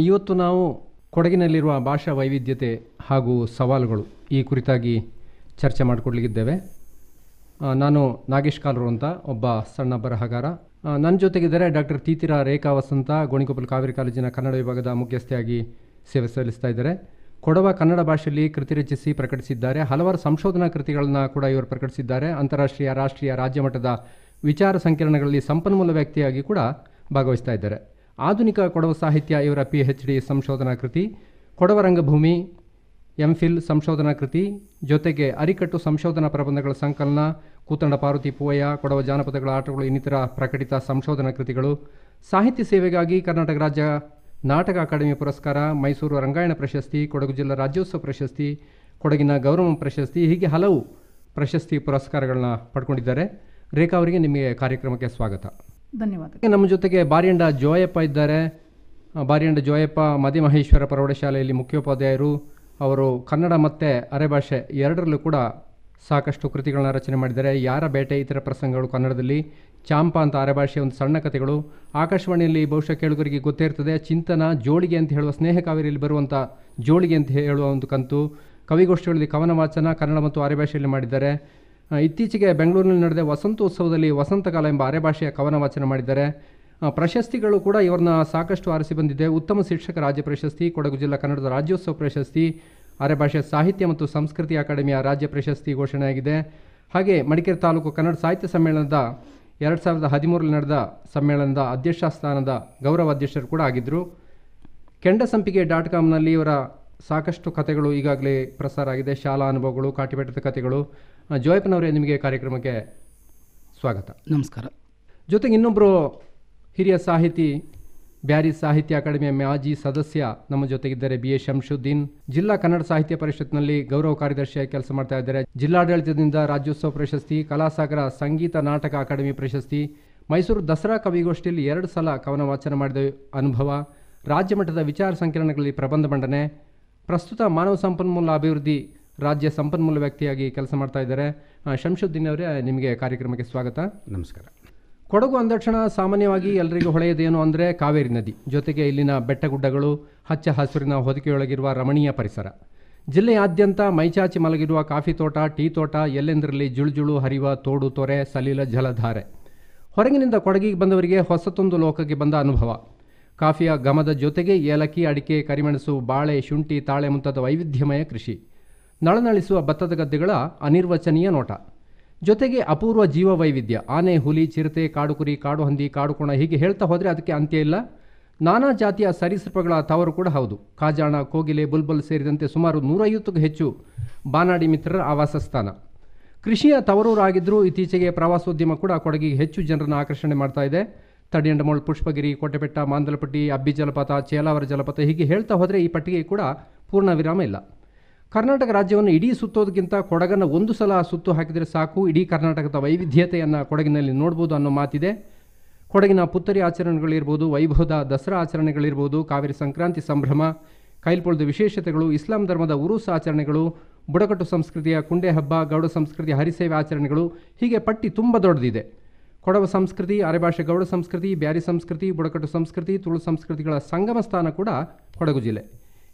ಇವತ್ತು ನಾವು ಕೊಡಗಿನಲ್ಲಿರುವ ಭಾಷಾ ವೈವಿಧ್ಯತೆ ಹಾಗೂ ಸವಾಲುಗಳು ಈ ಕುರಿತಾಗಿ ಚರ್ಚೆ ಮಾಡಿಕೊಡ್ಲಿಕ್ಕಿದ್ದೇವೆ. ನಾನು ನಾಗೇಶ್ ಕಾಲರು ಅಂತ ಒಬ್ಬ ಸಣ್ಣ ಬರಹಗಾರ. ನನ್ನ ಜೊತೆಗಿದ್ದಾರೆ ಡಾಕ್ಟರ್ ತೀತಿರ ರೇಖಾ ವಸಂತ, ಗೋಣಿಕೊಪ್ಪಲು ಕಾವೇರಿ ಕಾಲೇಜಿನ ಕನ್ನಡ ವಿಭಾಗದ ಮುಖ್ಯಸ್ಥೆಯಾಗಿ ಸೇವೆ ಸಲ್ಲಿಸ್ತಾ ಇದ್ದಾರೆ. ಕೊಡವ ಕನ್ನಡ ಭಾಷೆಯಲ್ಲಿ ಕೃತಿ ರಚಿಸಿ ಪ್ರಕಟಿಸಿದ್ದಾರೆ. ಹಲವಾರು ಸಂಶೋಧನಾ ಕೃತಿಗಳನ್ನು ಕೂಡ ಇವರು ಪ್ರಕಟಿಸಿದ್ದಾರೆ. ಅಂತಾರಾಷ್ಟ್ರೀಯ, ರಾಷ್ಟ್ರೀಯ, ರಾಜ್ಯ ಮಟ್ಟದ ವಿಚಾರ ಸಂಕಿರಣಗಳಲ್ಲಿ ಸಂಪನ್ಮೂಲ ವ್ಯಕ್ತಿಯಾಗಿ ಕೂಡ ಭಾಗವಹಿಸ್ತಾ ಇದ್ದಾರೆ. ಆಧುನಿಕ ಕೊಡವ ಸಾಹಿತ್ಯ ಇವರ PhD ಸಂಶೋಧನಾ ಕೃತಿ, ಕೊಡವ ರಂಗಭೂಮಿ MPhil ಸಂಶೋಧನಾ ಕೃತಿ, ಜೊತೆಗೆ ಅರಿಕಟ್ಟು ಸಂಶೋಧನಾ ಪ್ರಬಂಧಗಳ ಸಂಕಲನ, ಕೂತಂಡ ಪಾರ್ವತಿ ಪೂವಯ್ಯ, ಕೊಡವ ಜಾನಪದಗಳ ಆಟಗಳು ಇನ್ನಿತರ ಪ್ರಕಟಿತ ಸಂಶೋಧನಾ ಕೃತಿಗಳು, ಸಾಹಿತ್ಯ ಸೇವೆಗಾಗಿ ಕರ್ನಾಟಕ ರಾಜ್ಯ ನಾಟಕ ಅಕಾಡೆಮಿ ಪುರಸ್ಕಾರ, ಮೈಸೂರು ರಂಗಾಯಣ ಪ್ರಶಸ್ತಿ, ಕೊಡಗು ಜಿಲ್ಲಾ ರಾಜ್ಯೋತ್ಸವ ಪ್ರಶಸ್ತಿ, ಕೊಡಗಿನ ಗೌರವ ಪ್ರಶಸ್ತಿ, ಹೀಗೆ ಹಲವು ಪ್ರಶಸ್ತಿ ಪುರಸ್ಕಾರಗಳನ್ನ ಪಡ್ಕೊಂಡಿದ್ದಾರೆ. ರೇಖಾ ಅವರಿಗೆ ನಿಮಗೆ ಕಾರ್ಯಕ್ರಮಕ್ಕೆ ಸ್ವಾಗತ. ಧನ್ಯವಾದ. ನಮ್ಮ ಜೊತೆಗೆ ಬಾರಿಯಂಡ ಜೋಯಪ್ಪ ಇದ್ದಾರೆ. ಬಾರಿಯಂಡ ಜೋಯಪ್ಪ ಮದಿಮಹೇಶ್ವರ ಪ್ರೌಢಶಾಲೆಯಲ್ಲಿ ಮುಖ್ಯೋಪಾಧ್ಯಾಯರು. ಅವರು ಕನ್ನಡ ಮತ್ತು ಅರೆಭಾಷೆ ಎರಡರಲ್ಲೂ ಕೂಡ ಸಾಕಷ್ಟು ಕೃತಿಗಳನ್ನ ರಚನೆ ಮಾಡಿದ್ದಾರೆ. ಯಾರ ಬೇಟೆ, ಇತರ ಪ್ರಸಂಗಗಳು ಕನ್ನಡದಲ್ಲಿ, ಚಾಂಪ ಅಂತ ಅರೆಭಾಷೆಯ ಒಂದು ಸಣ್ಣ ಕಥೆಗಳು, ಆಕಾಶವಾಣಿಯಲ್ಲಿ ಬಹುಶಃ ಕೇಳುಗರಿಗೆ ಗೊತ್ತೇ ಇರ್ತದೆ, ಚಿಂತನ, ಜೋಳಿಗೆ ಅಂತ ಹೇಳುವ ಸ್ನೇಹ ಕಾವೇರಿಯಲ್ಲಿ ಬರುವಂಥ ಜೋಳಿಗೆ ಅಂತ ಹೇಳುವ ಒಂದು ಕಂತು, ಕವಿಗೋಷ್ಠಿಗಳಲ್ಲಿ ಕವನ ವಾಚನ ಕನ್ನಡ ಮತ್ತು ಅರೆಭಾಷೆಯಲ್ಲಿ ಮಾಡಿದ್ದಾರೆ. ಇತ್ತೀಚೆಗೆ ಬೆಂಗಳೂರಿನಲ್ಲಿ ನಡೆದ ವಸಂತೋತ್ಸವದಲ್ಲಿ ವಸಂತಕಾಲ ಎಂಬ ಅರೆಭಾಷೆಯ ಕವನ ವಾಚನ ಮಾಡಿದ್ದಾರೆ. ಪ್ರಶಸ್ತಿಗಳು ಕೂಡ ಇವ್ರನ್ನ ಸಾಕಷ್ಟು ಆರಿಸಿ ಬಂದಿದೆ. ಉತ್ತಮ ಶಿಕ್ಷಕ ರಾಜ್ಯ ಪ್ರಶಸ್ತಿ, ಕೊಡಗು ಜಿಲ್ಲಾ ಕನ್ನಡದ ರಾಜ್ಯೋತ್ಸವ ಪ್ರಶಸ್ತಿ, ಅರೆಭಾಷೆ ಸಾಹಿತ್ಯ ಮತ್ತು ಸಂಸ್ಕೃತಿ ಅಕಾಡೆಮಿಯ ರಾಜ್ಯ ಪ್ರಶಸ್ತಿ ಘೋಷಣೆಯಾಗಿದೆ. ಹಾಗೆ ಮಡಿಕೇರಿ ತಾಲೂಕು ಕನ್ನಡ ಸಾಹಿತ್ಯ ಸಮ್ಮೇಳನದ 2013 ನಡೆದ ಸಮ್ಮೇಳನದ ಅಧ್ಯಕ್ಷ ಸ್ಥಾನದ ಗೌರವ ಅಧ್ಯಕ್ಷರು ಕೂಡ ಆಗಿದ್ದರು. ಕೆಂಡಸಂಪಿಗೆ.comನಲ್ಲಿ ಇವರ ಸಾಕಷ್ಟು ಕಥೆಗಳು ಈಗಾಗಲೇ ಪ್ರಸಾರ ಆಗಿದೆ. ಶಾಲಾ ಅನುಭವಗಳು, ಕಾಟಿಬೆಟ್ಟದ ಕಥೆಗಳು. ಜೋಯಪ್ಪನವರೇ, ನಿಮಗೆ ಕಾರ್ಯಕ್ರಮಕ್ಕೆ ಸ್ವಾಗತ. ನಮಸ್ಕಾರ. ಜೊತೆಗೆ ಇನ್ನೊಬ್ಬರು ಹಿರಿಯ ಸಾಹಿತಿ, ಬ್ಯಾರಿ ಸಾಹಿತ್ಯ ಅಕಾಡೆಮಿಯ ಮಾಜಿ ಸದಸ್ಯ ನಮ್ಮ ಜೊತೆಗಿದ್ದಾರೆ, BA ಶಂಶುದ್ದೀನ್. ಜಿಲ್ಲಾ ಕನ್ನಡ ಸಾಹಿತ್ಯ ಪರಿಷತ್ನಲ್ಲಿ ಗೌರವ ಕಾರ್ಯದರ್ಶಿಯಾಗಿ ಕೆಲಸ ಮಾಡ್ತಾ ಇದ್ದಾರೆ. ಜಿಲ್ಲಾಡಳಿತದಿಂದ ರಾಜ್ಯೋತ್ಸವ ಪ್ರಶಸ್ತಿ, ಕಲಾಸಾಗರ ಸಂಗೀತ ನಾಟಕ ಅಕಾಡೆಮಿ ಪ್ರಶಸ್ತಿ, ಮೈಸೂರು ದಸರಾ ಕವಿಗೋಷ್ಠಿಯಲ್ಲಿ 2 ಸಲ ಕವನ ವಾಚನ ಮಾಡಿದ ಅನುಭವ, ರಾಜ್ಯ ಮಟ್ಟದ ವಿಚಾರ ಸಂಕಿರಣಗಳಲ್ಲಿ ಪ್ರಬಂಧ ಮಂಡನೆ, ಪ್ರಸ್ತುತ ಮಾನವ ಸಂಪನ್ಮೂಲ ಅಭಿವೃದ್ಧಿ ರಾಜ್ಯ ಸಂಪನ್ಮೂಲ ವ್ಯಕ್ತಿಯಾಗಿ ಕೆಲಸ ಮಾಡ್ತಾ ಇದ್ದಾರೆ. ಶಂಶುದ್ದೀನ್ ಅವರೇ, ನಿಮಗೆ ಕಾರ್ಯಕ್ರಮಕ್ಕೆ ಸ್ವಾಗತ. ನಮಸ್ಕಾರ. ಕೊಡಗು ಅಂದಕ್ಷಣ ಸಾಮಾನ್ಯವಾಗಿ ಎಲ್ಲರಿಗೂ ಹೊಳೆಯದೇನು ಅಂದರೆ ಕಾವೇರಿ ನದಿ, ಜೊತೆಗೆ ಇಲ್ಲಿನ ಬೆಟ್ಟಗುಡ್ಡಗಳು, ಹಚ್ಚ ಹಸುರಿನ ಹೊದಿಕೆಯೊಳಗಿರುವ ರಮಣೀಯ ಪರಿಸರ, ಜಿಲ್ಲೆಯಾದ್ಯಂತ ಮೈಚಾಚಿ ಮಲಗಿರುವ ಕಾಫಿ ತೋಟ, ಟೀ ತೋಟ, ಎಲ್ಲೆಂದರಲ್ಲಿ ಜುಳುಜುಳು ಹರಿಯುವ ತೋಡು ತೊರೆ, ಸಲಿಲ ಜಲಧಾರೆ. ಹೊರಗಿನಿಂದ ಕೊಡಗಿಗೆ ಬಂದವರಿಗೆ ಹೊಸತೊಂದು ಲೋಕಕ್ಕೆ ಬಂದ ಅನುಭವ. ಕಾಫಿಯ ಘಮದ ಜೊತೆಗೆ ಏಲಕ್ಕಿ, ಅಡಿಕೆ, ಕರಿಮೆಣಸು, ಬಾಳೆ, ಶುಂಠಿ, ತಾಳೆ ಮುಂತಾದ ವೈವಿಧ್ಯಮಯ ಕೃಷಿ, ನಳನಳಿಸುವ ಭತ್ತದ ಗದ್ದೆಗಳ ಅನಿರ್ವಚನೀಯ ನೋಟ, ಜೊತೆಗೆ ಅಪೂರ್ವ ಜೀವ ವೈವಿಧ್ಯ, ಆನೆ, ಹುಲಿ, ಚಿರತೆ, ಕಾಡು ಕುರಿ, ಕಾಡು ಹಂದಿ, ಕಾಡು ಕೋಣ, ಹೀಗೆ ಹೇಳ್ತಾ ಹೋದರೆ ಅದಕ್ಕೆ ಅಂತ್ಯ ಇಲ್ಲ. ನಾನಾ ಜಾತಿಯ ಸರೀಸೃಪಗಳ ತವರು ಕೂಡ ಹೌದು. ಕಾಜಾಣ, ಕೋಗಿಲೆ, ಬುಲ್ಬುಲ್ ಸೇರಿದಂತೆ ಸುಮಾರು 150ಕ್ಕೂ ಹೆಚ್ಚು ಬಾನಾಡಿ ಮಿತ್ರರ ಆವಾಸ ಸ್ಥಾನ. ಕೃಷಿಯ ತವರೂರಾಗಿದ್ದರೂ ಇತ್ತೀಚೆಗೆ ಪ್ರವಾಸೋದ್ಯಮ ಕೂಡ ಕೊಡಗಿಗೆ ಹೆಚ್ಚು ಜನರನ್ನು ಆಕರ್ಷಣೆ ಮಾಡ್ತಾ ಇದೆ. ತಡಿಯಂಡಮೋಳ್, ಪುಷ್ಪಗಿರಿ, ಕೋಟೆಬೆಟ್ಟ, ಮಾಂದಲಪಟ್ಟಿ, ಅಬ್ಬಿ ಜಲಪಾತ, ಚೇಲಾವರ ಜಲಪಾತ, ಹೀಗೆ ಹೇಳ್ತಾ ಹೋದರೆ ಈ ಪಟ್ಟಿಗೆ ಕೂಡ ಪೂರ್ಣ ವಿರಾಮ ಇಲ್ಲ. ಕರ್ನಾಟಕ ರಾಜ್ಯವನ್ನು ಇಡೀ ಸುತ್ತೋದಕ್ಕಿಂತ ಕೊಡಗನ್ನು ಒಂದು ಸಲ ಸುತ್ತು ಹಾಕಿದರೆ ಸಾಕು, ಇಡೀ ಕರ್ನಾಟಕದ ವೈವಿಧ್ಯತೆಯನ್ನು ಕೊಡಗಿನಲ್ಲಿ ನೋಡ್ಬೋದು ಅನ್ನೋ ಮಾತಿದೆ. ಕೊಡಗಿನ ಪುತ್ತರಿ ಆಚರಣೆಗಳಿರ್ಬೋದು, ವೈಭವದ ದಸರಾ ಆಚರಣೆಗಳಿರ್ಬೋದು, ಕಾವೇರಿ ಸಂಕ್ರಾಂತಿ ಸಂಭ್ರಮ, ಕೈಲ್ಪೊಳ್ದ ವಿಶೇಷತೆಗಳು, ಇಸ್ಲಾಂ ಧರ್ಮದ ಉರೂಸ್ ಆಚರಣೆಗಳು, ಬುಡಕಟ್ಟು ಸಂಸ್ಕೃತಿಯ ಕುಂಡೆ ಹಬ್ಬ, ಗೌಡ ಸಂಸ್ಕೃತಿಯ ಹರಿಸೇವೆ ಆಚರಣೆಗಳು, ಹೀಗೆ ಪಟ್ಟಿ ತುಂಬ ದೊಡ್ಡದಿದೆ. ಕೊಡವ ಸಂಸ್ಕೃತಿ, ಅರೆಭಾಷೆ ಗೌಡ ಸಂಸ್ಕೃತಿ, ಬ್ಯಾರಿ ಸಂಸ್ಕೃತಿ, ಬುಡಕಟ್ಟು ಸಂಸ್ಕೃತಿ, ತುಳು ಸಂಸ್ಕೃತಿಗಳ ಸಂಗಮ ಸ್ಥಾನ ಕೂಡ ಕೊಡಗು ಜಿಲ್ಲೆ.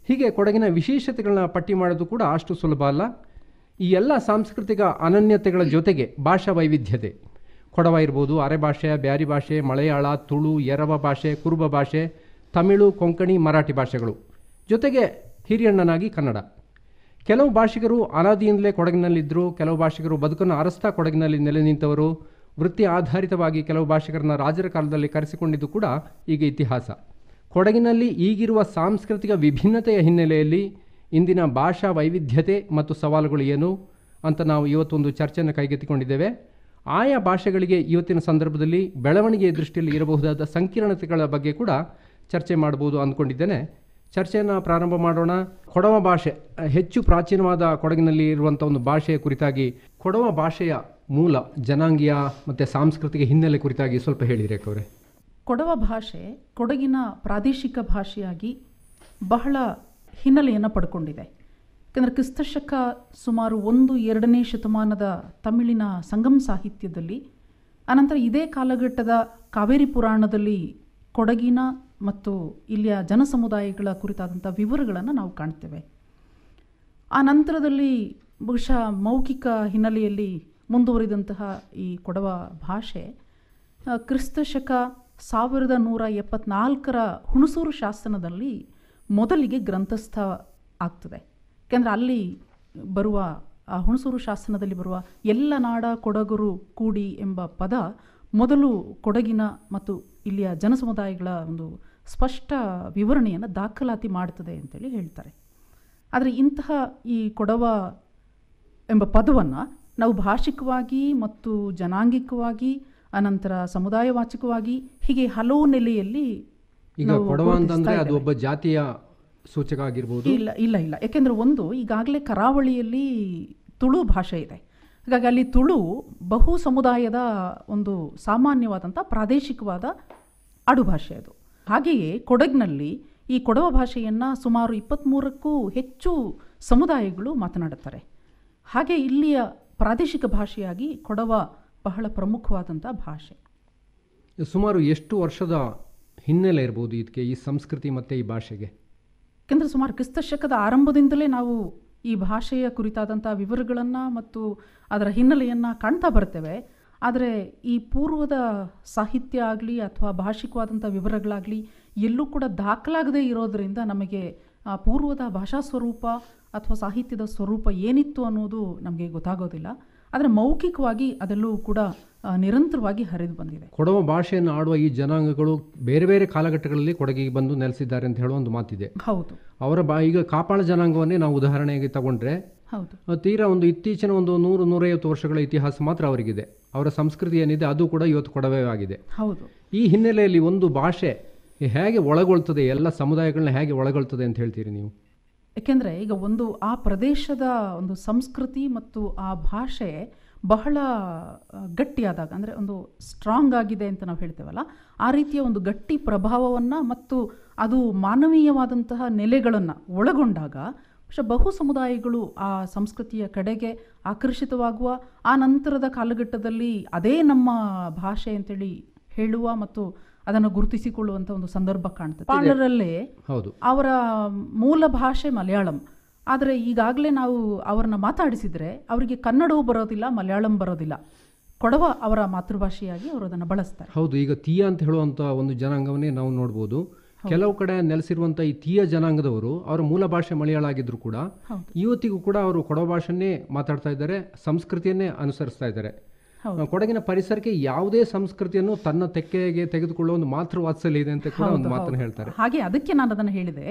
ಹೀಗೆ ಕೊಡಗಿನ ವಿಶೇಷತೆಗಳನ್ನ ಪಟ್ಟಿ ಮಾಡೋದು ಕೂಡ ಅಷ್ಟು ಸುಲಭ ಅಲ್ಲ. ಈ ಎಲ್ಲ ಸಾಂಸ್ಕೃತಿಕ ಅನನ್ಯತೆಗಳ ಜೊತೆಗೆ ಭಾಷಾ ವೈವಿಧ್ಯತೆ, ಕೊಡವ ಇರ್ಬೋದು, ಅರೆಭಾಷೆ, ಬ್ಯಾರಿ ಭಾಷೆ, ಮಲಯಾಳ, ತುಳು, ಎರವ ಭಾಷೆ, ಕುರುಬ ಭಾಷೆ, ತಮಿಳು, ಕೊಂಕಣಿ, ಮರಾಠಿ ಭಾಷೆಗಳು, ಜೊತೆಗೆ ಹಿರಿಯಣ್ಣನಾಗಿ ಕನ್ನಡ. ಕೆಲವು ಭಾಷಿಗರು ಅನಾದಿಯಿಂದಲೇ ಕೊಡಗಿನಲ್ಲಿದ್ದರು, ಕೆಲವು ಭಾಷಿಗರು ಬದುಕನ್ನು ಅರಸ್ತಾ ಕೊಡಗಿನಲ್ಲಿ ನೆಲೆ ನಿಂತವರು, ವೃತ್ತಿ ಆಧಾರಿತವಾಗಿ ಕೆಲವು ಭಾಷಿಗರನ್ನ ರಾಜರ ಕಾಲದಲ್ಲಿ ಕರೆಸಿಕೊಂಡಿದ್ದು ಕೂಡ ಈಗ ಇತಿಹಾಸ. ಕೊಡಗಿನಲ್ಲಿ ಈಗಿರುವ ಸಾಂಸ್ಕೃತಿಕ ವಿಭಿನ್ನತೆಯ ಹಿನ್ನೆಲೆಯಲ್ಲಿ ಇಂದಿನ ಭಾಷಾ ವೈವಿಧ್ಯತೆ ಮತ್ತು ಸವಾಲುಗಳು ಏನು ಅಂತ ನಾವು ಇವತ್ತೊಂದು ಚರ್ಚೆಯನ್ನು ಕೈಗೆತ್ತಿಕೊಂಡಿದ್ದೇವೆ. ಆಯಾ ಭಾಷೆಗಳಿಗೆ ಇವತ್ತಿನ ಸಂದರ್ಭದಲ್ಲಿ ಬೆಳವಣಿಗೆಯ ದೃಷ್ಟಿಯಲ್ಲಿ ಇರಬಹುದಾದ ಸಂಕೀರ್ಣತೆಗಳ ಬಗ್ಗೆ ಕೂಡ ಚರ್ಚೆ ಮಾಡ್ಬೋದು ಅಂದ್ಕೊಂಡಿದ್ದೇನೆ. ಚರ್ಚೆಯನ್ನು ಪ್ರಾರಂಭ ಮಾಡೋಣ. ಕೊಡವ ಭಾಷೆ ಹೆಚ್ಚು ಪ್ರಾಚೀನವಾದ ಕೊಡಗಿನಲ್ಲಿ ಇರುವಂಥ ಒಂದು ಭಾಷೆಯ ಕುರಿತಾಗಿ, ಕೊಡವ ಭಾಷೆಯ ಮೂಲ, ಜನಾಂಗೀಯ ಮತ್ತು ಸಾಂಸ್ಕೃತಿಕ ಹಿನ್ನೆಲೆ ಕುರಿತಾಗಿ ಸ್ವಲ್ಪ ಹೇಳಿ ರೇಖವರೇ. ಕೊಡವ ಭಾಷೆ ಕೊಡಗಿನ ಪ್ರಾದೇಶಿಕ ಭಾಷೆಯಾಗಿ ಬಹಳ ಹಿನ್ನೆಲೆಯನ್ನು ಪಡ್ಕೊಂಡಿದೆ. ಯಾಕಂದರೆ ಕ್ರಿಸ್ತಶಕ ಸುಮಾರು 1-2ನೇ ಶತಮಾನದ ತಮಿಳಿನ ಸಂಗಮ ಸಾಹಿತ್ಯದಲ್ಲಿ, ಅನಂತರ ಇದೇ ಕಾಲಘಟ್ಟದ ಕಾವೇರಿ ಪುರಾಣದಲ್ಲಿ ಕೊಡಗಿನ ಮತ್ತು ಇಲ್ಲಿಯ ಜನಸಮುದಾಯಗಳ ಕುರಿತಾದಂಥ ವಿವರಗಳನ್ನು ನಾವು ಕಾಣ್ತೇವೆ. ಆ ನಂತರದಲ್ಲಿ ಬಹುಶಃ ಮೌಖಿಕ ಹಿನ್ನೆಲೆಯಲ್ಲಿ ಮುಂದುವರಿದಂತಹ ಈ ಕೊಡವ ಭಾಷೆ ಕ್ರಿಸ್ತಶಕ 1174 ಹುಣಸೂರು ಶಾಸನದಲ್ಲಿ ಮೊದಲಿಗೆ ಗ್ರಂಥಸ್ಥ ಆಗ್ತದೆ. ಯಾಕೆಂದರೆ ಅಲ್ಲಿ ಬರುವ ಆ ಹುಣಸೂರು ಶಾಸನದಲ್ಲಿ ಬರುವ ಎಲ್ಲ ನಾಡ ಕೊಡಗರು ಕೂಡಿ ಎಂಬ ಪದ ಮೊದಲು ಕೊಡಗಿನ ಮತ್ತು ಇಲ್ಲಿಯ ಜನಸಮುದಾಯಗಳ ಒಂದು ಸ್ಪಷ್ಟ ವಿವರಣೆಯನ್ನು ದಾಖಲಾತಿ ಮಾಡ್ತದೆ ಅಂತೇಳಿ ಹೇಳ್ತಾರೆ. ಆದರೆ ಇಂತಹ ಈ ಕೊಡವ ಎಂಬ ಪದವನ್ನು ನಾವು ಭಾಷಿಕವಾಗಿ ಮತ್ತು ಜನಾಂಗಿಕವಾಗಿ ಅನಂತರ ಸಮುದಾಯವಾಚಕವಾಗಿ ಹೀಗೆ ಹಲವು ನೆಲೆಯಲ್ಲಿ ಈಗ ಕೊಡವ ಅಂತಂದ್ರೆ ಅದು ಒಬ್ಬ ಜಾತಿಯ ಸೂಚಕ ಆಗಿರ್ಬೋದು. ಇಲ್ಲ ಇಲ್ಲ ಇಲ್ಲ ಯಾಕೆಂದರೆ ಒಂದು ಈಗಾಗಲೇ ಕರಾವಳಿಯಲ್ಲಿ ತುಳು ಭಾಷೆ ಇದೆ. ಹಾಗಾಗಿ ಅಲ್ಲಿ ತುಳು ಬಹು ಸಮುದಾಯದ ಒಂದು ಸಾಮಾನ್ಯವಾದಂಥ ಪ್ರಾದೇಶಿಕವಾದ ಆಡುಭಾಷೆ ಅದು. ಹಾಗೆಯೇ ಕೊಡಗಿನಲ್ಲಿ ಈ ಕೊಡವ ಭಾಷೆಯನ್ನು ಸುಮಾರು 23ಕ್ಕೂ ಹೆಚ್ಚು ಸಮುದಾಯಗಳು ಮಾತನಾಡುತ್ತಾರೆ. ಹಾಗೆ ಇಲ್ಲಿಯ ಪ್ರಾದೇಶಿಕ ಭಾಷೆಯಾಗಿ ಕೊಡವ ಬಹಳ ಪ್ರಮುಖವಾದಂಥ ಭಾಷೆ. ಸುಮಾರು ಎಷ್ಟು ವರ್ಷದ ಹಿನ್ನೆಲೆ ಇರ್ಬೋದು ಇದಕ್ಕೆ, ಈ ಸಂಸ್ಕೃತಿ ಮತ್ತು ಈ ಭಾಷೆಗೆ? ಯಾಕೆಂದರೆ ಸುಮಾರು ಕ್ರಿಸ್ತಶಕದ ಆರಂಭದಿಂದಲೇ ನಾವು ಈ ಭಾಷೆಯ ಕುರಿತಾದಂಥ ವಿವರಗಳನ್ನು ಮತ್ತು ಅದರ ಹಿನ್ನೆಲೆಯನ್ನು ಕಾಣ್ತಾ ಬರ್ತೇವೆ. ಆದರೆ ಈ ಪೂರ್ವದ ಸಾಹಿತ್ಯ ಆಗಲಿ ಅಥವಾ ಭಾಷಿಕವಾದಂಥ ವಿವರಗಳಾಗಲಿ ಎಲ್ಲೂ ಕೂಡ ದಾಖಲಾಗದೇ ಇರೋದರಿಂದ ನಮಗೆ ಆ ಪೂರ್ವದ ಭಾಷಾ ಸ್ವರೂಪ ಅಥವಾ ಸಾಹಿತ್ಯದ ಸ್ವರೂಪ ಏನಿತ್ತು ಅನ್ನೋದು ನಮಗೆ ಗೊತ್ತಾಗೋದಿಲ್ಲ. ಆದರೆ ಮೌಖಿಕವಾಗಿ ಅದೆಲ್ಲೂ ಕೂಡ ನಿರಂತರವಾಗಿ ಹರಿದು ಬಂದಿದೆ. ಕೊಡವ ಭಾಷೆಯನ್ನು ಆಡುವ ಈ ಜನಾಂಗಗಳು ಬೇರೆ ಬೇರೆ ಕಾಲಘಟ್ಟಗಳಲ್ಲಿ ಕೊಡಗಿಗೆ ಬಂದು ನೆಲೆಸಿದ್ದಾರೆ ಅಂತ ಹೇಳೋ ಒಂದು ಮಾತಿದೆ. ಹೌದು. ಅವರ ಈಗ ಕಾಪಾಳ ಜನಾಂಗವನ್ನೇ ನಾವು ಉದಾಹರಣೆಗೆ ತಗೊಂಡ್ರೆ ಹೌದು, ತೀರಾ ಒಂದು ಇತ್ತೀಚಿನ ಒಂದು 100-150 ವರ್ಷಗಳ ಇತಿಹಾಸ ಮಾತ್ರ ಅವರಿಗಿದೆ. ಅವರ ಸಂಸ್ಕೃತಿ ಏನಿದೆ ಅದು ಕೂಡ ಇವತ್ತು ಕೊಡವೇ ಆಗಿದೆ. ಹೌದು. ಈ ಹಿನ್ನೆಲೆಯಲ್ಲಿ ಒಂದು ಭಾಷೆ ಹೇಗೆ ಒಳಗೊಳ್ತದೆ, ಎಲ್ಲ ಸಮುದಾಯಗಳನ್ನ ಹೇಗೆ ಒಳಗೊಳ್ತದೆ ಅಂತ ಹೇಳ್ತೀರಿ ನೀವು? ಏಕೆಂದರೆ ಈಗ ಒಂದು ಆ ಪ್ರದೇಶದ ಒಂದು ಸಂಸ್ಕೃತಿ ಮತ್ತು ಆ ಭಾಷೆ ಬಹಳ ಗಟ್ಟಿಯಾದಾಗ, ಅಂದರೆ ಒಂದು ಸ್ಟ್ರಾಂಗ್ ಆಗಿದೆ ಅಂತ ನಾವು ಹೇಳ್ತೇವಲ್ಲ, ಆ ರೀತಿಯ ಒಂದು ಗಟ್ಟಿ ಪ್ರಭಾವವನ್ನು ಮತ್ತು ಅದು ಮಾನವೀಯವಾದಂತಹ ನೆಲೆಗಳನ್ನು ಒಳಗೊಂಡಾಗ ಬಹು ಸಮುದಾಯಗಳು ಆ ಸಂಸ್ಕೃತಿಯ ಕಡೆಗೆ ಆಕರ್ಷಿತವಾಗುವ, ಆ ನಂತರದ ಕಾಲಘಟ್ಟದಲ್ಲಿ ಅದೇ ನಮ್ಮ ಭಾಷೆ ಅಂತೇಳಿ ಹೇಳುವ ಮತ್ತು ಅದನ್ನು ಗುರುತಿಸಿಕೊಳ್ಳುವಂಥ ಒಂದು ಸಂದರ್ಭ ಕಾಣ್ತದೆ. ಪಾಳರಲ್ಲೇ ಅವರ ಮೂಲ ಭಾಷೆ ಮಲಯಾಳಂ. ಆದರೆ ಈಗಾಗಲೇ ನಾವು ಅವರನ್ನ ಮಾತಾಡಿಸಿದರೆ ಅವರಿಗೆ ಕನ್ನಡವೂ ಬರೋದಿಲ್ಲ, ಮಲಯಾಳಂ ಬರೋದಿಲ್ಲ. ಕೊಡವ ಅವರ ಮಾತೃಭಾಷೆಯಾಗಿ ಅವರು ಅದನ್ನು ಬಳಸ್ತಾರೆ. ಹೌದು. ಈಗ ತೀಯ ಅಂತ ಹೇಳುವಂಥ ಒಂದು ಜನಾಂಗವನ್ನೇ ನಾವು ನೋಡ್ಬೋದು. ಕೆಲವು ಕಡೆ ನೆಲೆಸಿರುವಂಥ ಈ ತೀಯ ಜನಾಂಗದವರು ಅವರ ಮೂಲ ಭಾಷೆ ಮಲಯಾಳ ಆಗಿದ್ರು ಕೂಡ ಇವತ್ತಿಗೂ ಕೂಡ ಅವರು ಕೊಡವ ಭಾಷೆಯನ್ನೇ ಮಾತಾಡ್ತಾ ಇದ್ದಾರೆ, ಸಂಸ್ಕೃತಿಯನ್ನೇ ಅನುಸರಿಸ್ತಾ ಇದ್ದಾರೆ. ಕೊಡಗಿನ ಪರಿಸರಕ್ಕೆ ಯಾವುದೇ ಸಂಸ್ಕೃತಿಯನ್ನು ತನ್ನ ತೆಕ್ಕೆಗೆ ತೆಗೆದುಕೊಳ್ಳುವ ಒಂದು ಮಾತೃ ವಾತ್ಸಲ್ಯ ಇದೆ ಅಂತ ಕೂಡ ಒಂದು ಮಾತನ್ನು ಹೇಳ್ತಾರೆ. ಹಾಗೆ ಅದಕ್ಕೆ ನಾನು ಅದನ್ನು ಹೇಳಿದೆ,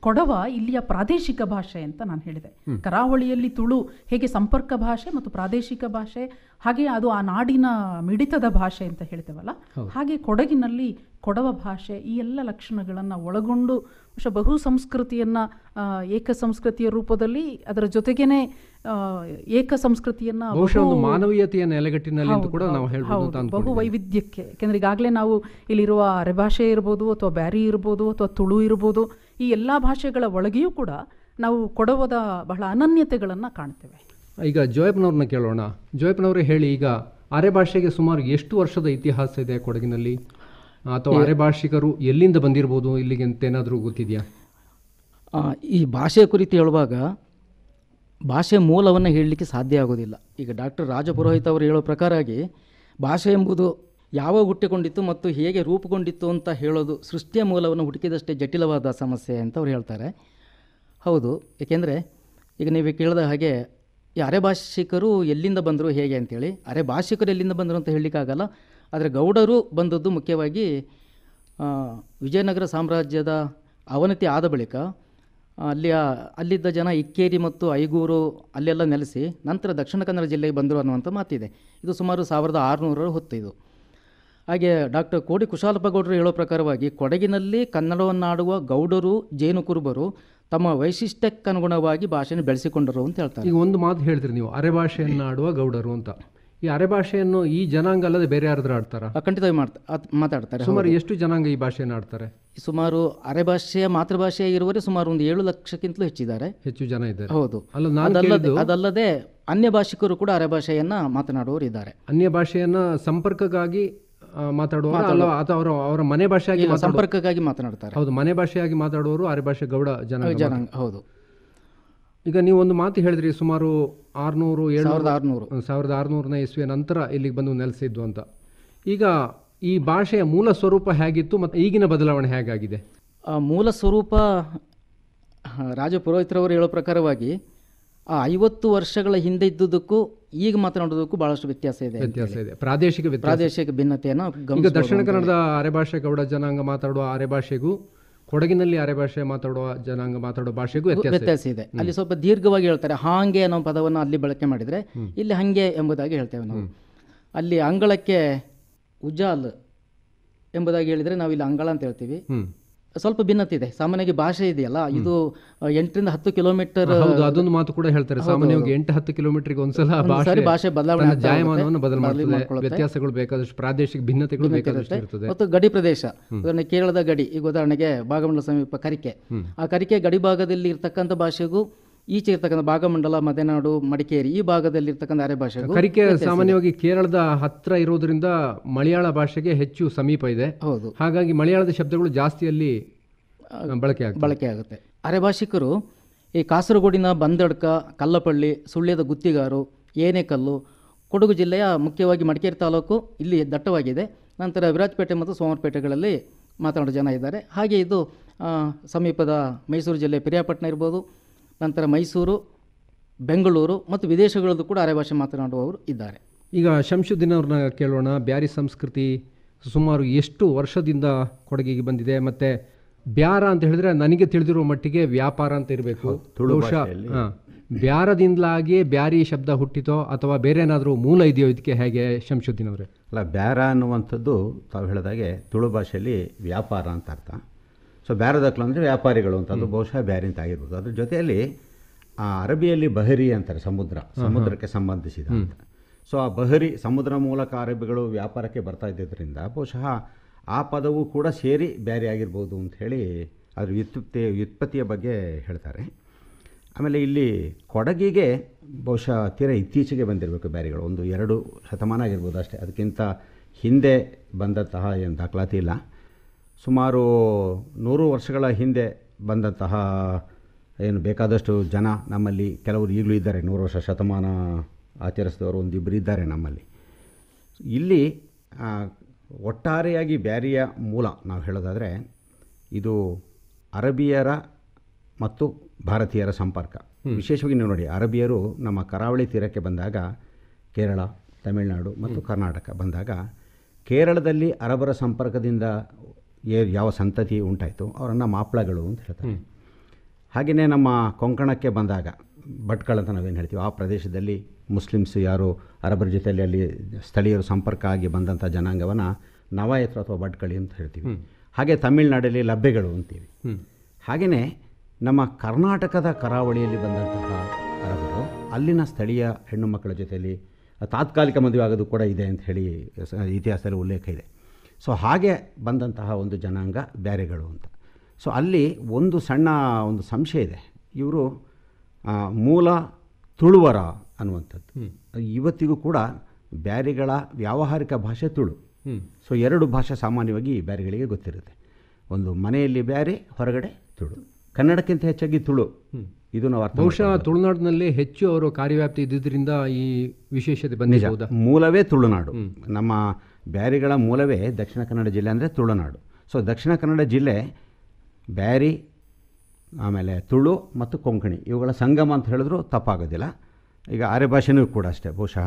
ಕೊಡವ ಇಲ್ಲಿಯ ಪ್ರಾದೇಶಿಕ ಭಾಷೆ ಅಂತ ನಾನು ಹೇಳಿದೆ. ಕರಾವಳಿಯಲ್ಲಿ ತುಳು ಹೇಗೆ ಸಂಪರ್ಕ ಭಾಷೆ ಮತ್ತು ಪ್ರಾದೇಶಿಕ ಭಾಷೆ, ಹಾಗೆ ಅದು ಆ ನಾಡಿನ ಮಿಡಿತದ ಭಾಷೆ ಅಂತ ಹೇಳ್ತೇವಲ್ಲ, ಹಾಗೆ ಕೊಡಗಿನಲ್ಲಿ ಕೊಡವ ಭಾಷೆ ಈ ಎಲ್ಲ ಲಕ್ಷಣಗಳನ್ನು ಒಳಗೊಂಡು ಬಹು ಸಂಸ್ಕೃತಿಯನ್ನು ಏಕ ಸಂಸ್ಕೃತಿಯ ರೂಪದಲ್ಲಿ ಅದರ ಜೊತೆಗೇನೆ ಏಕ ಸಂಸ್ಕೃತಿಯನ್ನು ಮಾನವೀಯತೆಯ ನೆಲೆಗಟ್ಟಿನಲ್ಲಿ ಕೂಡ ನಾವು ಹೇಳ್ಬೋದು, ಬಹು ವೈವಿಧ್ಯಕ್ಕೆ. ಯಾಕೆಂದರೆ ಈಗಾಗಲೇ ನಾವು ಇಲ್ಲಿರುವ ಅರೆಭಾಷೆ ಇರ್ಬೋದು ಅಥವಾ ಬ್ಯಾರಿ ಇರ್ಬೋದು ಅಥವಾ ತುಳು ಇರ್ಬೋದು, ಈ ಎಲ್ಲ ಭಾಷೆಗಳ ಒಳಗೆಯೂ ಕೂಡ ನಾವು ಕೊಡವದ ಬಹಳ ಅನನ್ಯತೆಗಳನ್ನು ಕಾಣ್ತೇವೆ. ಈಗ ಜೋಯಪ್ಪನವ್ರನ್ನ ಕೇಳೋಣ. ಜೋಯಪ್ಪನವರೇ ಹೇಳಿ, ಈಗ ಅರೆ ಭಾಷೆಗೆ ಸುಮಾರು ಎಷ್ಟು ವರ್ಷದ ಇತಿಹಾಸ ಇದೆ ಕೊಡಗಿನಲ್ಲಿ, ಅಥವಾ ಅರೆ ಭಾಷಿಕರು ಎಲ್ಲಿಂದ ಬಂದಿರ್ಬೋದು ಇಲ್ಲಿಗೆ ಅಂತ ಏನಾದರೂ ಗೊತ್ತಿದೆಯಾ? ಈ ಭಾಷೆಯ ಕುರಿತು ಹೇಳುವಾಗ ಭಾಷೆ ಮೂಲವನ್ನು ಹೇಳಲಿಕ್ಕೆ ಸಾಧ್ಯ ಆಗೋದಿಲ್ಲ. ಈಗ ಡಾಕ್ಟರ್ ರಾಜಪುರೋಹಿತ್ ಅವರು ಹೇಳೋ ಪ್ರಕಾರವಾಗಿ ಭಾಷೆ ಎಂಬುದು ಯಾವಾಗ ಹುಟ್ಟಿಕೊಂಡಿತ್ತು ಮತ್ತು ಹೇಗೆ ರೂಪುಗೊಂಡಿತ್ತು ಅಂತ ಹೇಳೋದು ಸೃಷ್ಟಿಯ ಮೂಲವನ್ನು ಹುಡುಕಿದಷ್ಟೇ ಜಟಿಲವಾದ ಸಮಸ್ಯೆ ಅಂತ ಅವ್ರು ಹೇಳ್ತಾರೆ. ಹೌದು, ಏಕೆಂದರೆ ಈಗ ನೀವು ಕೇಳಿದ ಹಾಗೆ ಈ ಅರೆ ಭಾಷಿಕರು ಎಲ್ಲಿಂದ ಬಂದರು ಹೇಗೆ ಅಂತೇಳಿ, ಅರೆ ಭಾಷಿಕರು ಎಲ್ಲಿಂದ ಬಂದರು ಅಂತ ಹೇಳಲಿಕ್ಕಾಗಲ್ಲ. ಆದರೆ ಗೌಡರು ಬಂದದ್ದು ಮುಖ್ಯವಾಗಿ ವಿಜಯನಗರ ಸಾಮ್ರಾಜ್ಯದ ಅವನತಿ ಆದ ಬಳಿಕ ಅಲ್ಲಿದ್ದ ಜನ ಇಕ್ಕೇರಿ ಮತ್ತು ಐಗೂರು ಅಲ್ಲೆಲ್ಲ ನೆಲೆಸಿ ನಂತರ ದಕ್ಷಿಣ ಕನ್ನಡ ಜಿಲ್ಲೆಗೆ ಬಂದರು ಅನ್ನುವಂಥ ಮಾತಿದೆ. ಇದು ಸುಮಾರು 1600 ಹೊತ್ತು ಇದು. ಹಾಗೆ ಡಾಕ್ಟರ್ ಕೋಡಿ ಕುಶಾಲಪ್ಪ ಗೌಡರು ಹೇಳೋ ಪ್ರಕಾರವಾಗಿ ಕೊಡಗಿನಲ್ಲಿ ಕನ್ನಡವನ್ನಾಡುವ ಗೌಡರು ಜೇನು ಕುರುಬರು ತಮ್ಮ ವೈಶಿಷ್ಟ್ಯಕ್ಕನುಗುಣವಾಗಿ ಭಾಷೆಯನ್ನು ಬೆಳೆಸಿಕೊಂಡರು ಅಂತ ಹೇಳ್ತಾರೆ. ಈಗ ಒಂದು ಮಾತು ಹೇಳಿದ್ರಿ ನೀವು, ಅರೆ ಭಾಷೆಯನ್ನು ಆಡುವ ಗೌಡರು ಅಂತ. ಈ ಅರೆ ಭಾಷೆಯನ್ನು ಈ ಜನಾಂಗ ಅಲ್ಲದೆ ಬೇರೆ ಯಾರಾದ್ರೂ ಆಡ್ತಾರಾ? ಖಂಡಿತವಾಗಿ ಮಾತಾಡ್ತಾರೆ. ಸುಮಾರು ಎಷ್ಟು ಜನಾಂಗ ಈ ಭಾಷೆಯನ್ನು ಆಡ್ತಾರೆ? ಸುಮಾರು ಅರೆ ಭಾಷೆಯ ಮಾತೃಭಾಷೆಯ ಇರುವರೆ ಸುಮಾರು ಒಂದು 7 ಲಕ್ಷಕ್ಕಿಂತಲೂ ಹೆಚ್ಚು ಜನ ಇದ್ದಾರೆ. ಹೌದು. ಅದಲ್ಲದೆ ಅನ್ಯ ಭಾಷಿಕರು ಕೂಡ ಅರೆ ಭಾಷೆಯನ್ನ ಮಾತನಾಡುವವರು ಇದ್ದಾರೆ. ಅನ್ಯ ಭಾಷೆಯನ್ನ ಸಂಪರ್ಕಕ್ಕಾಗಿ ಮಾತಾಡುವವರು ಅಲ್ಲ ಅಥವಾ ಅವರ ಮನೆ ಭಾಷೆಯಾಗಿ ಸಂಪರ್ಕಕ್ಕಾಗಿ ಮಾತನಾಡ್ತಾರೆ. ಹೌದು, ಮನೆ ಭಾಷೆಯಾಗಿ ಮಾತಾಡುವವರು ಆರ್ಯಭಾಷೆ ಗೌಡ ಜನಾಂಗ. ಹೌದು. ಈಗ ನೀವು ಒಂದು ಮಾತು ಹೇಳಿದ್ರಿ, ಸುಮಾರು 1600 ಇಸ್ವಿಯ ನಂತರ ಇಲ್ಲಿಗೆ ಬಂದು ನೆಲೆಸಿದ್ದು ಅಂತ. ಈಗ ಈ ಭಾಷೆಯ ಮೂಲ ಸ್ವರೂಪ ಹೇಗಿತ್ತು ಮತ್ತು ಈಗಿನ ಬದಲಾವಣೆ ಹೇಗಾಗಿದೆ? ಮೂಲ ಸ್ವರೂಪ ರಾಜ ಪುರೋಹಿತರವರು ಹೇಳೋ ಪ್ರಕಾರವಾಗಿ 50 ವರ್ಷಗಳ ಹಿಂದೆ ಇದ್ದುದಕ್ಕೂ ಈಗ ಮಾತನಾಡೋದಕ್ಕೂ ಬಹಳಷ್ಟು ವ್ಯತ್ಯಾಸ ಇದೆ. ಪ್ರಾದೇಶಿಕ ಭಿನ್ನತೆಯನ್ನು ಈಗ ದಕ್ಷಿಣ ಕನ್ನಡದ ಅರೆಭಾಷೆ ಗೌಡ ಜನಾಂಗ ಮಾತಾಡುವ ಅರೆಭಾಷೆಗೂ ಕೊಡಗಿನಲ್ಲಿ ಅರೆಭಾಷೆ ಮಾತಾಡುವ ಜನಾಂಗ ಮಾತಾಡುವ ಭಾಷೆಗೂ ವ್ಯತ್ಯಾಸ ಇದೆ. ಅಲ್ಲಿ ಸ್ವಲ್ಪ ದೀರ್ಘವಾಗಿ ಹೇಳ್ತಾರೆ. ಹಾಂಗೆ ಅನ್ನೋ ಪದವನ್ನು ಅಲ್ಲಿ ಬಳಕೆ ಮಾಡಿದರೆ ಇಲ್ಲಿ ಹಂಗೆ ಎಂಬುದಾಗಿ ಹೇಳ್ತೇವೆ ನಾವು. ಅಲ್ಲಿ ಅಂಗಳಕ್ಕೆ ಉಜಾಲ್ ಎಂಬುದಾಗಿ ಹೇಳಿದರೆ ನಾವು ಇಲ್ಲಿ ಅಂಗಳ ಅಂತ ಹೇಳ್ತೀವಿ. ಸ್ವಲ್ಪ ಭಿನ್ನತೆ ಇದೆ. ಸಾಮಾನ್ಯವಾಗಿ ಭಾಷೆ ಇದೆಯಲ್ಲ, ಇದು 8 ರಿಂದ 10 ಕಿಲೋಮೀಟರ್. ಅದೊಂದು ಮಾತು ಕೂಡ ಹೇಳ್ತಾರೆ, ಸಾಮಾನ್ಯವಾಗಿ 8-10 ಕಿಲೋಮೀಟರ್ಗೆ ಒಂದ್ಸಲ ಭಾಷೆ ಬದಲಾವಣೆ ಜಾಯಮಾನವನ್ನು ಬದಲಾವಣೆ ವ್ಯತ್ಯಾಸಗಳು ಬೇಕಾದಷ್ಟು ಪ್ರಾದೇಶಿಕ ಭಿನ್ನತೆಗಳು ಬೇಕಾದಷ್ಟು ಇರ್ತದೆ. ಮತ್ತು ಗಡಿ ಪ್ರದೇಶ, ಉದಾಹರಣೆ ಕೇರಳದ ಗಡಿ, ಈಗ ಉದಾಹರಣೆಗೆ ಭಾಗಮಂಡಲ ಸಮೀಪ ಕರಿಕೆ, ಆ ಕರಿಕೆ ಗಡಿ ಭಾಗದಲ್ಲಿ ಇರ್ತಕ್ಕಂಥ ಭಾಷೆಗೂ ಈಚೆ ಇರ್ತಕ್ಕಂಥ ಭಾಗಮಂಡಲ, ಮದೆನಾಡು, ಮಡಿಕೇರಿ ಈ ಭಾಗದಲ್ಲಿ ಇರ್ತಕ್ಕಂಥ ಅರೆ ಭಾಷೆಗೂ ಕರಿಕೆ ಸಾಮಾನ್ಯವಾಗಿ ಕೇರಳದ ಹತ್ರ ಇರೋದ್ರಿಂದ ಮಲಯಾಳ ಭಾಷೆಗೆ ಹೆಚ್ಚು ಸಮೀಪ ಇದೆ. ಹೌದು, ಹಾಗಾಗಿ ಮಲಯಾಳದ ಶಬ್ದಗಳು ಜಾಸ್ತಿ ಅಲ್ಲಿ ಬಳಕೆ ಆಗುತ್ತೆ. ಅರೆಭಾಷಿಕರು ಈ ಕಾಸರಗೋಡಿನ ಬಂದಡ್ಕ, ಕಲ್ಲಪಳ್ಳಿ, ಸುಳ್ಯದ ಗುತ್ತಿಗಾರು, ಏನೇಕಲ್ಲು, ಕೊಡಗು ಜಿಲ್ಲೆಯ ಮುಖ್ಯವಾಗಿ ಮಡಿಕೇರಿ ತಾಲೂಕು ಇಲ್ಲಿ ದಟ್ಟವಾಗಿದೆ. ನಂತರ ವಿರಾಜಪೇಟೆ ಮತ್ತು ಸೋಮವಾರಪೇಟೆಗಳಲ್ಲಿ ಮಾತನಾಡೋ ಜನ ಇದ್ದಾರೆ. ಹಾಗೆ ಇದು ಸಮೀಪದ ಮೈಸೂರು ಜಿಲ್ಲೆ ಪಿರಿಯಾಪಟ್ಟಣ ಇರ್ಬೋದು, ನಂತರ ಮೈಸೂರು, ಬೆಂಗಳೂರು ಮತ್ತು ವಿದೇಶಗಳಲ್ಲೂ ಕೂಡ ಅರೆಭಾಷೆ ಮಾತನಾಡುವವರು ಇದ್ದಾರೆ. ಈಗ ಶಂಶುದ್ದೀನ್ ಅವ್ರನ್ನ ಕೇಳೋಣ. ಬ್ಯಾರಿ ಸಂಸ್ಕೃತಿ ಸುಮಾರು ಎಷ್ಟು ವರ್ಷದಿಂದ ಕೊಡಗಿಗೆ ಬಂದಿದೆ? ಮತ್ತು ಬ್ಯಾರ ಅಂತ ಹೇಳಿದ್ರೆ ನನಗೆ ತಿಳಿದಿರುವ ಮಟ್ಟಿಗೆ ವ್ಯಾಪಾರ ಅಂತ ಇರಬೇಕು. ಬ್ಯಾರದಿಂದಲಾಗಿ ಬ್ಯಾರಿ ಶಬ್ದ ಹುಟ್ಟಿತೋ ಅಥವಾ ಬೇರೆ ಏನಾದರೂ ಮೂಲ ಇದೆಯೋ? ಇದಕ್ಕೆ ಹೇಗೆ ಶಂಶುದ್ದೀನ್ ಅವರೇ? ಅಲ್ಲ, ಬ್ಯಾರ ಅನ್ನುವಂಥದ್ದು ತಾವು ಹೇಳಿದಾಗೆ ತುಳು ಭಾಷೆಯಲ್ಲಿ ವ್ಯಾಪಾರ ಅಂತ ಅರ್ಥ. ಸೊ ಬ್ಯಾರದಕ್ಲು ಅಂದರೆ ವ್ಯಾಪಾರಿಗಳು ಅಂತ, ಅದು ಬಹುಶಃ ಬ್ಯಾರಿ ಅಂತ ಆಗಿರ್ಬೋದು. ಅದ್ರ ಜೊತೆಯಲ್ಲಿ ಅರಬಿಯಲ್ಲಿ ಬಹರಿ ಅಂತಾರೆ, ಸಮುದ್ರಕ್ಕೆ ಸಂಬಂಧಿಸಿದ ಅಂತ. ಸೊ ಆ ಬಹರಿ ಸಮುದ್ರ ಮೂಲಕ ಅರಬಿಗಳು ವ್ಯಾಪಾರಕ್ಕೆ ಬರ್ತಾ ಇದ್ದಿದ್ದರಿಂದ ಬಹುಶಃ ಆ ಪದವು ಕೂಡ ಸೇರಿ ಬ್ಯಾರಿ ಆಗಿರ್ಬೋದು ಅಂತ ಹೇಳಿ ಅದ್ರ ವ್ಯುತ್ಪತ್ತಿಯ ಬಗ್ಗೆ ಹೇಳ್ತಾರೆ. ಆಮೇಲೆ ಇಲ್ಲಿ ಕೊಡಗಿಗೆ ಬಹುಶಃ ತೀರಾ ಇತ್ತೀಚೆಗೆ ಬಂದಿರಬೇಕು ಬ್ಯಾರಿಗಳು, 1-2 ಶತಮಾನ ಆಗಿರ್ಬೋದು ಅಷ್ಟೇ. ಅದಕ್ಕಿಂತ ಹಿಂದೆ ಬಂದಂತಹ ಏನು ದಾಖಲಾತಿ ಇಲ್ಲ. ಸುಮಾರು 100 ವರ್ಷಗಳ ಹಿಂದೆ ಬಂದಂತಹ ಏನು ಬೇಕಾದಷ್ಟು ಜನ ನಮ್ಮಲ್ಲಿ ಕೆಲವರು ಈಗಲೂ ಇದ್ದಾರೆ. 100 ವರ್ಷ ಶತಮಾನ ಆಚರಿಸಿದವರು 1-2 ಇದ್ದಾರೆ ನಮ್ಮಲ್ಲಿ. ಇಲ್ಲಿ ಒಟ್ಟಾರೆಯಾಗಿ ಬ್ಯಾರಿಯ ಮೂಲ ನಾವು ಹೇಳೋದಾದರೆ ಇದು ಅರಬಿಯರ ಮತ್ತು ಭಾರತೀಯರ ಸಂಪರ್ಕ. ವಿಶೇಷವಾಗಿ ನೀವು ನೋಡಿ, ಅರಬಿಯರು ನಮ್ಮ ಕರಾವಳಿ ತೀರಕ್ಕೆ ಬಂದಾಗ, ಕೇರಳ, ತಮಿಳುನಾಡು ಮತ್ತು ಕರ್ನಾಟಕ ಬಂದಾಗ, ಕೇರಳದಲ್ಲಿ ಅರಬರ ಸಂಪರ್ಕದಿಂದ ಯಾವ ಸಂತತಿ ಉಂಟಾಯಿತು ಅವರನ್ನು ಮಾಪ್ಳಗಳು ಅಂತ ಹೇಳ್ತಾರೆ. ಹಾಗೆಯೇ ನಮ್ಮ ಕೊಂಕಣಕ್ಕೆ ಬಂದಾಗ ಭಟ್ಕಳಂತ ನಾವೇನು ಹೇಳ್ತೀವಿ, ಆ ಪ್ರದೇಶದಲ್ಲಿ ಮುಸ್ಲಿಮ್ಸ್ ಯಾರು ಅರಬರ ಜೊತೆಯಲ್ಲಿ ಅಲ್ಲಿ ಸ್ಥಳೀಯರು ಸಂಪರ್ಕ ಆಗಿ ಬಂದಂಥ ಜನಾಂಗವನ್ನು ನವಾಯತರು ಅಥವಾ ಭಟ್ಕಳಿ ಅಂತ ಹೇಳ್ತೀವಿ. ಹಾಗೆ ತಮಿಳುನಾಡಲ್ಲಿ ಲಬ್ಬೆಗಳು ಅಂತೀವಿ. ಹಾಗೆಯೇ ನಮ್ಮ ಕರ್ನಾಟಕದ ಕರಾವಳಿಯಲ್ಲಿ ಬಂದಂತಹ ಅರಬರು ಅಲ್ಲಿನ ಸ್ಥಳೀಯ ಹೆಣ್ಣು ಮಕ್ಕಳ ಜೊತೆಯಲ್ಲಿ ತಾತ್ಕಾಲಿಕ ಮದುವೆ ಆಗೋದು ಕೂಡ ಇದೆ ಅಂತ ಹೇಳಿ ಇತಿಹಾಸದಲ್ಲಿ ಉಲ್ಲೇಖ ಇದೆ. ಸೊ ಹಾಗೆ ಬಂದಂತಹ ಒಂದು ಜನಾಂಗ ಬ್ಯಾರೆಗಳು ಅಂತ. ಸೊ ಅಲ್ಲಿ ಒಂದು ಸಣ್ಣ ಒಂದು ಸಂಶಯ ಇದೆ, ಇವರು ಮೂಲ ತುಳುವರ ಅನ್ನುವಂಥದ್ದು. ಇವತ್ತಿಗೂ ಕೂಡ ಬ್ಯಾರಿಗಳ ವ್ಯಾವಹಾರಿಕ ಭಾಷೆ ತುಳು. ಸೊ 2 ಭಾಷೆ ಸಾಮಾನ್ಯವಾಗಿ ಬ್ಯಾರಿಗಳಿಗೆ ಗೊತ್ತಿರುತ್ತೆ. ಒಂದು ಮನೆಯಲ್ಲಿ ಬ್ಯಾರಿ, ಹೊರಗಡೆ ತುಳು. ಕನ್ನಡಕ್ಕಿಂತ ಹೆಚ್ಚಾಗಿ ತುಳು. ಇದು ನಾವು ಬಹುಶಃ ತುಳುನಾಡಿನಲ್ಲಿ ಹೆಚ್ಚು ಅವರು ಕಾರ್ಯವ್ಯಾಪ್ತಿ ಇದ್ದುದರಿಂದ ಈ ವಿಶೇಷತೆ ಬಂದಿದೆ. ಮೂಲವೇ ತುಳುನಾಡು. ನಮ್ಮ ಬ್ಯಾರಿಗಳ ಮೂಲವೇ ದಕ್ಷಿಣ ಕನ್ನಡ ಜಿಲ್ಲೆ ಅಂದರೆ ತುಳುನಾಡು. ಸೊ ದಕ್ಷಿಣ ಕನ್ನಡ ಜಿಲ್ಲೆ ಬ್ಯಾರಿ, ಆಮೇಲೆ ತುಳು ಮತ್ತು ಕೊಂಕಣಿ ಇವುಗಳ ಸಂಗಮ ಅಂತ ಹೇಳಿದ್ರು ತಪ್ಪಾಗೋದಿಲ್ಲ. ಈಗ ಆರ್ಯ ಭಾಷೆನೂ ಕೂಡ ಅಷ್ಟೇ. ಬಹುಶಃ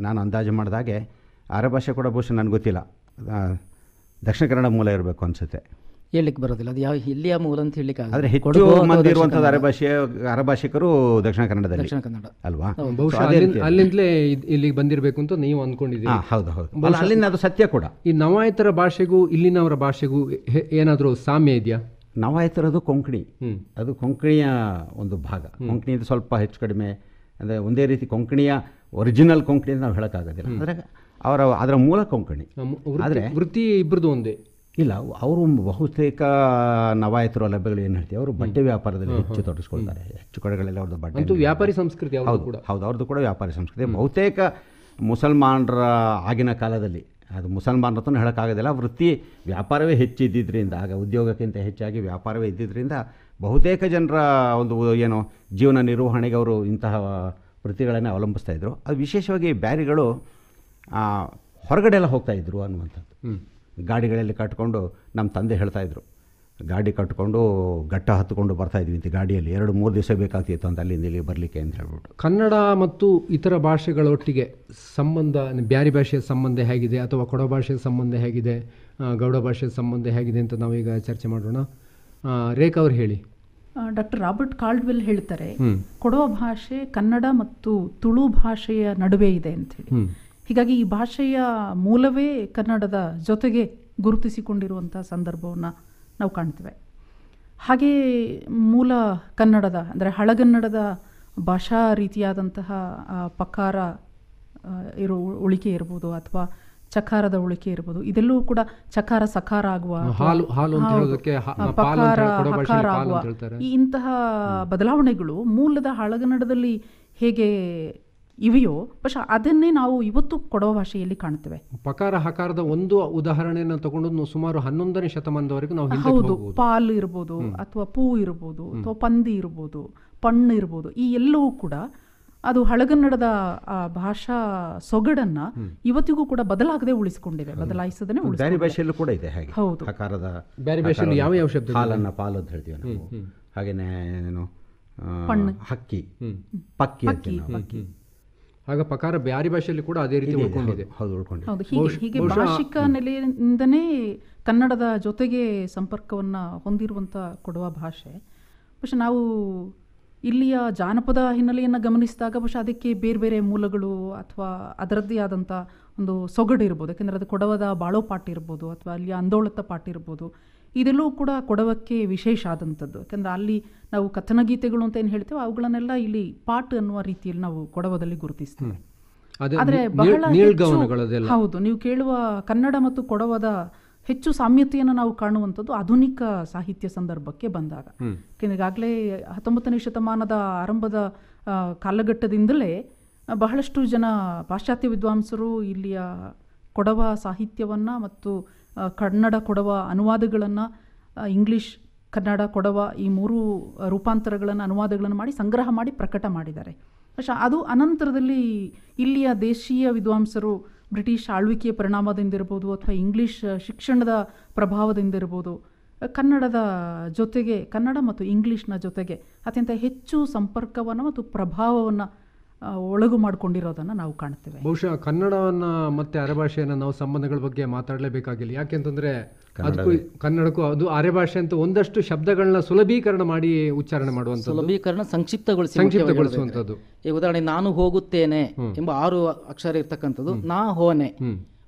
ನಾನು ಅಂದಾಜು ಮಾಡಿದಾಗೆ ಆರ್ಯ ಭಾಷೆ ಕೂಡ ಬಹುಶಃ ನನಗೆ ಗೊತ್ತಿಲ್ಲ, ದಕ್ಷಿಣ ಕನ್ನಡ ಮೂಲ ಇರಬೇಕು ಅನಿಸುತ್ತೆ. ಹೇಳಲಿಕ್ಕೆ ಬರೋದಿಲ್ಲ ಅದು ಯಾವ ಇಲ್ಲಿಯ ಮೂಲ ಅಂತ ಹೇಳಲಿಕ್ಕೆ. ಆದರೆ ಹೆಚ್ಚು ಮಂದಿ ಇರುವಂಥದ್ದು ಅರಭಾಷಿಕರು ದಕ್ಷಿಣ ಕನ್ನಡದಲ್ಲಿ, ದಕ್ಷಿಣ ಕನ್ನಡ ಅಲ್ವಾ? ಬಹುಶಃ ಅಲ್ಲಿಂದಲೇ ಇಲ್ಲಿಗೆ ಬಂದಿರಬೇಕು ಅಂತ ನೀವು ಅಂದ್ಕೊಂಡಿದ್ದೀರಿ. ಹೌದು ಹೌದು, ಅಲ್ಲಿಂದ ಅದು ಸತ್ಯ ಕೂಡ. ಈ ನವಾಯತರ ಭಾಷೆಗೂ ಇಲ್ಲಿನವರ ಭಾಷೆಗೂ ಏನಾದರೂ ಸಾಮ್ಯ ಇದೆಯಾ? ನವಾಯತರದು ಕೊಂಕಣಿ, ಅದು ಕೊಂಕಣಿಯ ಒಂದು ಭಾಗ. ಕೊಂಕಣಿದು ಸ್ವಲ್ಪ ಹೆಚ್ಚು ಕಡಿಮೆ, ಅಂದರೆ ಒಂದೇ ರೀತಿ ಕೊಂಕಣಿಯ ಒರಿಜಿನಲ್ ಕೊಂಕಣಿ ಅಂತ ನಾವು ಹೇಳೋಕ್ಕಾಗೋದಿಲ್ಲ. ಅಂದರೆ ಅದರ ಮೂಲ ಕೊಂಕಣಿ. ಆದರೆ ವೃತ್ತಿ ಇಬ್ಬರದು ಒಂದೇ ಇಲ್ಲ. ಅವರು ಬಹುತೇಕ ನವಾಯತರು ಲಭ್ಯಗಳು ಏನು ಹೇಳ್ತೀವಿ, ಅವರು ಬಟ್ಟೆ ವ್ಯಾಪಾರದಲ್ಲಿ ಹೆಚ್ಚು ತೊಡಗಿಸ್ಕೊಳ್ತಾರೆ. ಹೆಚ್ಚು ಕಡೆಗಳೆಲ್ಲ ಅವ್ರದ್ದು ಬಟ್ಟೆ ವ್ಯಾಪಾರಿ ಸಂಸ್ಕೃತಿ. ಹೌದು, ಅವ್ರದ್ದು ಕೂಡ ವ್ಯಾಪಾರಿ ಸಂಸ್ಕೃತಿ. ಬಹುತೇಕ ಮುಸಲ್ಮಾನರ ಆಗಿನ ಕಾಲದಲ್ಲಿ ಅದು ಮುಸಲ್ಮಾನರತ್ತೂ ಹೇಳೋಕ್ಕಾಗೋದಿಲ್ಲ. ವೃತ್ತಿ ವ್ಯಾಪಾರವೇ ಹೆಚ್ಚಿದ್ದಿದ್ದರಿಂದ, ಆಗ ಉದ್ಯೋಗಕ್ಕಿಂತ ಹೆಚ್ಚಾಗಿ ವ್ಯಾಪಾರವೇ ಇದ್ದಿದ್ದರಿಂದ ಬಹುತೇಕ ಜನರ ಒಂದು ಏನು ಜೀವನ ನಿರ್ವಹಣೆಗೆ ಅವರು ಇಂತಹ ವೃತ್ತಿಗಳನ್ನೇ ಅವಲಂಬಿಸ್ತಾಯಿದ್ರು. ಅದು ವಿಶೇಷವಾಗಿ ಬ್ಯಾರಿಗಳು ಹೊರಗಡೆ ಎಲ್ಲ ಹೋಗ್ತಾಯಿದ್ರು ಅನ್ನುವಂಥದ್ದು. ಗಾಡಿಗಳಲ್ಲಿ ಕಟ್ಕೊಂಡು ನಮ್ಮ ತಂದೆ ಹೇಳ್ತಾಯಿದ್ರು, ಗಾಡಿ ಕಟ್ಕೊಂಡು ಘಟ್ಟ ಹತ್ಕೊಂಡು ಬರ್ತಾಯಿದ್ವಿ ಅಂತ, ಗಾಡಿಯಲ್ಲಿ 2-3 ದಿವಸ ಬೇಕಾಗ್ತಿತ್ತು ಅಂತ ಅಲ್ಲಿಂದ ಇಲ್ಲಿ ಬರಲಿಕ್ಕೆ ಅಂತ ಹೇಳ್ಬಿಟ್ಟು. ಕನ್ನಡ ಮತ್ತು ಇತರ ಭಾಷೆಗಳೊಟ್ಟಿಗೆ ಸಂಬಂಧ, ಬ್ಯಾರಿ ಭಾಷೆಯ ಸಂಬಂಧ ಹೇಗಿದೆ ಅಥವಾ ಕೊಡವ ಭಾಷೆಯ ಸಂಬಂಧ ಹೇಗಿದೆ, ಗೌಡ ಭಾಷೆಯ ಸಂಬಂಧ ಹೇಗಿದೆ ಅಂತ ನಾವೀಗ ಚರ್ಚೆ ಮಾಡೋಣ. ರೇಖಾ ಅವರು ಹೇಳಿ. ಡಾಕ್ಟರ್ ರಾಬರ್ಟ್ ಕಾಲ್ಡ್ವೆಲ್ ಹೇಳ್ತಾರೆ, ಕೊಡವ ಭಾಷೆ ಕನ್ನಡ ಮತ್ತು ತುಳು ಭಾಷೆಯ ನಡುವೆ ಇದೆ ಅಂತ ಹೇಳಿ. ಹೀಗಾಗಿ ಈ ಭಾಷೆಯ ಮೂಲವೇ ಕನ್ನಡದ ಜೊತೆಗೆ ಗುರುತಿಸಿಕೊಂಡಿರುವಂಥ ಸಂದರ್ಭವನ್ನು ನಾವು ಕಾಣ್ತೇವೆ. ಹಾಗೇ ಮೂಲ ಕನ್ನಡದ ಅಂದರೆ ಹಳಗನ್ನಡದ ಭಾಷಾ ರೀತಿಯಾದಂತಹ ಪಕಾರ ಉಳಿಕೆ ಇರ್ಬೋದು ಅಥವಾ ಚಕಾರದ ಉಳಿಕೆ ಇರ್ಬೋದು, ಇದೆಲ್ಲವೂ ಕೂಡ ಚಕಾರ ಸಕಾರ ಆಗುವ, ಪಕಾರ ಹಕಾರ ಆಗುವ ಇಂತಹ ಬದಲಾವಣೆಗಳು ಮೂಲದ ಹಳಗನ್ನಡದಲ್ಲಿ ಹೇಗೆ ಇವೆಯೋ പക്ഷെ ಅದನ್ನೇ ನಾವು ಇವತ್ತು ಕೊಡವ ಭಾಷೆಯಲ್ಲಿ ಕಾಣ್ತೇವೆ. ಪಕಾರ ಹಕಾರದ ಒಂದು ಉದಾಹರಣೆಯನ್ನು ತಗೊಂಡು ಸುಮಾರು 11ನೇ ಶತಮಾನದವರೆಗೂ ನಾವು ಹೌದು, ಪಾಲ್ ಇರ್ಬೋದು ಅಥವಾ ಪೂ ಇರ್ಬೋದು ಅಥವಾ ಪಂದಿ ಇರ್ಬೋದು, ಪಣ್ಣು ಇರ್ಬೋದು, ಈ ಎಲ್ಲವೂ ಕೂಡ ಅದು ಹಳಗನ್ನಡದ ಭಾಷಾ ಸೊಗಡನ್ನ ಇವತ್ತಿಗೂ ಕೂಡ ಬದಲಾಗದೆ ಉಳಿಸಿಕೊಂಡಿದೆ, ಬದಲಾಯಿಸದೇ ಬೇರೆ ಭಾಷೆಯಲ್ಲೂ ಕೂಡ ಇದೆ ಹಾಗೆ. ಹೌದು, ಹಕಾರದ ಬೇರೆ ಭಾಷೆಯಲ್ಲಿ ಯಾವ ಯಾವ ಶಬ್ದ, ಹಾಲನ್ನ ಪಾಲು ಅಂತ ಹೇಳ್ತೀವಿ ನಾವು, ಹಾಗೇನೆ ಏನು ಹಕ್ಕಿ, ಪಕ್ಕಿ ಪಕ್ಕಿ. ಆಗ ಪಕಾರ ಬ್ಯಾರಿ ಭಾಷೆಯಲ್ಲಿ ಕೂಡ ಅದೇ ರೀತಿ ಉಳ್ಕೊಂಡಿದೆ. ಹೌದು, ಹೀಗೆ ಭಾಷಿಕ ನೆಲೆಯಿಂದನೇ ಕನ್ನಡದ ಜೊತೆಗೆ ಸಂಪರ್ಕವನ್ನು ಹೊಂದಿರುವಂಥ ಕೊಡವ ಭಾಷೆ. പക്ഷെ ನಾವು ಇಲ್ಲಿಯ ಜಾನಪದ ಹಿನ್ನೆಲೆಯನ್ನು ಗಮನಿಸಿದಾಗ ಬಹುಶಃ ಅದಕ್ಕೆ ಬೇರೆ ಬೇರೆ ಮೂಲಗಳು ಅಥವಾ ಅದರದ್ದೇ ಆದಂಥ ಒಂದು ಸೊಗಡು ಇರ್ಬೋದು. ಯಾಕೆಂದರೆ ಅದು ಕೊಡವದ ಬಾಳೋ ಪಾಠ ಇರ್ಬೋದು ಅಥವಾ ಅಲ್ಲಿಯ ಅಂದೋಳತ ಪಾಠ ಇರ್ಬೋದು, ಇದೆಲ್ಲವೂ ಕೂಡ ಕೊಡವಕ್ಕೆ ವಿಶೇಷ ಆದಂಥದ್ದು. ಯಾಕೆಂದರೆ ಅಲ್ಲಿ ನಾವು ಕಥನ ಗೀತೆಗಳು ಅಂತ ಏನು ಹೇಳ್ತೇವೆ ಅವುಗಳನ್ನೆಲ್ಲ ಇಲ್ಲಿ ಪಾಠ ಅನ್ನುವ ರೀತಿಯಲ್ಲಿ ನಾವು ಕೊಡವದಲ್ಲಿ ಗುರುತಿಸ್ತೇವೆ. ಆದರೆ ಬಹಳ ಹೌದು, ನೀವು ಕೇಳುವ ಕನ್ನಡ ಮತ್ತು ಕೊಡವದ ಹೆಚ್ಚು ಸಾಮ್ಯತೆಯನ್ನು ನಾವು ಕಾಣುವಂಥದ್ದು ಆಧುನಿಕ ಸಾಹಿತ್ಯ ಸಂದರ್ಭಕ್ಕೆ ಬಂದಾಗ. ಈಗಾಗಲೇ 19ನೇ ಶತಮಾನದ ಆರಂಭದ ಕಾಲಘಟ್ಟದಿಂದಲೇ ಬಹಳಷ್ಟು ಜನ ಪಾಶ್ಚಾತ್ಯ ವಿದ್ವಾಂಸರು ಇಲ್ಲಿಯ ಕೊಡವ ಸಾಹಿತ್ಯವನ್ನು ಮತ್ತು ಕನ್ನಡ ಕೊಡವ ಅನುವಾದಗಳನ್ನು, ಇಂಗ್ಲೀಷ್ ಕನ್ನಡ ಕೊಡವ ಈ 3 ರೂಪಾಂತರಗಳನ್ನು ಅನುವಾದಗಳನ್ನು ಮಾಡಿ ಸಂಗ್ರಹ ಮಾಡಿ ಪ್ರಕಟ ಮಾಡಿದ್ದಾರೆ. പക്ഷെ ಅದು ಅನಂತರದಲ್ಲಿ ಇಲ್ಲಿಯ ದೇಶೀಯ ವಿದ್ವಾಂಸರು ಬ್ರಿಟಿಷ್ ಆಳ್ವಿಕೆಯ ಪರಿಣಾಮದಿಂದಿರ್ಬೋದು ಅಥವಾ ಇಂಗ್ಲೀಷ್ ಶಿಕ್ಷಣದ ಪ್ರಭಾವದಿಂದಿರ್ಬೋದು ಕನ್ನಡದ ಜೊತೆಗೆ, ಕನ್ನಡ ಮತ್ತು ಇಂಗ್ಲೀಷ್ನ ಜೊತೆಗೆ ಅತ್ಯಂತ ಹೆಚ್ಚು ಸಂಪರ್ಕವನ್ನು ಮತ್ತು ಪ್ರಭಾವವನ್ನು ಒಳಗು ಮಾಡಿಕೊಂಡಿರೋದನ್ನು ನಾವು ಕಾಣ್ತೇವೆ. ಬಹುಶಃ ಕನ್ನಡವನ್ನು ಮತ್ತು ಅರೆಭಾಷೆಯನ್ನು ನಾವು ಸಂಬಂಧಗಳ ಬಗ್ಗೆ ಮಾತಾಡಲೇಬೇಕಾಗಿಲ್ಲ. ಯಾಕೆಂತಂದರೆ ಅದಕ್ಕೂ ಕನ್ನಡಕ್ಕೂ ಅದು ಅರೆಭಾಷೆ ಅಂತ ಒಂದಷ್ಟು ಶಬ್ದಗಳನ್ನ ಸುಲಭೀಕರಣ ಮಾಡಿ ಉಚ್ಚಾರಣೆ ಮಾಡುವಂಥದ್ದು, ಸುಲಭೀಕರಣ ಸಂಕ್ಷಿಪ್ತಗೊಳಿಸುವಂಥದ್ದು. ಈ ಉದಾಹರಣೆ ನಾನು ಹೋಗುತ್ತೇನೆ ಎಂಬ 6 ಅಕ್ಷರ ಇರ್ತಕ್ಕಂಥದ್ದು ನಾ ಹೋನೆ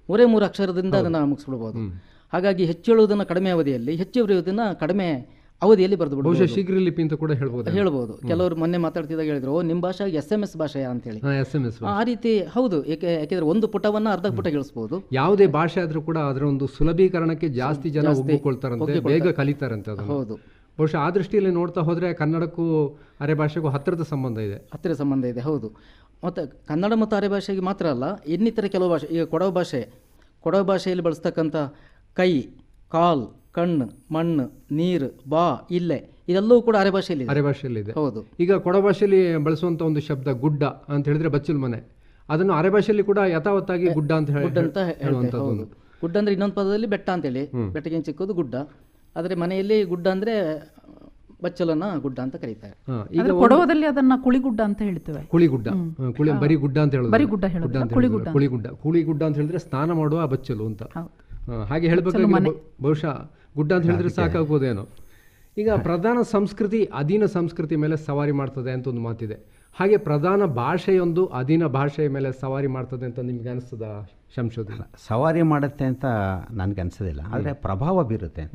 3 ಅಕ್ಷರದಿಂದ ಅದನ್ನು ಮುಗಿಸ್ಬಿಡ್ಬೋದು. ಹಾಗಾಗಿ ಹೆಚ್ಚೇಳುವುದನ್ನು ಕಡಿಮೆ ಅವಧಿಯಲ್ಲಿ, ಹೆಚ್ಚು ಬರೆಯುವುದನ್ನು ಕಡಿಮೆ ಅವಧಿಯಲ್ಲಿ ಬರೆದು ಬಿಡಬಹುದು. ಶೀಘ್ರ ಲಿಪಿ ಅಂತ ಕೂಡ ಹೇಳ್ಬೋದು. ಕೆಲವರು ಮೊನ್ನೆ ಮಾತಾಡ್ತಿದ್ದಾಗ ಹೇಳಿದ್ರು, ನಿಮ್ಮ ಭಾಷೆ SMS ಭಾಷೆಯ ಅಂತೇಳಿ. ಆ ರೀತಿ ಹೌದು, ಯಾಕೆಂದ್ರೆ ಒಂದು ಪುಟವನ್ನ ಅರ್ಧ ಪುಟ ಗಳಿಸಬಹುದು. ಯಾವುದೇ ಭಾಷೆ ಆದ್ರೂ ಕೂಡ ಅದರ ಒಂದು ಸುಲಭೀಕರಣಕ್ಕೆ ಜಾಸ್ತಿ ಜನ ಒಪ್ಪಿಕೊಳ್ತಾರಂತೆ, ಬೇಗ ಕಲಿತಾರಂತೆ. ಹೌದು, ಬಹುಶಃ ಆ ದೃಷ್ಟಿಯಲ್ಲಿ ನೋಡ್ತಾ ಹೋದ್ರೆ ಕನ್ನಡಕ್ಕೂ ಅರೆ ಭಾಷೆಗೂ ಹತ್ತಿರದ ಸಂಬಂಧ ಇದೆ. ಹೌದು, ಮತ್ತು ಕನ್ನಡ ಮತ್ತು ಅರೆ ಭಾಷೆಗೆ ಮಾತ್ರ ಅಲ್ಲ, ಇನ್ನಿತರ ಕೆಲವು ಭಾಷೆ, ಈಗ ಕೊಡವ ಭಾಷೆಯಲ್ಲಿ ಬಳಸ್ತಕ್ಕಂಥ ಕೈ, ಕಾಲ್, ಕಣ್ಣು, ಮಣ್ಣು, ನೀರು, ಬಾ, ಇಲ್ಲೆ, ಇದೆಲ್ಲವೂ ಕೂಡ ಅರೆ ಭಾಷೆಯಲ್ಲಿ ಇದೆ. ಹೌದು, ಈಗ ಕೊಡವ ಭಾಷೆಯಲ್ಲಿ ಬಳಸುವಂತ ಒಂದು ಶಬ್ದ ಗುಡ್ಡ ಅಂತ ಹೇಳಿದ್ರೆ ಬಚ್ಚಲು ಮನೆ, ಅದನ್ನು ಅರೆ ಭಾಷೆಯಲ್ಲಿ ಕೂಡ ಯಥಾವತ್ತಾಗಿ ಗುಡ್ಡ ಅಂತ ಹೇಳುವಂಥದ್ದು. ಗುಡ್ಡ ಅಂದ್ರೆ ಇನ್ನೊಂದು ಪದದಲ್ಲಿ ಬೆಟ್ಟ ಅಂತೇಳಿ, ಬೆಟ್ಟಕ್ಕೆ ಚಿಕ್ಕದು ಗುಡ್ಡ, ಆದರೆ ಮನೆಯಲ್ಲಿ ಗುಡ್ಡ ಅಂದ್ರೆ ಬಚ್ಚಲನ್ನ ಗುಡ್ಡ ಅಂತ ಕರೀತಾರೆ. ಈಗ ಕೊಡವದಲ್ಲಿ ಅದನ್ನ ಕುಳಿಗುಡ್ಡ ಅಂತ ಹೇಳ್ತೇವೆ. ಬರೀ ಗುಡ್ಡ ಅಂತ ಹೇಳೋದು, ಕುಳಿಗುಡ್ಡ ಅಂತ ಹೇಳಿದ್ರೆ ಸ್ನಾನ ಮಾಡುವ ಬಚ್ಚಲು ಅಂತ. ಹಾಗೆ ಹೇಳಬೇಕಾದ್ರೆ ಬಹುಶಃ ಗುಡ್ಡ ಅಂತ ಹೇಳಿದ್ರೆ ಸಾಕಾಗ್ಬೋದೇನೋ. ಈಗ ಪ್ರಧಾನ ಸಂಸ್ಕೃತಿ ಅಧೀನ ಸಂಸ್ಕೃತಿ ಮೇಲೆ ಸವಾರಿ ಮಾಡ್ತದೆ ಅಂತ ಒಂದು ಮಾತಿದೆ. ಹಾಗೆ ಪ್ರಧಾನ ಭಾಷೆಯೊಂದು ಅಧೀನ ಭಾಷೆಯ ಮೇಲೆ ಸವಾರಿ ಮಾಡ್ತದೆ ಅಂತ ನಿಮ್ಗೆ ಅನಿಸ್ತದ ಸಂಶೋಧನೆ? ಸವಾರಿ ಮಾಡುತ್ತೆ ಅಂತ ನನಗೆ ಅನಿಸೋದಿಲ್ಲ, ಆದರೆ ಪ್ರಭಾವ ಬೀರುತ್ತೆ.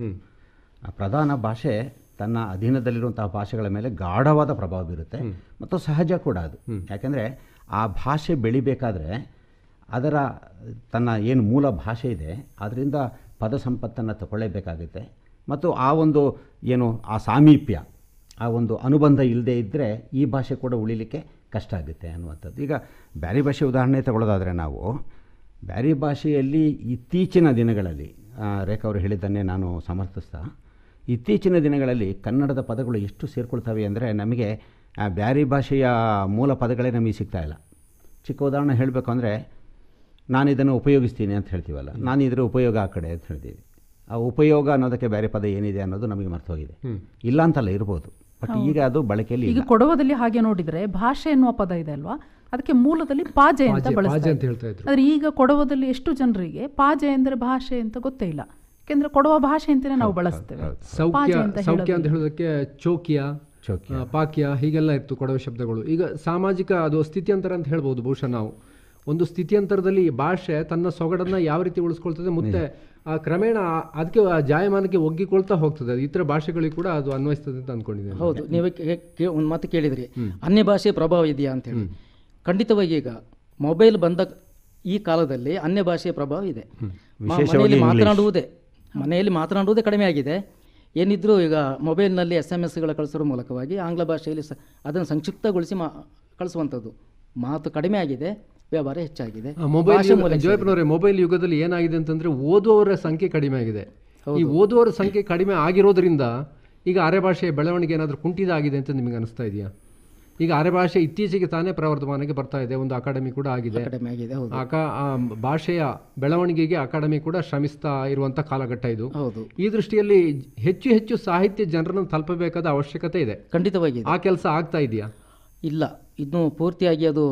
ಪ್ರಧಾನ ಭಾಷೆ ತನ್ನ ಅಧೀನದಲ್ಲಿರುವಂತಹ ಭಾಷೆಗಳ ಮೇಲೆ ಗಾಢವಾದ ಪ್ರಭಾವ ಬೀರುತ್ತೆ ಮತ್ತು ಸಹಜ ಕೂಡ ಅದು. ಯಾಕೆಂದರೆ ಆ ಭಾಷೆ ಬೆಳಿಬೇಕಾದ್ರೆ ಅದರ ತನ್ನ ಏನು ಮೂಲ ಭಾಷೆ ಇದೆ ಅದರಿಂದ ಪದ ಸಂಪತ್ತನ್ನು ತಗೊಳ್ಳೇಬೇಕಾಗುತ್ತೆ. ಮತ್ತು ಆ ಒಂದು ಏನು ಆ ಸಾಮೀಪ್ಯ, ಆ ಒಂದು ಅನುಬಂಧ ಇಲ್ಲದೆ ಇದ್ದರೆ ಈ ಭಾಷೆ ಕೂಡ ಉಳಿಲಿಕ್ಕೆ ಕಷ್ಟ ಆಗುತ್ತೆ ಅನ್ನುವಂಥದ್ದು. ಈಗ ಬೇರೆ ಭಾಷೆ ಉದಾಹರಣೆ ತಗೊಳ್ಳೋದಾದರೆ ನಾವು ಬ್ಯಾರಿ ಭಾಷೆಯಲ್ಲಿ ಇತ್ತೀಚಿನ ದಿನಗಳಲ್ಲಿ ರೇಖಾ ಅವರು ಹೇಳಿದ್ದನ್ನೇ ನಾನು ಸಮರ್ಥಿಸ್ತಾ, ಇತ್ತೀಚಿನ ದಿನಗಳಲ್ಲಿ ಕನ್ನಡದ ಪದಗಳು ಎಷ್ಟು ಸೇರ್ಕೊಳ್ತವೆ ಅಂದರೆ ನಮಗೆ ಬ್ಯಾರಿ ಭಾಷೆಯ ಮೂಲ ಪದಗಳೇ ನಮಗೆ ಸಿಗ್ತಾಯಿಲ್ಲ. ಚಿಕ್ಕ ಉದಾಹರಣೆ ಹೇಳಬೇಕು ಅಂದರೆ, ನಾನು ಇದನ್ನು ಉಪಯೋಗಿಸ್ತೀನಿ ಅಂತ ಹೇಳ್ತೀವಲ್ಲ, ನಾನು ಇದರ ಉಪಯೋಗ ಆ ಕಡೆ ಅಂತ ಹೇಳ್ತೀವಿ. ಆ ಉಪಯೋಗ ಅನ್ನೋದಕ್ಕೆ ಬೇರೆ ಪದ ಏನಿದೆ ಅನ್ನೋದು ನಮಗೆ ಮರ್ತೋಗಿದೆ. ಇಲ್ಲ ಅಂತಲ್ಲ, ಇರ್ಬೋದು, ಬಟ್ ಈಗ ಅದು ಬಳಕೆಯಲ್ಲಿ ಈಗ ಕೊಡವದಲ್ಲಿ ಹಾಗೆ ನೋಡಿದರೆ ಭಾಷೆ ಎನ್ನುವ ಪದ ಇದೆ ಅಲ್ವಾ, ಅದಕ್ಕೆ ಮೂಲದಲ್ಲಿ ಪಾಜೆ ಅಂತ ಬಳಸ್ತಾರೆ. ಆದರೆ ಈಗ ಕೊಡವದಲ್ಲಿ ಎಷ್ಟು ಜನರಿಗೆ ಪಾಜೆ ಅಂದರೆ ಭಾಷೆ ಅಂತ ಗೊತ್ತೇ ಇಲ್ಲ. ಯಾಕೆಂದ್ರೆ ಕೊಡವ ಭಾಷೆ ಅಂತಲೇ ನಾವು ಬಳಸ್ತೇವೆ. ಸೌಖ್ಯ ಅಂತ ಹೇಳೋದಕ್ಕೆ ಚೌಕಿಯ, ಪಾಕ್ಯ ಹೀಗೆಲ್ಲ ಇತ್ತು ಕೊಡವ ಶಬ್ದಗಳು. ಈಗ ಸಾಮಾಜಿಕ ಅದು ಸ್ಥಿತ್ಯಂತರ ಅಂತ ಹೇಳ್ಬೋದು. ಬಹುಶಃ ನಾವು ಒಂದು ಸ್ಥಿತ್ಯಂತರದಲ್ಲಿ ಭಾಷೆ ತನ್ನ ಸೊಗಡನ್ನು ಯಾವ ರೀತಿ ಉಳಿಸ್ಕೊಳ್ತದೆ ಮತ್ತೆ ಕ್ರಮೇಣ ಅದಕ್ಕೆ ಜಾಯಮಾನಕ್ಕೆ ಒಗ್ಗಿಕೊಳ್ತಾ ಹೋಗ್ತದೆ. ಇತರ ಭಾಷೆಗಳಿಗೆ ಕೂಡ ಅದು ಅನ್ವಯಿಸ್ತದೆ ಅಂತ ಅಂದ್ಕೊಂಡಿದ್ದೇನೆ. ಹೌದು, ನೀವೇ ಒಂದು ಮಾತು ಕೇಳಿದ್ರಿ, ಅನ್ಯ ಭಾಷೆ ಪ್ರಭಾವ ಇದೆಯಾ ಅಂತ ಹೇಳಿ. ಖಂಡಿತವಾಗಿ ಈಗ ಮೊಬೈಲ್ ಬಂದ ಈ ಕಾಲದಲ್ಲಿ ಅನ್ಯ ಭಾಷೆಯ ಪ್ರಭಾವ ಇದೆ. ಮನೆಯಲ್ಲಿ ಮಾತನಾಡುವುದೇ ಕಡಿಮೆ ಆಗಿದೆ. ಏನಿದ್ರೂ ಈಗ ಮೊಬೈಲ್ನಲ್ಲಿ SMS ಕಳಿಸೋ ಮೂಲಕವಾಗಿ ಆಂಗ್ಲ ಭಾಷೆಯಲ್ಲಿ ಅದನ್ನು ಸಂಕ್ಷಿಪ್ತಗೊಳಿಸಿ ಕಳಿಸುವಂಥದ್ದು. ಮಾತು ಕಡಿಮೆ ಆಗಿದೆ, ವ್ಯವಹಾರ ಹೆಚ್ಚಾಗಿದೆ. ಮೊಬೈಲ್ ಯುಗದಲ್ಲಿ ಏನಾಗಿದೆ ಅಂತಂದ್ರೆ ಓದುವವರ ಸಂಖ್ಯೆ ಕಡಿಮೆ ಆಗಿದೆ. ಈ ಓದುವವರ ಸಂಖ್ಯೆ ಕಡಿಮೆ ಆಗಿರೋದ್ರಿಂದ ಈಗ ಅರೆ ಭಾಷೆಯ ಬೆಳವಣಿಗೆ ಏನಾದರೂ ಕುಂಠಿತ ಆಗಿದೆ ಅಂತ ನಿಮಗೆ ಅನಿಸ್ತಾ ಇದೆಯಾ? ಈಗ ಅರೆ ಭಾಷೆ ಇತ್ತೀಚೆಗೆ ತಾನೇ ಪ್ರವರ್ಧಮಾನಕ್ಕೆ ಬರ್ತಾ ಇದೆ, ಒಂದು ಅಕಾಡೆಮಿ ಕೂಡ ಆಗಿದೆ. ಭಾಷೆಯ ಬೆಳವಣಿಗೆಗೆ ಅಕಾಡೆಮಿ ಕೂಡ ಶ್ರಮಿಸ್ತಾ ಇರುವಂತ ಕಾಲಘಟ್ಟ ಇದು. ಈ ದೃಷ್ಟಿಯಲ್ಲಿ ಹೆಚ್ಚು ಹೆಚ್ಚು ಸಾಹಿತ್ಯ ಜನರನ್ನು ತಲುಪಬೇಕಾದ ಅವಶ್ಯಕತೆ ಇದೆ. ಖಂಡಿತವಾಗಿ ಆ ಕೆಲಸ ಆಗ್ತಾ ಇದೆಯಾ? ಇಲ್ಲ, ಇನ್ನೂ ಪೂರ್ತಿಯಾಗಿ ಅದು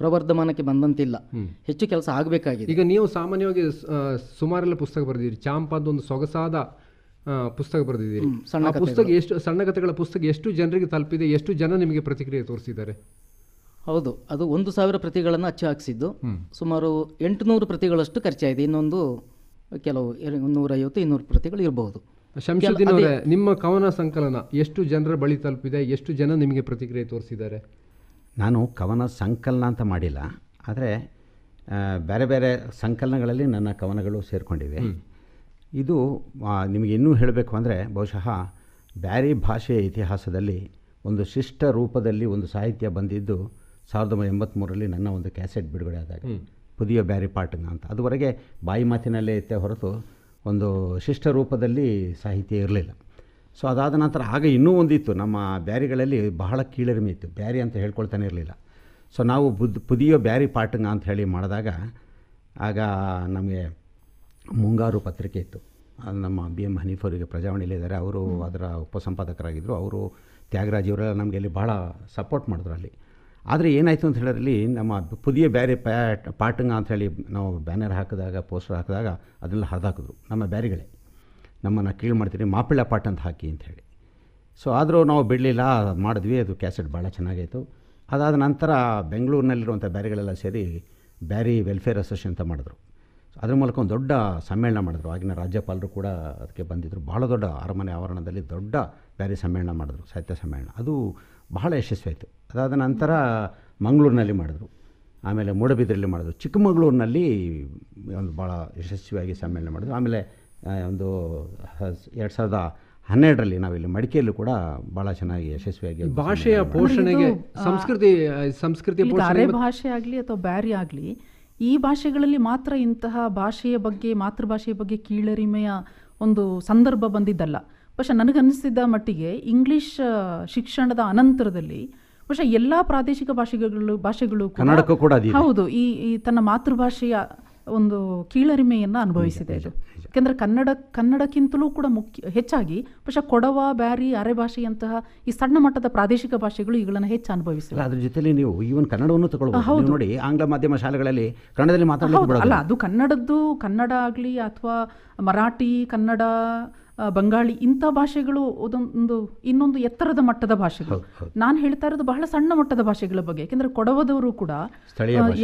ಪ್ರವರ್ಧಮಾನಕ್ಕೆ ಬಂದಂತಿಲ್ಲ. ಹೆಚ್ಚು ಕೆಲಸ ಆಗಬೇಕಾಗಿದೆ. ಈಗ ನೀವು ಸಾಮಾನ್ಯವಾಗಿ ಸುಮಾರೆಲ್ಲ ಪುಸ್ತಕ ಬರೆದಿದ್ದೀರಿ. ಚಾಂಪಾದ ಒಂದು ಸೊಗಸಾದ ಪುಸ್ತಕ ಬರೆದಿದ್ದೀರಿ. ಆ ಪುಸ್ತಕ ಎಷ್ಟು, ಸಣ್ಣ ಕಥೆಗಳ ಪುಸ್ತಕ ಎಷ್ಟು ಜನರಿಗೆ ತಲುಪಿದೆ? ಎಷ್ಟು ಜನ ನಿಮಗೆ ಪ್ರತಿಕ್ರಿಯೆ ತೋರಿಸಿದ್ದಾರೆ? ಹೌದು, ಅದು 1000 ಪ್ರತಿಗಳನ್ನು ಅಚ್ಚು ಹಾಕಿಸಿದ್ದು. ಸುಮಾರು 800 ಪ್ರತಿಗಳಷ್ಟು ಖರ್ಚಾಗಿದೆ. ಇನ್ನೊಂದು ಕೆಲವು 150-200 ಪ್ರತಿಗಳು ಇರಬಹುದು. ಶಂಶುದ್ದೀನ್ ಅವರೇ, ನಿಮ್ಮ ಕವನ ಸಂಕಲನ ಎಷ್ಟು ಜನರ ಬಳಿ ತಲುಪಿದೆ? ಎಷ್ಟು ಜನ ನಿಮಗೆ ಪ್ರತಿಕ್ರಿಯೆ ತೋರಿಸಿದ್ದಾರೆ? ನಾನು ಕವನ ಸಂಕಲನ ಅಂತ ಮಾಡಿಲ್ಲ, ಆದರೆ ಬೇರೆ ಬೇರೆ ಸಂಕಲನಗಳಲ್ಲಿ ನನ್ನ ಕವನಗಳು ಸೇರಿಕೊಂಡಿವೆ. ಇದು ನಿಮಗೆ ಇನ್ನೂ ಹೇಳಬೇಕು ಅಂದರೆ, ಬಹುಶಃ ಬ್ಯಾರಿ ಭಾಷೆಯ ಇತಿಹಾಸದಲ್ಲಿ ಒಂದು ಶಿಷ್ಟ ರೂಪದಲ್ಲಿ ಒಂದು ಸಾಹಿತ್ಯ ಬಂದಿದ್ದು 1983ರಲ್ಲಿ ನನ್ನ ಒಂದು ಕ್ಯಾಸೆಟ್ ಬಿಡುಗಡೆ ಆದಾಗ, ಪುದಿಯ ಬ್ಯಾರಿ ಪಾಟಂಗ ಅಂತ. ಅದುವರೆಗೆ ಬಾಯಿ ಮಾತಿನಲ್ಲೇ ಇತ್ತೆ ಹೊರತು ಒಂದು ಶಿಷ್ಟ ರೂಪದಲ್ಲಿ ಸಾಹಿತ್ಯ ಇರಲಿಲ್ಲ. ಸೊ ಅದಾದ ನಂತರ ಆಗ ಇನ್ನೂ ಒಂದಿತ್ತು, ನಮ್ಮ ಬ್ಯಾರಿಗಳಲ್ಲಿ ಬಹಳ ಕೀಳರಿಮೆ ಇತ್ತು, ಬ್ಯಾರಿ ಅಂತ ಹೇಳ್ಕೊಳ್ತಾನೆ ಇರಲಿಲ್ಲ. ಸೊ ನಾವು ಪುದಿಯ ಬ್ಯಾರಿ ಪಾಟಂಗ ಅಂತ ಹೇಳಿ ಮಾಡಿದಾಗ, ಆಗ ನಮಗೆ ಮುಂಗಾರು ಪತ್ರಿಕೆ ಇತ್ತು. ನಮ್ಮ BM ಹನೀಫ್ ಅವರಿಗೆ ಪ್ರಜಾವಾಣಿಲಿದ್ದಾರೆ, ಅವರು ಅದರ ಉಪಸಂಪಾದಕರಾಗಿದ್ದರು. ಅವರು ತ್ಯಾಗರಾಜ್ ಇವರೆಲ್ಲ ನಮಗೆ ಅಲ್ಲಿ ಭಾಳ ಸಪೋರ್ಟ್ ಮಾಡಿದ್ರು ಅಲ್ಲಿ. ಆದರೆ ಏನಾಯಿತು ಅಂತ ಹೇಳಿದ್ರಲ್ಲಿ, ನಮ್ಮ ಪುದಿಯ ಬ್ಯಾರಿ ಪಾಟಂಗ ಅಂಥೇಳಿ ನಾವು ಬ್ಯಾನರ್ ಹಾಕಿದಾಗ, ಪೋಸ್ಟರ್ ಹಾಕಿದಾಗ ಅದನ್ನೆಲ್ಲ ಹರಿದಾಕಿದ್ರು ನಮ್ಮ ಬ್ಯಾರಿಗಳೇ. ನಮ್ಮನ್ನು ಕೀಳು ಮಾಡ್ತೀರಿ, ಮಾಪಿಳ್ಳ ಪಾಠ ಅಂತ ಹಾಕಿ ಅಂಥೇಳಿ. ಸೊ ಆದರೂ ನಾವು ಬಿಡಲಿಲ್ಲ, ಮಾಡಿದ್ವಿ. ಅದು ಕ್ಯಾಸೆಟ್ ಭಾಳ ಚೆನ್ನಾಗಾಯಿತು. ಅದಾದ ನಂತರ ಬೆಂಗಳೂರಿನಲ್ಲಿರುವಂಥ ಬ್ಯಾರಿಗಳೆಲ್ಲ ಸೇರಿ ಬ್ಯಾರಿ ವೆಲ್ಫೇರ್ ಅಸೋಸಿಯೇಷನ್ ಅಂತ ಮಾಡಿದ್ರು. ಅದ್ರ ಮೂಲಕ ಒಂದು ದೊಡ್ಡ ಸಮ್ಮೇಳನ ಮಾಡಿದ್ರು. ಆಗಿನ ರಾಜ್ಯಪಾಲರು ಕೂಡ ಅದಕ್ಕೆ ಬಂದಿದ್ದರು. ಭಾಳ ದೊಡ್ಡ ಅರಮನೆ ಆವರಣದಲ್ಲಿ ದೊಡ್ಡ ಬ್ಯಾರಿ ಸಮ್ಮೇಳನ ಮಾಡಿದ್ರು, ಸಾಹಿತ್ಯ ಸಮ್ಮೇಳನ. ಅದು ಬಹಳ ಯಶಸ್ವಿಯಾಯಿತು. ಅದಾದ ನಂತರ ಮಂಗಳೂರಿನಲ್ಲಿ ಮಾಡಿದ್ರು, ಆಮೇಲೆ ಮೂಡಬಿದ್ರೆಯಲ್ಲಿ ಮಾಡಿದ್ರು, ಚಿಕ್ಕಮಗಳೂರಿನಲ್ಲಿ ಒಂದು ಭಾಳ ಯಶಸ್ವಿಯಾಗಿ ಸಮ್ಮೇಳನ ಮಾಡಿದ್ರು. ಆಮೇಲೆ ಒಂದು 2012ರಲ್ಲಿ ನಾವಿಲ್ಲಿ ಮಡಿಕೆಯಲ್ಲೂ ಕೂಡ ಭಾಳ ಚೆನ್ನಾಗಿ ಯಶಸ್ವಿಯಾಗಿ ಭಾಷೆಯ ಪೋಷಣೆಗೆ ಸಂಸ್ಕೃತಿ ಅರೆ ಭಾಷೆ ಆಗಲಿ ಅಥವಾ ಬ್ಯಾರಿ ಆಗಲಿ, ಈ ಭಾಷೆಗಳಲ್ಲಿ ಮಾತ್ರ ಇಂತಹ ಭಾಷೆಯ ಬಗ್ಗೆ, ಮಾತೃಭಾಷೆಯ ಬಗ್ಗೆ ಕೀಳರಿಮೆಯ ಒಂದು ಸಂದರ್ಭ ಬಂದಿದ್ದಲ್ಲ. ಬಹುಶಃ ನನಗನ್ನಿಸಿದ್ದ ಮಟ್ಟಿಗೆ ಇಂಗ್ಲಿಷ್ ಶಿಕ್ಷಣದ ಅನಂತರದಲ್ಲಿ ಬಹುಶಃ ಎಲ್ಲ ಪ್ರಾದೇಶಿಕ ಭಾಷೆಗಳು ಕೂಡ ಹೌದು ಈ ತನ್ನ ಮಾತೃಭಾಷೆಯ ಒಂದು ಕೀಳರಿಮೆಯನ್ನು ಅನುಭವಿಸಿದೆ ಇದು. ಯಾಕೆಂದರೆ ಕನ್ನಡಕ್ಕಿಂತಲೂ ಕೂಡ ಹೆಚ್ಚಾಗಿ ಬಹುಶಃ ಕೊಡವ, ಬ್ಯಾರಿ, ಅರೆ ಭಾಷೆಯಂತಹ ಈ ಸಣ್ಣ ಮಟ್ಟದ ಪ್ರಾದೇಶಿಕ ಭಾಷೆಗಳು ಇವುಗಳನ್ನು ಹೆಚ್ಚು ಅನುಭವಿಸಿದೆ. ಅದ್ರ ಜೊತೆಲಿ ನೀವು ಈವನ್ ಕನ್ನಡವನ್ನು ತಗೊಳ್ಬಹುದು ನೋಡಿ. ಆಂಗ್ಲ ಮಾಧ್ಯಮ ಶಾಲೆಗಳಲ್ಲಿ ಕನ್ನಡದಲ್ಲಿ ಮಾತಾಡೋದು ಅಲ್ಲ, ಅದು ಕನ್ನಡ ಆಗಲಿ ಅಥವಾ ಮರಾಠಿ, ಕನ್ನಡ, ಬಂಗಾಳಿ ಇಂಥ ಭಾಷೆಗಳು ಇನ್ನೊಂದು ಎತ್ತರದ ಮಟ್ಟದ ಭಾಷೆಗಳು. ನಾನು ಹೇಳ್ತಾ ಇರೋದು ಬಹಳ ಸಣ್ಣ ಮಟ್ಟದ ಭಾಷೆಗಳ ಬಗ್ಗೆ. ಯಾಕೆಂದರೆ ಕೊಡವದವರು ಕೂಡ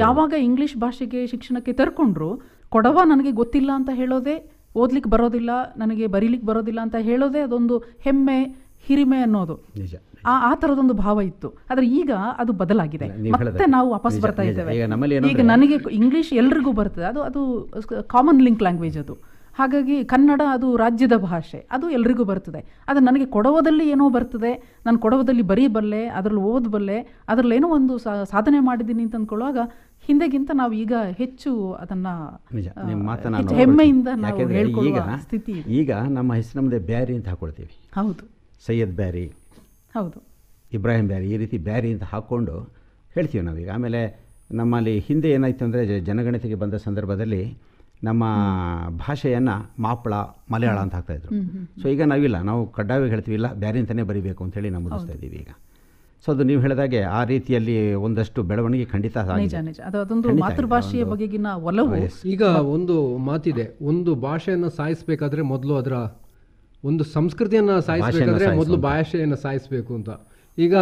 ಯಾವಾಗ ಇಂಗ್ಲಿಷ್ ಭಾಷೆಗೆ ಶಿಕ್ಷಣಕ್ಕೆ ತೆರ್ಕೊಂಡ್ರು, ಕೊಡವ ನನಗೆ ಗೊತ್ತಿಲ್ಲ ಅಂತ ಹೇಳೋದೇ, ಓದ್ಲಿಕ್ಕೆ ಬರೋದಿಲ್ಲ, ನನಗೆ ಬರೀಲಿಕ್ಕೆ ಬರೋದಿಲ್ಲ ಅಂತ ಹೇಳೋದೇ ಅದೊಂದು ಹೆಮ್ಮೆ, ಹಿರಿಮೆ ಅನ್ನೋದು. ಆ ಥರದೊಂದು ಭಾವ ಇತ್ತು. ಆದರೆ ಈಗ ಅದು ಬದಲಾಗಿದೆ. ಮತ್ತೆ ನಾವು ವಾಪಸ್ ಬರ್ತಾ ಇದ್ದೇವೆ. ಈಗ ನನಗೆ ಇಂಗ್ಲಿಷ್ ಎಲ್ರಿಗೂ ಬರ್ತದೆ, ಅದು ಕಾಮನ್ ಲಿಂಕ್ ಲ್ಯಾಂಗ್ವೇಜ್ ಅದು. ಹಾಗಾಗಿ ಕನ್ನಡ ಅದು ರಾಜ್ಯದ ಭಾಷೆ, ಅದು ಎಲ್ರಿಗೂ ಬರ್ತದೆ. ಅದು ನನಗೆ ಕೊಡವದಲ್ಲಿ ಏನೋ ಬರ್ತದೆ, ನಾನು ಕೊಡವದಲ್ಲಿ ಬರೀಬಲ್ಲೆ, ಅದರಲ್ಲಿ ಓದಬಲ್ಲೆ, ಅದರಲ್ಲಿ ಏನೋ ಒಂದು ಸಾಧನೆ ಮಾಡಿದ್ದೀನಿ ಅಂತ ಅಂದ್ಕೊಳ್ಳುವಾಗ ಹಿಂದೆಗಿಂತ ನಾವು ಈಗ ಹೆಚ್ಚು ಅದನ್ನು ಹೆಮ್ಮೆಯಿಂದ ನಾವು ಹೇಳ್ಕೊಳ್ಳುವ ಸ್ಥಿತಿ. ಈಗ ನಮ್ಮ ಹೆಸರು ನಮ್ಮದೇ ಬ್ಯಾರಿ ಅಂತ ಹಾಕೊಳ್ತೀವಿ. ಹೌದು, ಸೈಯದ್ ಬ್ಯಾರಿ, ಹೌದು, ಇಬ್ರಾಹಿಂ ಬ್ಯಾರಿ, ಈ ರೀತಿ ಬ್ಯಾರಿ ಅಂತ ಹಾಕ್ಕೊಂಡು ಹೇಳ್ತೀವಿ ನಾವೀಗ. ಆಮೇಲೆ ನಮ್ಮಲ್ಲಿ ಹಿಂದೆ ಏನಾಯಿತು ಅಂದರೆ ಜನಗಣತಿಗೆ ಬಂದ ಸಂದರ್ಭದಲ್ಲಿ ನಮ್ಮ ಭಾಷೆಯನ್ನು ಮಾಪಳ ಮಲಯಾಳ ಅಂತ ಹಾಕ್ತಾಯಿದ್ರು. ಸೊ ಈಗ ನಾವಿಲ್ಲ, ನಾವು ಕಡ್ಡಾಯವಾಗಿ ಹೇಳ್ತೀವಿ, ಇಲ್ಲ ಬ್ಯಾರಿ ಅಂತಲೇ ಬರೀಬೇಕು ಅಂತೇಳಿ ನಮೂದಿಸ್ತಾ ಇದ್ದೀವಿ ಈಗ. ಸೊ ಅದು ನೀವು ಹೇಳಿದಾಗೆ ಆ ರೀತಿಯಲ್ಲಿ ಒಂದಷ್ಟು ಬೆಳವಣಿಗೆ ಖಂಡಿತ ನಿಜ ನಿಜ. ಅದೊಂದು ಮಾತೃಭಾಷೆಯ ಬಗೆಗಿನ ಒಲವು. ಈಗ ಒಂದು ಮಾತಿದೆ, ಒಂದು ಭಾಷೆಯನ್ನು ಸಾಯಿಸಬೇಕಾದ್ರೆ ಮೊದಲು ಅದರ ಒಂದು ಸಂಸ್ಕೃತಿಯನ್ನು ಸಾಯಿಸಬೇಕಾದ್ರೆ ಮೊದಲು ಭಾಷೆಯನ್ನು ಸಾಯಿಸಬೇಕು ಅಂತ. ಈಗ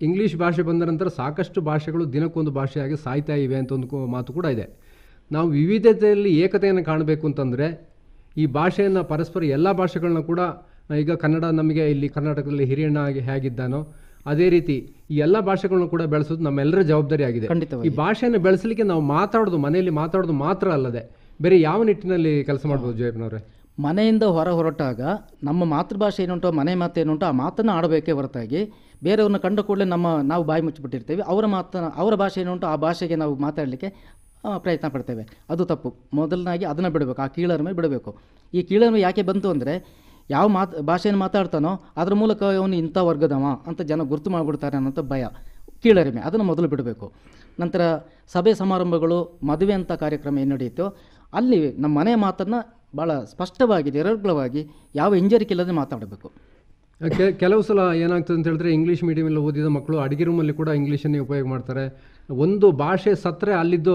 ಇಂಗ್ಲೀಷ್ ಭಾಷೆ ಬಂದ ನಂತರ ಸಾಕಷ್ಟು ಭಾಷೆಗಳು ದಿನಕ್ಕೊಂದು ಭಾಷೆಯಾಗಿ ಸಾಯ್ತಾ ಇವೆ ಅಂತ ಒಂದು ಮಾತು ಕೂಡ ಇದೆ. ನಾವು ವಿವಿಧತೆಯಲ್ಲಿ ಏಕತೆಯನ್ನು ಕಾಣಬೇಕು ಅಂತಂದರೆ ಈ ಭಾಷೆಯನ್ನು ಪರಸ್ಪರ ಎಲ್ಲ ಭಾಷೆಗಳನ್ನ ಕೂಡ, ಈಗ ಕನ್ನಡ ನಮಗೆ ಇಲ್ಲಿ ಕರ್ನಾಟಕದಲ್ಲಿ ಹಿರಿಯಣ್ಣ ಹೇಗಿದ್ದಾನೋ ಅದೇ ರೀತಿ ಈ ಎಲ್ಲ ಭಾಷೆಗಳನ್ನ ಕೂಡ ಬೆಳೆಸೋದು ನಮ್ಮೆಲ್ಲರ ಜವಾಬ್ದಾರಿ ಆಗಿದೆ. ಈ ಭಾಷೆಯನ್ನು ಬೆಳೆಸಲಿಕ್ಕೆ ನಾವು ಮನೆಯಲ್ಲಿ ಮಾತಾಡೋದು ಮಾತ್ರ ಅಲ್ಲದೆ ಬೇರೆ ಯಾವ ನಿಟ್ಟಿನಲ್ಲಿ ಕೆಲಸ ಮಾಡ್ಬೋದು ಜಯಪ್ಪನವರೇ? ಮನೆಯಿಂದ ಹೊರಟಾಗ ನಮ್ಮ ಮಾತೃಭಾಷೆ ಏನುಂಟೋ, ಮನೆ ಮಾತು ಏನುಂಟೋ ಆ ಮಾತನ್ನು ಆಡಬೇಕೇ ಹೊರತಾಗಿ ಬೇರೆಯವ್ರನ್ನ ಕಂಡ ಕೂಡಲೇ ನಾವು ಬಾಯಿ ಮುಚ್ಚಿಬಿಟ್ಟಿರ್ತೀವಿ. ಅವರ ಭಾಷೆ ಏನುಂಟೋ ಆ ಭಾಷೆಗೆ ನಾವು ಮಾತಾಡಲಿಕ್ಕೆ ಪ್ರಯತ್ನ ಪಡ್ತೇವೆ. ಅದು ತಪ್ಪು. ಮೊದಲನಾಗಿ ಅದನ್ನು ಬಿಡಬೇಕು, ಆ ಕೀಳರಿಮೆ ಬಿಡಬೇಕು. ಈ ಕೀಳರಿಮೆ ಯಾಕೆ ಬಂತು ಅಂದರೆ, ಯಾವ ಭಾಷೆಯನ್ನು ಮಾತಾಡ್ತಾನೋ ಅದರ ಮೂಲಕ ಅವನು ಇಂಥ ವರ್ಗದವ ಅಂತ ಜನ ಗುರುತು ಮಾಡಿಬಿಡ್ತಾರೆ ಅನ್ನೋಂಥ ಭಯ, ಕೀಳರಿಮೆ, ಅದನ್ನು ಮೊದಲು ಬಿಡಬೇಕು. ನಂತರ ಸಭೆ ಸಮಾರಂಭಗಳು, ಮದುವೆ ಅಂತ ಕಾರ್ಯಕ್ರಮ ಏನು ನಡೆಯುತ್ತೋ ಅಲ್ಲಿ ನಮ್ಮ ಮನೆಯ ಮಾತನ್ನು ಭಾಳ ಸ್ಪಷ್ಟವಾಗಿ ನಿರರ್ಗಳವಾಗಿ ಯಾವ ಹಿಂಜರಿಕೆ ಇಲ್ಲದೆ ಮಾತಾಡಬೇಕು. ಕೆಲವು ಸಲ ಏನಾಗ್ತದೆ ಅಂತ ಹೇಳಿದ್ರೆ, ಇಂಗ್ಲೀಷ್ ಮೀಡಿಯಮಲ್ಲಿ ಓದಿದ ಮಕ್ಕಳು ಅಡುಗೆ ರೂಮಲ್ಲಿ ಕೂಡ ಇಂಗ್ಲೀಷನ್ನೇ ಉಪಯೋಗ ಮಾಡ್ತಾರೆ. ಒಂದು ಭಾಷೆ ಸತ್ತರೆ ಅಲ್ಲಿದ್ದು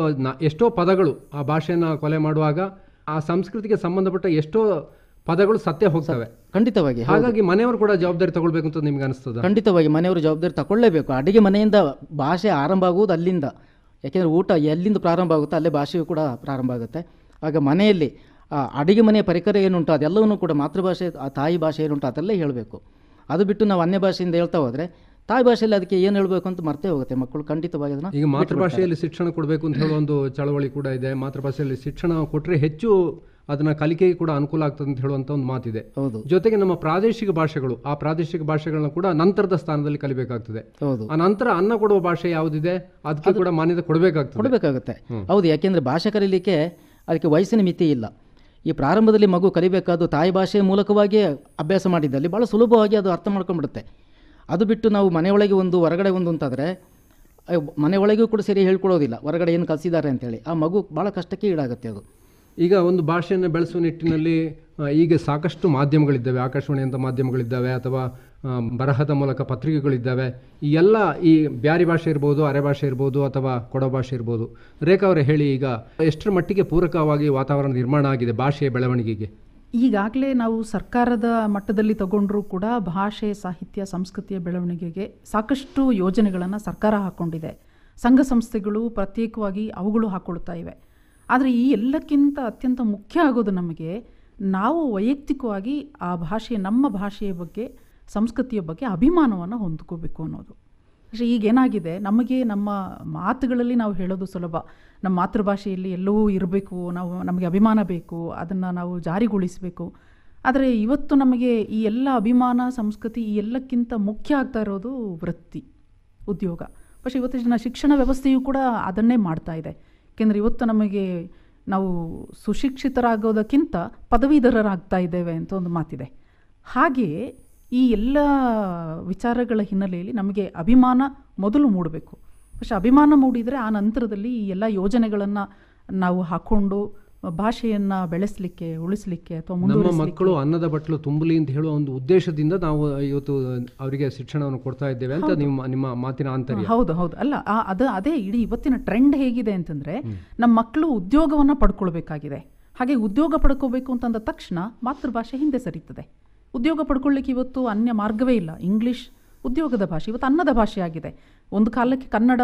ಎಷ್ಟೋ ಪದಗಳು ಆ ಭಾಷೆಯನ್ನು ಕೊಲೆ ಮಾಡುವಾಗ ಆ ಸಂಸ್ಕೃತಿಗೆ ಸಂಬಂಧಪಟ್ಟ ಎಷ್ಟೋ ಪದಗಳು ಸತ್ಯ ಹೋಗ್ತವೆ. ಖಂಡಿತವಾಗಿ. ಹಾಗಾಗಿ ಮನೆಯವರು ಕೂಡ ಜವಾಬ್ದಾರಿ ತಗೊಳ್ಬೇಕು ಅಂತ ನಿಮ್ಗೆ ಅನಿಸ್ತದೆ? ಖಂಡಿತವಾಗಿ ಮನೆಯವರು ಜವಾಬ್ದಾರಿ ತಗೊಳ್ಳೇಬೇಕು. ಅಡುಗೆ ಮನೆಯಿಂದ ಭಾಷೆ ಆರಂಭ ಆಗುವುದು ಅಲ್ಲಿಂದ. ಯಾಕೆಂದರೆ ಊಟ ಎಲ್ಲಿಂದ ಪ್ರಾರಂಭ ಆಗುತ್ತೋ ಅಲ್ಲೇ ಭಾಷೆಯು ಕೂಡ ಪ್ರಾರಂಭ ಆಗುತ್ತೆ. ಆಗ ಮನೆಯಲ್ಲಿ ಅಡುಗೆ ಮನೆಯ ಪರಿಕರ ಏನುಂಟು ಅದೆಲ್ಲವನ್ನೂ ಕೂಡ ಮಾತೃಭಾಷೆ, ತಾಯಿ ಭಾಷೆ ಏನುಂಟು ಅದಲ್ಲೇ ಹೇಳಬೇಕು. ಅದು ಬಿಟ್ಟು ನಾವು ಅನ್ಯ ಭಾಷೆಯಿಂದ ಹೇಳ್ತಾ ಹೋದರೆ ತಾಯಿ ಭಾಷೆಯಲ್ಲಿ ಅದಕ್ಕೆ ಏನು ಹೇಳಬೇಕು ಅಂತ ಮರ್ತೇ ಹೋಗುತ್ತೆ ಮಕ್ಕಳು. ಖಂಡಿತವಾಗಿ ಅದನ್ನು ಈಗ ಮಾತೃಭಾಷೆಯಲ್ಲಿ ಶಿಕ್ಷಣ ಕೊಡಬೇಕು ಅಂತ ಹೇಳೋ ಒಂದು ಚಳವಳಿ ಕೂಡ ಇದೆ. ಮಾತೃಭಾಷೆಯಲ್ಲಿ ಶಿಕ್ಷಣ ಕೊಟ್ಟರೆ ಹೆಚ್ಚು ಅದನ್ನ ಕಲಿಕೆಗೆ ಕೂಡ ಅನುಕೂಲ ಆಗ್ತದೆ ಅಂತ ಹೇಳುವಂಥ ಒಂದು ಮಾತಿದೆ. ಜೊತೆಗೆ ನಮ್ಮ ಪ್ರಾದೇಶಿಕ ಭಾಷೆಗಳು, ಆ ಪ್ರಾದೇಶಿಕ ಭಾಷೆಗಳನ್ನ ಕೂಡ ನಂತರದ ಸ್ಥಾನದಲ್ಲಿ ಕಲಿಬೇಕಾಗ್ತದೆ. ಆ ನಂತರ ಅನ್ನ ಕೊಡುವ ಭಾಷೆ ಯಾವುದಿದೆ ಅದಕ್ಕೆ ಕೂಡ ಮಾನ್ಯತೆ ಕೊಡಬೇಕಾಗುತ್ತೆ. ಹೌದು, ಯಾಕೆಂದರೆ ಭಾಷೆ ಕಲೀಲಿಕ್ಕೆ ಅದಕ್ಕೆ ವಯಸ್ಸಿನ ಮಿತಿ ಇಲ್ಲ. ಈ ಪ್ರಾರಂಭದಲ್ಲಿ ಮಗು ಕಲಿಬೇಕಾದ್ದು ತಾಯಿ ಭಾಷೆಯ ಮೂಲಕವಾಗಿ ಅಭ್ಯಾಸ ಮಾಡಿದ್ದಲ್ಲಿ ಭಾಳ ಸುಲಭವಾಗಿ ಅದು ಅರ್ಥ ಮಾಡ್ಕೊಂಡ್ಬಿಡುತ್ತೆ. ಅದು ಬಿಟ್ಟು ನಾವು ಮನೆಯೊಳಗೆ ಒಂದು ಹೊರಗಡೆ ಒಂದು ಅಂತಾದರೆ ಮನೆಯೊಳಗೂ ಕೂಡ ಸರಿ ಹೇಳ್ಕೊಡೋದಿಲ್ಲ, ಹೊರಗಡೆ ಏನು ಕಲಿಸಿದ್ದಾರೆ ಅಂತೇಳಿ ಆ ಮಗು ಭಾಳ ಕಷ್ಟಕ್ಕೆ ಈಡಾಗುತ್ತೆ. ಅದು ಈಗ ಒಂದು ಭಾಷೆಯನ್ನು ಬೆಳೆಸುವ ನಿಟ್ಟಿನಲ್ಲಿ ಈಗ ಸಾಕಷ್ಟು ಮಾಧ್ಯಮಗಳಿದ್ದಾವೆ, ಆಕಾಶವಾಣಿ ಅಂತ ಮಾಧ್ಯಮಗಳಿದ್ದಾವೆ, ಅಥವಾ ಬರಹದ ಮೂಲಕ ಪತ್ರಿಕೆಗಳಿದ್ದಾವೆ. ಈ ಎಲ್ಲ ಈ ಬ್ಯಾರಿ ಭಾಷೆ ಇರ್ಬೋದು, ಅರೆ ಭಾಷೆ ಇರ್ಬೋದು, ಅಥವಾ ಕೊಡವ ಭಾಷೆ ಇರ್ಬೋದು. ರೇಖಾ ಅವರೇ ಹೇಳಿ, ಈಗ ಎಷ್ಟರ ಮಟ್ಟಿಗೆ ಪೂರಕವಾಗಿ ವಾತಾವರಣ ನಿರ್ಮಾಣ ಆಗಿದೆ ಭಾಷೆಯ ಬೆಳವಣಿಗೆಗೆ? ಈಗಾಗಲೇ ನಾವು ಸರ್ಕಾರದ ಮಟ್ಟದಲ್ಲಿ ತಗೊಂಡ್ರೂ ಕೂಡ ಭಾಷೆ, ಸಾಹಿತ್ಯ, ಸಂಸ್ಕೃತಿಯ ಬೆಳವಣಿಗೆಗೆ ಸಾಕಷ್ಟು ಯೋಜನೆಗಳನ್ನು ಸರ್ಕಾರ ಹಾಕ್ಕೊಂಡಿದೆ. ಸಂಘ ಸಂಸ್ಥೆಗಳು ಪ್ರತ್ಯೇಕವಾಗಿ ಅವುಗಳು ಹಾಕ್ಕೊಳ್ತಾ ಇವೆ. ಆದರೆ ಈ ಎಲ್ಲಕ್ಕಿಂತ ಅತ್ಯಂತ ಮುಖ್ಯ ಆಗೋದು ನಮಗೆ ನಾವು ವೈಯಕ್ತಿಕವಾಗಿ ಆ ಭಾಷೆ, ನಮ್ಮ ಭಾಷೆಯ ಬಗ್ಗೆ, ಸಂಸ್ಕೃತಿಯ ಬಗ್ಗೆ ಅಭಿಮಾನವನ್ನು ಹೊಂದ್ಕೋಬೇಕು ಅನ್ನೋದು. പക്ഷേ ಈಗೇನಾಗಿದೆ, ನಮಗೆ ನಮ್ಮ ಮಾತುಗಳಲ್ಲಿ ನಾವು ಹೇಳೋದು ಸುಲಭ, ನಮ್ಮ ಮಾತೃಭಾಷೆಯಲ್ಲಿ ಎಲ್ಲವೂ ಇರಬೇಕು, ನಮಗೆ ಅಭಿಮಾನ ಬೇಕು, ಅದನ್ನು ನಾವು ಜಾರಿಗೊಳಿಸಬೇಕು. ಆದರೆ ಇವತ್ತು ನಮಗೆ ಈ ಎಲ್ಲ ಅಭಿಮಾನ, ಸಂಸ್ಕೃತಿ ಈ ಎಲ್ಲಕ್ಕಿಂತ ಮುಖ್ಯ ಆಗ್ತಾ ಇರೋದು ವೃತ್ತಿ, ಉದ್ಯೋಗ. പക്ഷേ ಇವತ್ತಿನ ಶಿಕ್ಷಣ ವ್ಯವಸ್ಥೆಯೂ ಕೂಡ ಅದನ್ನೇ ಮಾಡ್ತಾ ಇದೆ. ಏಕೆಂದರೆ ಇವತ್ತು ನಮಗೆ ನಾವು ಸುಶಿಕ್ಷಿತರಾಗೋದಕ್ಕಿಂತ ಪದವೀಧರರಾಗ್ತಾ ಇದ್ದೇವೆ ಅಂತ ಒಂದು ಮಾತಿದೆ. ಹಾಗೆಯೇ ಈ ಎಲ್ಲ ವಿಚಾರಗಳ ಹಿನ್ನೆಲೆಯಲ್ಲಿ ನಮಗೆ ಅಭಿಮಾನ ಮೊದಲು ಮೂಡಬೇಕು. പക്ഷേ ಅಭಿಮಾನ ಮೂಡಿದರೆ ಆ ನಂತರದಲ್ಲಿ ಈ ಎಲ್ಲ ಯೋಜನೆಗಳನ್ನು ನಾವು ಹಾಕ್ಕೊಂಡು ಭಾಷೆಯನ್ನು ಬೆಳೆಸಲಿಕ್ಕೆ, ಉಳಿಸಲಿಕ್ಕೆ ಅಥವಾ ನಮ್ಮ ಮಕ್ಕಳು ಅನ್ನದ ಬಟ್ಟಲು ತುಂಬಲಿ ಅಂತ ಹೇಳುವ ಒಂದು ಉದ್ದೇಶದಿಂದ ನಾವು ಇವತ್ತು ಅವರಿಗೆ ಶಿಕ್ಷಣವನ್ನು ಕೊಡ್ತಾ ಇದ್ದೇವೆ ಅಂತ ನಿಮ್ಮ ಮಾತಿನ ಆಂತರ್ಯ. ಹೌದು ಹೌದು. ಅಲ್ಲ, ಅದೇ ಇಡೀ ಇವತ್ತಿನ ಟ್ರೆಂಡ್ ಹೇಗಿದೆ ಅಂತಂದರೆ, ನಮ್ಮ ಮಕ್ಕಳು ಉದ್ಯೋಗವನ್ನು ಪಡ್ಕೊಳ್ಬೇಕಾಗಿದೆ. ಹಾಗೆ ಉದ್ಯೋಗ ಪಡ್ಕೋಬೇಕು ಅಂತಂದ ತಕ್ಷಣ ಮಾತೃಭಾಷೆ ಹಿಂದೆ ಸರಿತದೆ. ಉದ್ಯೋಗ ಪಡ್ಕೊಳ್ಳಿಕ್ಕೆ ಇವತ್ತು ಅನ್ಯ ಮಾರ್ಗವೇ ಇಲ್ಲ. ಇಂಗ್ಲೀಷ್ ಉದ್ಯೋಗದ ಭಾಷೆ, ಇವತ್ತು ಅನ್ನದ ಭಾಷೆ ಆಗಿದೆ. ಒಂದು ಕಾಲಕ್ಕೆ ಕನ್ನಡ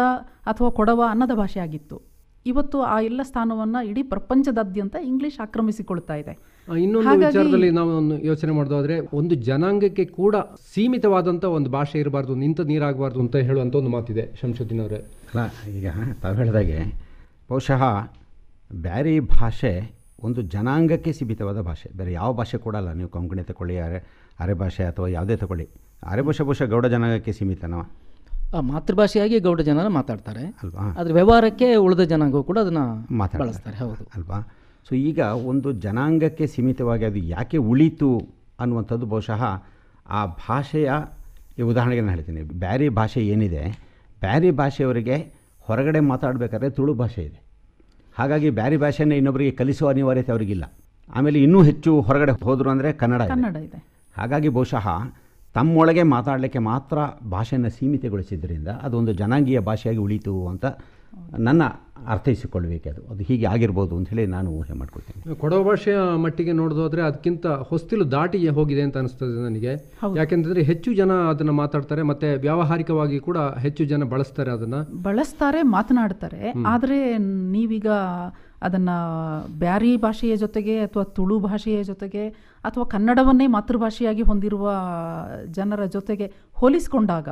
ಅಥವಾ ಕೊಡವ ಅನ್ನದ ಭಾಷೆ ಆಗಿತ್ತು. ಇವತ್ತು ಆ ಎಲ್ಲ ಸ್ಥಾನವನ್ನು ಇಡೀ ಪ್ರಪಂಚದಾದ್ಯಂತ ಇಂಗ್ಲಿಷ್ ಆಕ್ರಮಿಸಿಕೊಳ್ತಾ ಇದೆ. ಇನ್ನೊಂದು ವಿಚಾರದಲ್ಲಿ ನಾವು ಯೋಚನೆ ಮಾಡೋದಾದ್ರೆ, ಒಂದು ಜನಾಂಗಕ್ಕೆ ಕೂಡ ಸೀಮಿತವಾದಂಥ ಒಂದು ಭಾಷೆ ಇರಬಾರ್ದು, ನಿಂತ ನೀರಾಗಬಾರ್ದು ಅಂತ ಹೇಳುವಂಥ ಒಂದು ಮಾತಿದೆ. ಶಂಶುದ್ದೀನ್ ಅವರೇ, ಅಲ್ಲ, ಈಗ ತಾವು ಹೇಳಿದಾಗೆ ಬಹುಶಃ ಬ್ಯಾರಿ ಭಾಷೆ ಒಂದು ಜನಾಂಗಕ್ಕೆ ಸೀಮಿತವಾದ ಭಾಷೆ. ಬೇರೆ ಯಾವ ಭಾಷೆ ಕೂಡ ಅಲ್ಲ. ನೀವು ಕೊಂಕಣಿ ತಗೊಳ್ಳಿ, ಅರೆ ಭಾಷೆ ಅಥವಾ ಯಾವುದೇ ತಗೊಳ್ಳಿ, ಅರೆ ಭಾಷೆ ಬಹುಶಃ ಗೌಡ ಜನಾಂಗಕ್ಕೆ ಸೀಮಿತನವ. ಮಾತೃಭಾಷೆಯಾಗಿ ಗೌಡ ಜನ ಮಾತಾಡ್ತಾರೆ ಅಲ್ವಾ? ಆದರೆ ವ್ಯವಹಾರಕ್ಕೆ ಉಳಿದ ಜನಾಂಗವು ಕೂಡ ಅದನ್ನು ಮಾತಾಡ್ತಾರೆ. ಬಳಸ್ತಾರೆ. ಹೌದು ಅಲ್ವಾ? ಸೊ ಈಗ ಒಂದು ಜನಾಂಗಕ್ಕೆ ಸೀಮಿತವಾಗಿ ಅದು ಯಾಕೆ ಉಳೀತು ಅನ್ನುವಂಥದ್ದು ಬಹುಶಃ ಆ ಭಾಷೆಯ, ಈ ಉದಾಹರಣೆಗೆ ನಾನು ಹೇಳ್ತೀನಿ, ಬ್ಯಾರಿ ಭಾಷೆ ಏನಿದೆ, ಬ್ಯಾರಿ ಭಾಷೆಯವರಿಗೆ ಹೊರಗಡೆ ಮಾತಾಡಬೇಕಾದ್ರೆ ತುಳು ಭಾಷೆ ಇದೆ. ಹಾಗಾಗಿ ಬ್ಯಾರಿ ಭಾಷೆಯನ್ನು ಇನ್ನೊಬ್ಬರಿಗೆ ಕಲಿಸುವ ಅನಿವಾರ್ಯತೆ ಅವರಿಗಿಲ್ಲ. ಆಮೇಲೆ ಇನ್ನೂ ಹೆಚ್ಚು ಹೊರಗಡೆ ಹೋದರು ಅಂದರೆ ಕನ್ನಡ ಇದೆ. ಹಾಗಾಗಿ ಬಹುಶಃ ತಮ್ಮೊಳಗೆ ಮಾತಾಡಲಿಕ್ಕೆ ಮಾತ್ರ ಭಾಷೆಯನ್ನು ಸೀಮಿತಗೊಳಿಸಿದ್ದರಿಂದ ಅದೊಂದು ಜನಾಂಗೀಯ ಭಾಷೆಯಾಗಿ ಉಳೀತು ಅಂತ ನನ್ನ ಅರ್ಥೈಸಿಕೊಳ್ಳಬೇಕು. ಅದು ಹೀಗೆ ಆಗಿರ್ಬೋದು ಅಂಥೇಳಿ ನಾನು ಊಹೆ ಮಾಡ್ಕೊಳ್ತೇನೆ. ಕೊಡವ ಭಾಷೆಯ ಮಟ್ಟಿಗೆ ನೋಡೋದಾದ್ರೆ ಅದಕ್ಕಿಂತ ಹೊಸ್ತಿಲು ದಾಟಿ ಹೋಗಿದೆ ಅಂತ ಅನಿಸ್ತದೆ ನನಗೆ. ಯಾಕೆಂತಂದ್ರೆ ಹೆಚ್ಚು ಜನ ಅದನ್ನು ಮಾತಾಡ್ತಾರೆ, ಮತ್ತೆ ವ್ಯಾವಹಾರಿಕವಾಗಿ ಕೂಡ ಹೆಚ್ಚು ಜನ ಬಳಸ್ತಾರೆ, ಮಾತನಾಡ್ತಾರೆ. ಆದರೆ ನೀವೀಗ ಅದನ್ನ ಬ್ಯಾರಿ ಭಾಷೆಯ ಜೊತೆಗೆ ಅಥವಾ ತುಳು ಭಾಷೆಯ ಜೊತೆಗೆ ಅಥವಾ ಕನ್ನಡವನ್ನೇ ಮಾತೃಭಾಷೆಯಾಗಿ ಹೊಂದಿರುವ ಜನರ ಜೊತೆಗೆ ಹೋಲಿಸಿಕೊಂಡಾಗ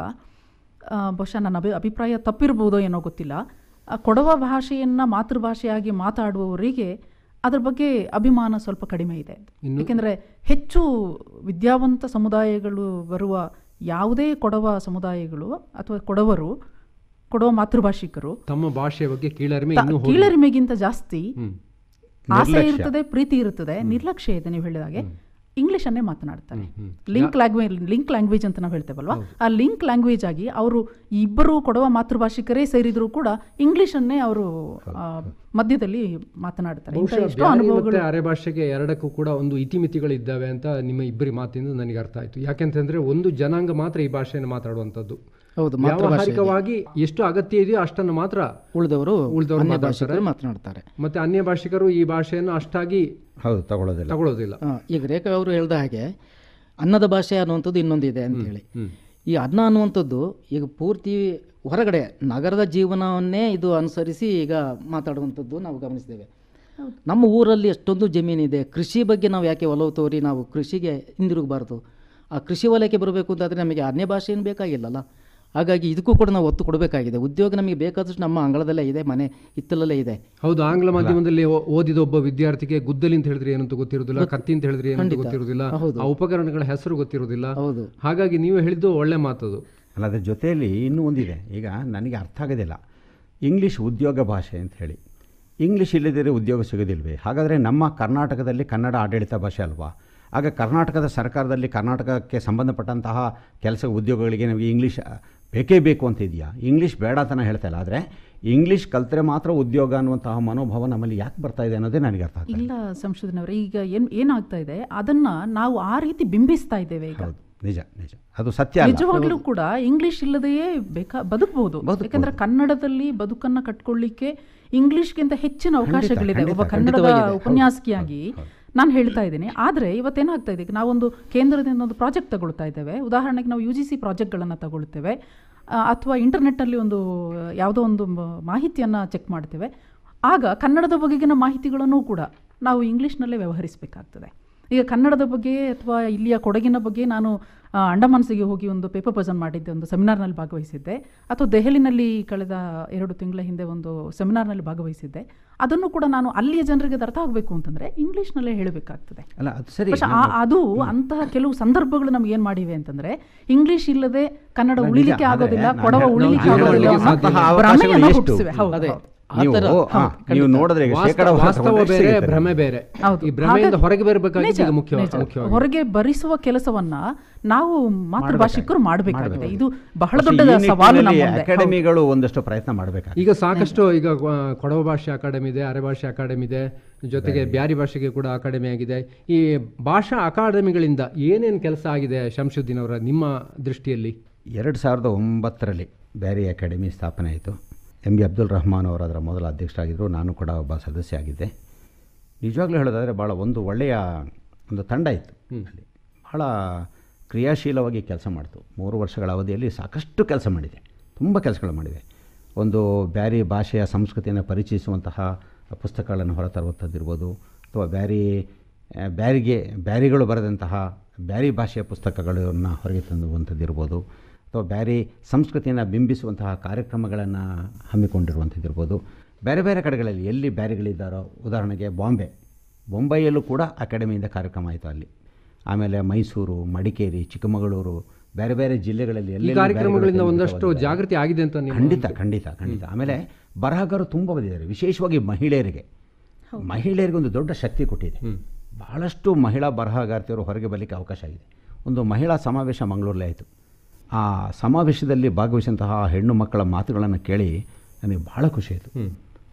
ಬಹುಶಃ ನನ್ನ ಅಭಿಪ್ರಾಯ ತಪ್ಪಿರ್ಬೋದೋ ಏನೋ ಗೊತ್ತಿಲ್ಲ, ಕೊಡವ ಭಾಷೆಯನ್ನು ಮಾತೃಭಾಷೆಯಾಗಿ ಮಾತಾಡುವವರಿಗೆ ಅದ್ರ ಬಗ್ಗೆ ಅಭಿಮಾನ ಸ್ವಲ್ಪ ಕಡಿಮೆ ಇದೆ. ಏಕೆಂದರೆ ಹೆಚ್ಚು ವಿದ್ಯಾವಂತ ಸಮುದಾಯಗಳು ಬರುವ ಯಾವುದೇ ಕೊಡವ ಸಮುದಾಯಗಳು ಅಥವಾ ಕೊಡವ ಮಾತೃಭಾಷಿಕರು ತಮ್ಮ ಭಾಷೆಯ ಬಗ್ಗೆ ಕೀಳರಿಮೆಗಿಂತ ಜಾಸ್ತಿ ಆಸೆ ಇರ್ತದೆ, ಪ್ರೀತಿ ಇರುತ್ತದೆ, ನಿರ್ಲಕ್ಷ್ಯ ಇದೆ. ನೀವು ಹೇಳಿದಾಗೆ ಇಂಗ್ಲೀಷನ್ನೇ ಮಾತನಾಡ್ತಾರೆ. ಲಿಂಕ್ ಲ್ಯಾಂಗ್ವೇಜ್ ಅಂತ ನಾವು ಹೇಳ್ತೇವಲ್ವಾ, ಆ ಲಿಂಕ್ ಲ್ಯಾಂಗ್ವೇಜ್ ಆಗಿ ಅವರು ಇಬ್ಬರು ಕೊಡವ ಮಾತೃಭಾಷಿಕರೇ ಸೇರಿದ್ರು ಕೂಡ ಇಂಗ್ಲೀಷನ್ನೇ ಅವರು ಮಧ್ಯದಲ್ಲಿ ಮಾತನಾಡ್ತಾರೆ. ಅರೆ ಭಾಷೆಗೆ ಎರಡಕ್ಕೂ ಕೂಡ ಒಂದು ಇತಿಮಿತಿಗಳಿದ್ದಾವೆ ಅಂತ ನಿಮ್ಮ ಇಬ್ಬರಿ ಮಾತಿಂದ ನನಗೆ ಅರ್ಥ ಆಯ್ತು. ಯಾಕೆಂತಂದ್ರೆ ಒಂದು ಜನಾಂಗ ಮಾತ್ರ ಈ ಭಾಷೆಯನ್ನು ಮಾತಾಡುವಂಥದ್ದು. ವ್ಯಾವಹಾರಿಕವಾಗಿ ಎಷ್ಟು ಅಗತ್ಯ ಇದೆಯೋ ಅಷ್ಟನ್ನು ಮಾತ್ರ ಉಳಿದವರು ಮಾತನಾಡ್ತಾರೆ. ಮತ್ತೆ ಅನ್ಯ ಭಾಷಿಕರು ಈ ಭಾಷೆಯನ್ನು ಅಷ್ಟಾಗಿ ತಗೊಳ್ಳೋದಿಲ್ಲ. ಈಗ ರೇಖಾ ಅವರು ಹೇಳಿದ ಹಾಗೆ ಅನ್ನದ ಭಾಷೆ ಅನ್ನುವಂಥದ್ದು ಇನ್ನೊಂದಿದೆ ಅಂತ ಹೇಳಿ, ಈ ಅನ್ನ ಅನ್ನುವಂಥದ್ದು ಈಗ ಪೂರ್ತಿ ಹೊರಗಡೆ ನಗರದ ಜೀವನವನ್ನೇ ಇದು ಅನುಸರಿಸಿ ಈಗ ಮಾತಾಡುವಂಥದ್ದು ನಾವು ಗಮನಿಸಿದ್ದೇವೆ. ನಮ್ಮ ಊರಲ್ಲಿ ಎಷ್ಟೊಂದು ಜಮೀನಿದೆ, ಕೃಷಿ ಬಗ್ಗೆ ನಾವು ಯಾಕೆ ಒಲವು ತೋರಿ ನಾವು ಕೃಷಿಗೆ ಹಿಂದಿರುಗಬಾರ್ದು? ಆ ಕೃಷಿ ವಲಯಕ್ಕೆ ಬರಬೇಕು ಅಂತಾದರೆ ನಮಗೆ ಅನ್ಯ ಭಾಷೆ ಏನು ಬೇಕಾಗಿಲ್ಲಲ್ಲ. ಹಾಗಾಗಿ ಇದಕ್ಕೂ ಕೂಡ ನಾವು ಒತ್ತು ಕೊಡಬೇಕಾಗಿದೆ. ಉದ್ಯೋಗ ನಮಗೆ ಬೇಕಾದಷ್ಟು ನಮ್ಮ ಅಂಗಳದಲ್ಲೇ ಇದೆ, ಮನೆ ಹಿತ್ತಲಲ್ಲೇ ಇದೆ. ಹೌದು, ಆಂಗ್ಲ ಮಾಧ್ಯಮದಲ್ಲಿ ಓದಿದ ಒಬ್ಬ ವಿದ್ಯಾರ್ಥಿಗೆ ಗುದ್ದಲಿ ಅಂತ ಹೇಳಿದ್ರೆ ಏನಂತ ಗೊತ್ತಿರೋದಿಲ್ಲ, ಕತ್ತಿ ಅಂತ ಹೇಳಿದ್ರೆ ಏನಂತ ಗೊತ್ತಿರೋದಿಲ್ಲ, ಆ ಉಪಕರಣಗಳ ಹೆಸರು ಗೊತ್ತಿರೋದಿಲ್ಲ. ಹೌದು, ಹಾಗಾಗಿ ನೀವು ಹೇಳಿದ್ದು ಒಳ್ಳೆ ಮಾತದು ಅಲ್ಲ. ಅದರ ಜೊತೆಯಲ್ಲಿ ಇನ್ನೂ ಒಂದಿದೆ, ಈಗ ನನಗೆ ಅರ್ಥ ಆಗೋದಿಲ್ಲ, ಇಂಗ್ಲೀಷ್ ಉದ್ಯೋಗ ಭಾಷೆ ಅಂತ ಹೇಳಿ. ಇಂಗ್ಲೀಷ್ ಇಲ್ಲದಿದ್ದರೆ ಉದ್ಯೋಗ ಸಿಗೋದಿಲ್ವೇ? ಹಾಗಾದರೆ ನಮ್ಮ ಕರ್ನಾಟಕದಲ್ಲಿ ಕನ್ನಡ ಆಡಳಿತ ಭಾಷೆ ಅಲ್ವಾ? ಆಗ ಕರ್ನಾಟಕದ ಸರ್ಕಾರದಲ್ಲಿ ಕರ್ನಾಟಕಕ್ಕೆ ಸಂಬಂಧಪಟ್ಟಂತಹ ಕೆಲಸ ಉದ್ಯೋಗಗಳಿಗೆ ನಮಗೆ ಇಂಗ್ಲೀಷ್ ಬೇಕೇ ಬೇಕು ಅಂತ ಇದೆಯಾ? ಇಂಗ್ಲೀಷ್ ಬೇಡ ಅಂತ ಹೇಳ್ತಾ ಇಲ್ಲ, ಆದರೆ ಇಂಗ್ಲೀಷ್ ಕಲ್ತರೆ ಮಾತ್ರ ಉದ್ಯೋಗ ಅನ್ನುವಂತಹ ಮನೋಭಾವ ನಮ್ಮಲ್ಲಿ ಯಾಕೆ ಬರ್ತಾ ಇದೆ ಅನ್ನೋದೇ ನನಗೆ ಅರ್ಥ ಆಗ್ತದೆ. ಇಲ್ಲ ಸಂಶೋಧನೆಯವರೇ, ಈಗ ಏನಾಗ್ತಾ ಇದೆ ಅದನ್ನು ನಾವು ಆ ರೀತಿ ಬಿಂಬಿಸ್ತಾ ಇದ್ದೇವೆ ಈಗ. ನಿಜ, ಅದು ಸತ್ಯ. ನಿಜವಾಗ್ಲೂ ಕೂಡ ಇಂಗ್ಲಿಷ್ ಇಲ್ಲದೆಯೇ ಬದುಕಬಹುದು. ಯಾಕಂದ್ರೆ ಕನ್ನಡದಲ್ಲಿ ಬದುಕನ್ನು ಕಟ್ಕೊಳ್ಳಿಕ್ಕೆ ಇಂಗ್ಲಿಷ್ಗಿಂತ ಹೆಚ್ಚಿನ ಅವಕಾಶಗಳಿದೆ. ಒಬ್ಬ ಕನ್ನಡದ ಉಪನ್ಯಾಸಕಿಯಾಗಿ ನಾನು ಹೇಳ್ತಾ ಇದ್ದೀನಿ. ಆದರೆ ಇವತ್ತೇನಾಗ್ತಾ ಇದೆ, ನಾವೊಂದು ಕೇಂದ್ರದಿಂದ ಒಂದು ಪ್ರಾಜೆಕ್ಟ್ ತಗೊಳ್ತಾ ಇದ್ದೇವೆ. ಉದಾಹರಣೆಗೆ ನಾವು UGC ಪ್ರಾಜೆಕ್ಟ್ಗಳನ್ನು ತಗೊಳ್ತೇವೆ, ಅಥವಾ ಇಂಟರ್ನೆಟ್ಟಲ್ಲಿ ಒಂದು ಯಾವುದೋ ಒಂದು ಮಾಹಿತಿಯನ್ನು ಚೆಕ್ ಮಾಡ್ತೇವೆ. ಆಗ ಕನ್ನಡದ ಬಗೆಗಿನ ಮಾಹಿತಿಗಳನ್ನು ಕೂಡ ನಾವು ಇಂಗ್ಲೀಷ್ನಲ್ಲೇ ವ್ಯವಹರಿಸಬೇಕಾಗ್ತದೆ. ಈಗ ಕನ್ನಡದ ಬಗ್ಗೆ ಅಥವಾ ಇಲ್ಲಿಯ ಕೊಡಗಿನ ಬಗ್ಗೆ ನಾನು ಅಂಡಮಾನ್ಸಿಗೆ ಹೋಗಿ ಒಂದು ಪೇಪರ್ ಪ್ರೆಸೆಂಟ್ ಮಾಡಿದ್ದೆ, ಒಂದು ಸೆಮಿನಾರ್ನಲ್ಲಿ ಭಾಗವಹಿಸಿದ್ದೆ, ಅಥವಾ ದೆಹಲಿನಲ್ಲಿ ಕಳೆದ 2 ತಿಂಗಳ ಹಿಂದೆ ಒಂದು ಸೆಮಿನಾರ್ನಲ್ಲಿ ಭಾಗವಹಿಸಿದ್ದೆ. ಅದನ್ನು ಕೂಡ ನಾನು ಅಲ್ಲಿಯ ಜನರಿಗೆ ಅರ್ಥ ಆಗಬೇಕು ಅಂತಂದರೆ ಇಂಗ್ಲೀಷ್ನಲ್ಲೇ ಹೇಳಬೇಕಾಗ್ತದೆ. ಅದು ಅಂತಹ ಕೆಲವು ಸಂದರ್ಭಗಳು ನಮ್ಗೆ ಏನು ಮಾಡಿವೆ ಅಂತಂದರೆ, ಇಂಗ್ಲೀಷ್ ಇಲ್ಲದೆ ಕನ್ನಡ ಉಳಿಲಿಕ್ಕೆ ಆಗೋದಿಲ್ಲ, ಕೊಡವ ಉಳಿಲಿಕ್ಕೆ ಆಗೋದಿಲ್ಲ, ಭ್ರಮೆಯನ್ನು ಹುಟ್ಟಿಸಿವೆ. ಹೌದು, ನೀವು ನೋಡಿದ್ರೆ ಭ್ರಮೆ ಬೇರೆ, ಹೊರಗೆ ಬರಬೇಕಾಗಿದೆ. ಹೊರಗೆ ಬರಿಸುವ ಕೆಲಸವನ್ನ ನಾವು ಮಾತೃಭಾಷಿಕರು ಮಾಡಬೇಕಾಗಿದೆ. ಇದು ಬಹಳ ದೊಡ್ಡ ಸವಾಲು. ಅಕಾಡೆಮಿಗಳು ಒಂದಷ್ಟು ಪ್ರಯತ್ನ ಮಾಡಬೇಕು. ಈಗ ಸಾಕಷ್ಟು ಈಗ ಕೊಡವ ಭಾಷೆ ಅಕಾಡೆಮಿ ಇದೆ, ಅರೆ ಭಾಷೆ ಅಕಾಡೆಮಿ ಇದೆ, ಜೊತೆಗೆ ಬ್ಯಾರಿ ಭಾಷೆಗೆ ಕೂಡ ಅಕಾಡೆಮಿ ಆಗಿದೆ. ಈ ಭಾಷಾ ಅಕಾಡೆಮಿಗಳಿಂದ ಏನೇನು ಕೆಲಸ ಆಗಿದೆ ಶಂಶುದ್ದೀನ್ ಅವರ ನಿಮ್ಮ ದೃಷ್ಟಿಯಲ್ಲಿ? 2009ರಲ್ಲಿ ಬ್ಯಾರಿ ಅಕಾಡೆಮಿ ಸ್ಥಾಪನೆ ಆಯಿತು. MB ಅಬ್ದುಲ್ ರಹಮಾನ್ ಅವರು ಅದರ ಮೊದಲ ಅಧ್ಯಕ್ಷರಾಗಿದ್ದರು. ನಾನು ಕೂಡ ಒಬ್ಬ ಸದಸ್ಯ ಆಗಿದ್ದೆ. ನಿಜವಾಗ್ಲೂ ಹೇಳೋದಾದರೆ ಭಾಳ ಒಂದು ಒಳ್ಳೆಯ ಒಂದು ತಂಡ ಇತ್ತು. ಅಲ್ಲಿ ಭಾಳ ಕ್ರಿಯಾಶೀಲವಾಗಿ ಕೆಲಸ ಮಾಡ್ತು. 3 ವರ್ಷಗಳ ಅವಧಿಯಲ್ಲಿ ಸಾಕಷ್ಟು ಕೆಲಸ ಮಾಡಿದೆ, ತುಂಬ ಕೆಲಸಗಳು ಮಾಡಿದೆ. ಒಂದು ಬ್ಯಾರಿ ಭಾಷೆಯ ಸಂಸ್ಕೃತಿಯನ್ನು ಪರಿಚಯಿಸುವಂತಹ ಪುಸ್ತಕಗಳನ್ನು ಹೊರತರುವಂಥದ್ದಿರ್ಬೋದು, ಅಥವಾ ಬ್ಯಾರಿಗಳು ಬರೆದಂತಹ ಬ್ಯಾರಿ ಭಾಷೆಯ ಪುಸ್ತಕಗಳನ್ನು ಹೊರಗೆ ತಂದುವಂಥದ್ದಿರ್ಬೋದು, ಅಥವಾ ಬ್ಯಾರಿ ಸಂಸ್ಕೃತಿಯನ್ನು ಬಿಂಬಿಸುವಂತಹ ಕಾರ್ಯಕ್ರಮಗಳನ್ನು ಹಮ್ಮಿಕೊಂಡಿರುವಂಥದ್ದಿರ್ಬೋದು. ಬೇರೆ ಬೇರೆ ಕಡೆಗಳಲ್ಲಿ ಎಲ್ಲಿ ಬ್ಯಾರಿಗಳಿದ್ದಾರೋ, ಉದಾಹರಣೆಗೆ ಬಾಂಬೆ ಬೊಂಬೈಯಲ್ಲೂ ಕೂಡ ಅಕಾಡೆಮಿಯಿಂದ ಕಾರ್ಯಕ್ರಮ ಆಯಿತು ಅಲ್ಲಿ. ಆಮೇಲೆ ಮೈಸೂರು, ಮಡಿಕೇರಿ, ಚಿಕ್ಕಮಗಳೂರು, ಬೇರೆ ಬೇರೆ ಜಿಲ್ಲೆಗಳಲ್ಲಿ ಈ ಕಾರ್ಯಕ್ರಮಗಳಿಂದ ಒಂದಷ್ಟು ಜಾಗೃತಿ ಆಗಿದೆ ಅಂತ ನೀವು ಖಂಡಿತ ಖಂಡಿತ ಖಂಡಿತ. ಆಮೇಲೆ ಬರಹಗಾರರು ತುಂಬ ಬಂದಿದ್ದಾರೆ, ವಿಶೇಷವಾಗಿ ಮಹಿಳೆಯರಿಗೆ ಒಂದು ದೊಡ್ಡ ಶಕ್ತಿ ಕೊಟ್ಟಿದೆ. ಬಹಳಷ್ಟು ಮಹಿಳಾ ಬರಹಗಾರ್ತಿಯರು ಹೊರಗೆ ಬರಲಿಕ್ಕೆ ಅವಕಾಶ ಆಗಿದೆ. ಒಂದು ಮಹಿಳಾ ಸಮಾವೇಶ ಮಂಗಳೂರಲ್ಲೇ ಆಯಿತು. ಆ ಸಮಾವೇಶದಲ್ಲಿ ಭಾಗವಹಿಸಿದಂತಹ ಹೆಣ್ಣು ಮಕ್ಕಳ ಮಾತುಗಳನ್ನು ಕೇಳಿ ನನಗೆ ಭಾಳ ಖುಷಿ ಆಯಿತು.